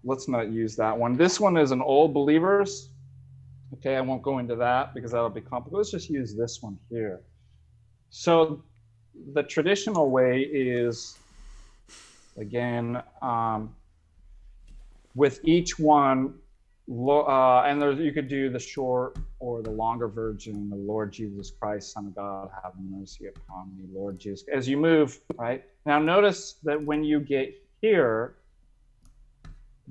S2: Let's not use that one. This one is an Old Believers. Okay, I won't go into that because that'll be complicated. Let's just use this one here. So the traditional way is, again, with each one, and you could do the short or the longer version, the Lord Jesus Christ, Son of God, have mercy upon me, Lord Jesus. As you move, right? Now notice that when you get here,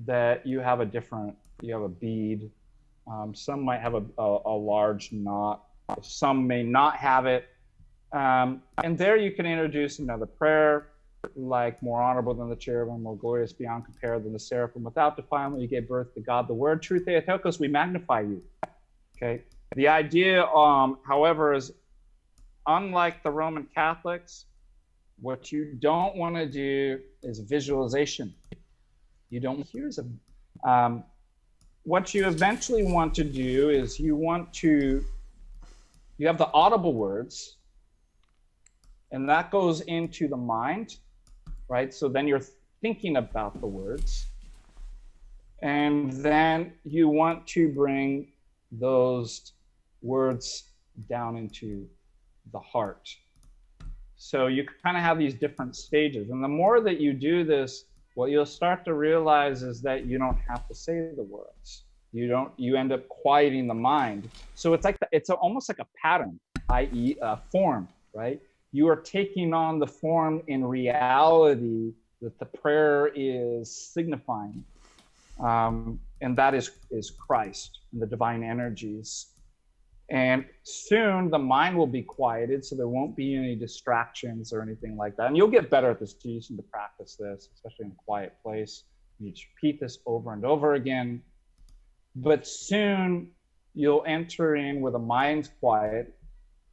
S2: that you have a bead. Some might have a large knot. Some may not have it. And there you can introduce another prayer, like more honorable than the cherubim, more glorious beyond compare than the seraphim. Without defilement, you gave birth to God. The word, truth, Theotokos, we magnify you. Okay. The idea, however, is unlike the Roman Catholics, what you don't want to do is visualization. You don't hear them. What you eventually want to do is you have the audible words, and that goes into the mind, right? So then you're thinking about the words, and then you want to bring those words down into the heart. So you kind of have these different stages, and the more that you do this, what you'll start to realize is that you don't have to say the words. You end up quieting the mind. So it's almost like a pattern, i.e. a form, right? You are taking on the form in reality that the prayer is signifying. And that is Christ and the divine energies. And soon the mind will be quieted, so there won't be any distractions or anything like that. And you'll get better at this. You need to practice this, especially in a quiet place. You need to repeat this over and over again. But soon you'll enter in with a mind quiet.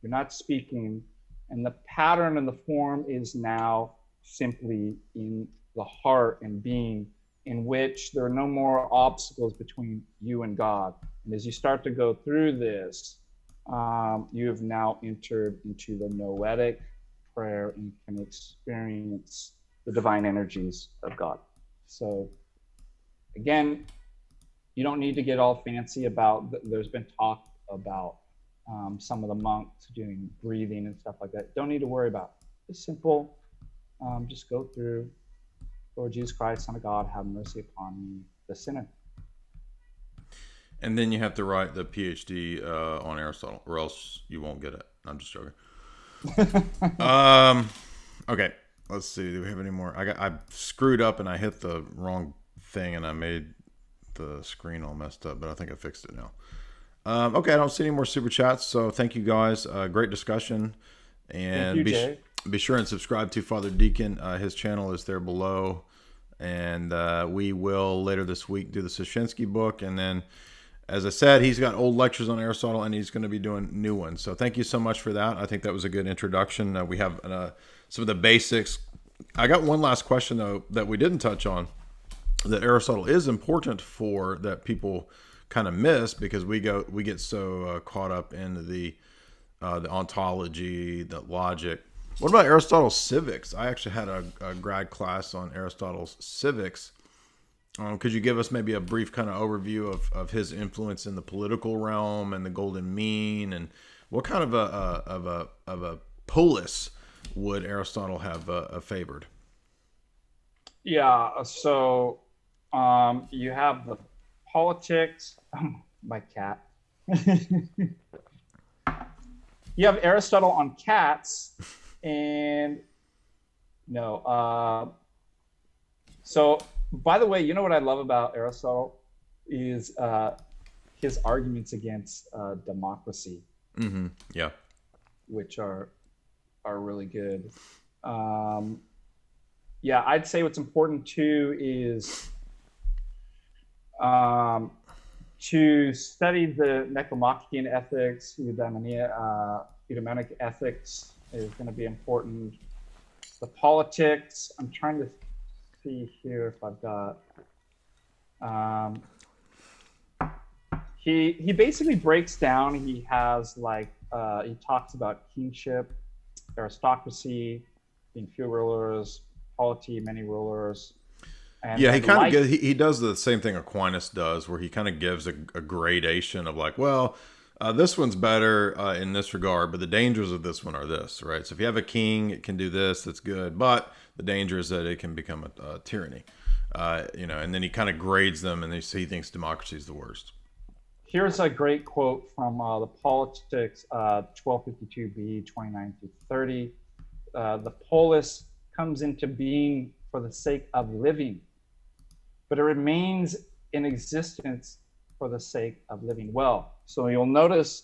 S2: You're not speaking. And the pattern and the form is now simply in the heart and being, in which there are no more obstacles between you and God. And as you start to go through this, you have now entered into the noetic prayer and can experience the divine energies of God. So again, you don't need to get all fancy about, there's been talk about some of the monks doing breathing and stuff like that. Don't need to worry about it. It's simple. just go through, Lord Jesus Christ, Son of God, have mercy upon me, the sinner.
S1: And then you have to write the PhD on Aristotle, or else you won't get it. I'm just joking. Okay, let's see. Do we have any more? I screwed up and I hit the wrong thing and I made the screen all messed up, but I think I fixed it now. Okay, I don't see any more super chats, so thank you guys. Great discussion, and
S2: Thank you, Jay.
S1: Be sure and subscribe to Father Deacon. His channel is there below, and we will later this week do the Soshinsky book, and then, as I said, he's got old lectures on Aristotle, and he's going to be doing new ones. So thank you so much for that. I think that was a good introduction. We have some of the basics. I got one last question though that we didn't touch on, that Aristotle is important for, that people kind of miss because we get so caught up in the ontology, the logic. What about Aristotle's civics? I actually had a grad class on Aristotle's civics. Could you give us maybe a brief kind of overview of his influence in the political realm and the golden mean, and what kind of a polis would Aristotle have favored?
S2: Yeah, so you have the politics. My cat. You have Aristotle on cats, and no. So, by the way, you know what I love about Aristotle is his arguments against democracy.
S1: Mm-hmm. Yeah.
S2: Which are really good. Yeah, I'd say what's important too is to study the Nicomachean ethics, Eudemonic ethics is going to be important. The politics, I'm trying to see here if I've got. He basically breaks down. He has like he talks about kingship, aristocracy, being few rulers, polity, many rulers. And
S1: yeah, he kind of he does the same thing Aquinas does, where he kind of gives a gradation of like, well, this one's better in this regard, but the dangers of this one are this, right? So if you have a king, it can do this, that's good, but the danger is that it can become a tyranny, and then he kind of grades them, and he thinks democracy is the worst.
S2: Here's a great quote from the Politics, 1252b, 29 through 30. The polis comes into being for the sake of living, but it remains in existence for the sake of living well. So you'll notice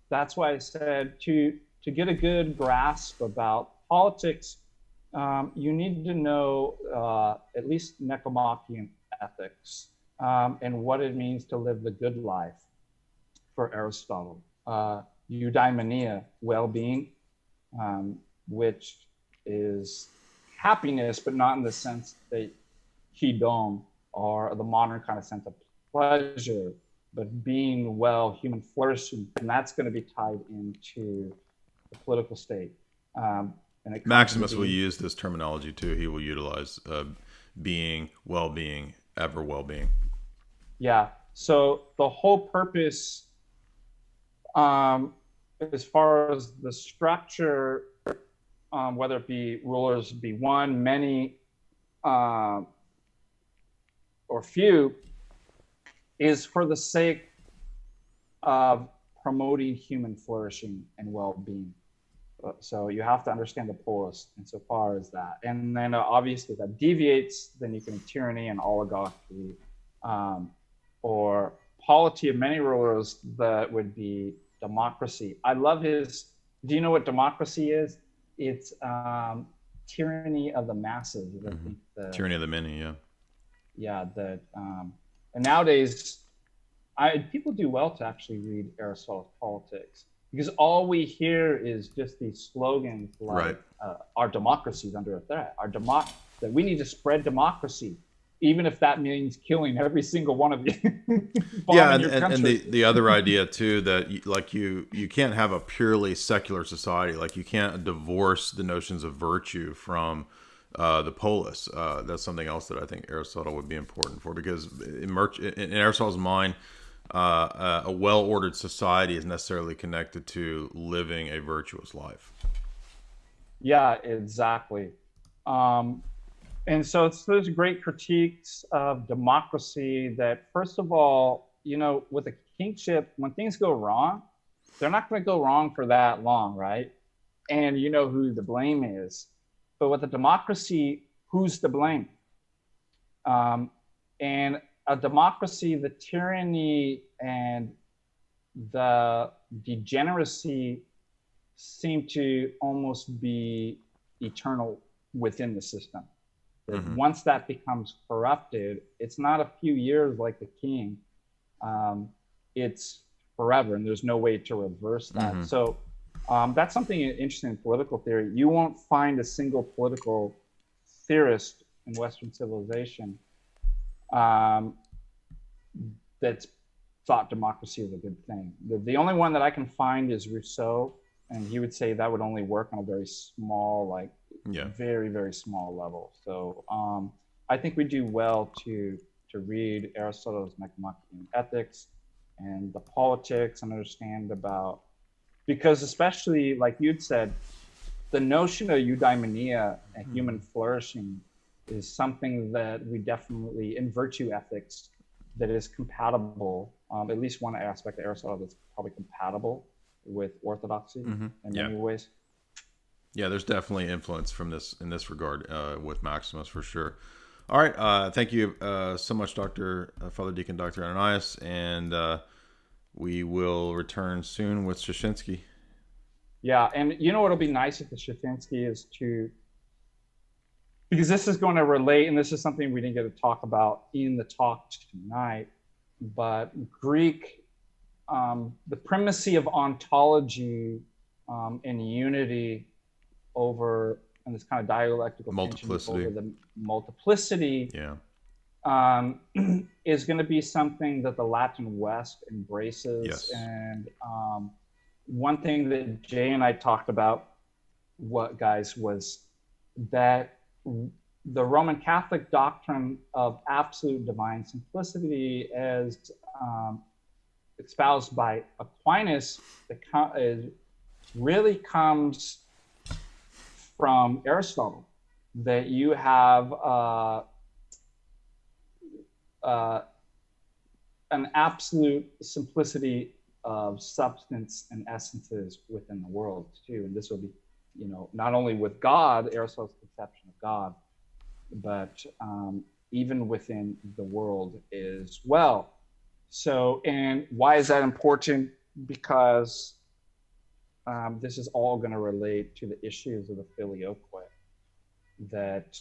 S2: that's why I said to get a good grasp about politics, you need to know at least Nicomachean ethics and what it means to live the good life for Aristotle. Eudaimonia, well-being, which is happiness, but not in the sense that hedon, or the modern kind of sense of pleasure, but being well, human flourishing, and that's going to be tied into the political state.
S1: Maximus will use this terminology too. He will utilize being, well-being, ever well-being.
S2: Yeah. So the whole purpose, as far as the structure, whether it be rulers be one, many, or few, is for the sake of promoting human flourishing and well-being. So you have to understand the polis insofar as that. And then obviously that deviates, then you can have tyranny and oligarchy, or polity of many rulers, that would be democracy. I love his, do you know what democracy is? It's tyranny of the masses. I think
S1: tyranny of the many, yeah.
S2: Yeah, that, and nowadays, people do well to actually read Aristotle's Politics, because all we hear is just these slogans like,
S1: right.
S2: Our democracy is under a threat. That we need to spread democracy, even if that means killing every single one of you.
S1: Yeah, and the other idea too, that you can't have a purely secular society. Like you can't divorce the notions of virtue from the polis. That's something else that I think Aristotle would be important for, because in Aristotle's mind, a well-ordered society is necessarily connected to living a virtuous life.
S2: Yeah, exactly. And so there's great critiques of democracy that, first of all, with a kingship, when things go wrong, they're not going to go wrong for that long, right? And you know who the blame is. But with a democracy, who's to blame? And a democracy, the tyranny and the degeneracy seem to almost be eternal within the system. Mm-hmm. Once that becomes corrupted, it's not a few years like the king. It's forever, and there's no way to reverse that. Mm-hmm. So that's something interesting in political theory. You won't find a single political theorist in Western civilization that's thought democracy is a good thing. The only one that I can find is Rousseau, and he would say that would only work on a very small, very, very small level. So I think we do well to read Aristotle's Nicomachean Ethics and the Politics and understand about, because especially like you'd said, the notion of eudaimonia and human flourishing is something that we definitely, in virtue ethics, that is compatible, at least one aspect of Aristotle that's probably compatible with orthodoxy in many ways.
S1: Yeah, there's definitely influence from this in this regard with Maximus for sure. All right, thank you so much, Father Deacon Dr. Ananias, and we will return soon with Shashinsky.
S2: Yeah, and what'll be nice with the Shashinsky is because this is going to relate, and this is something we didn't get to talk about in the talk tonight, but Greek, the primacy of ontology and unity over, and this kind of dialectical
S1: multiplicity
S2: over the multiplicity is going to be something that the Latin West embraces.
S1: Yes.
S2: And one thing that Jay and I talked about, was that the Roman Catholic doctrine of absolute divine simplicity, as espoused by Aquinas, really comes from Aristotle. That you have an absolute simplicity of substance and essences within the world too, and this will be, not only with God, Aristotle's conception of God, but even within the world as well. So, and why is that important? Because this is all going to relate to the issues of the Filioque, that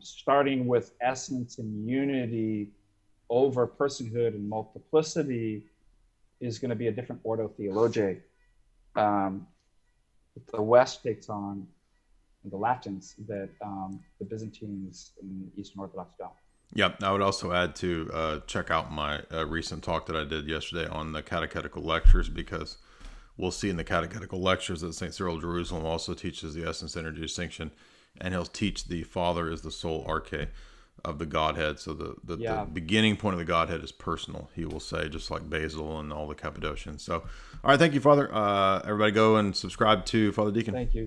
S2: starting with essence and unity over personhood and multiplicity is going to be a different ordo theologiae the West takes on, the Latins, that the Byzantines and Eastern Orthodox don't.
S1: Yep, I would also add to check out my recent talk that I did yesterday on the catechetical lectures, because we'll see in the catechetical lectures that St. Cyril of Jerusalem also teaches the essence energy distinction, and he'll teach the Father is the sole arche of the Godhead. So the beginning point of the Godhead is personal, he will say, just like Basil and all the Cappadocians. So, all right, thank you, Father. Everybody go and subscribe to Father Deacon.
S2: Thank you.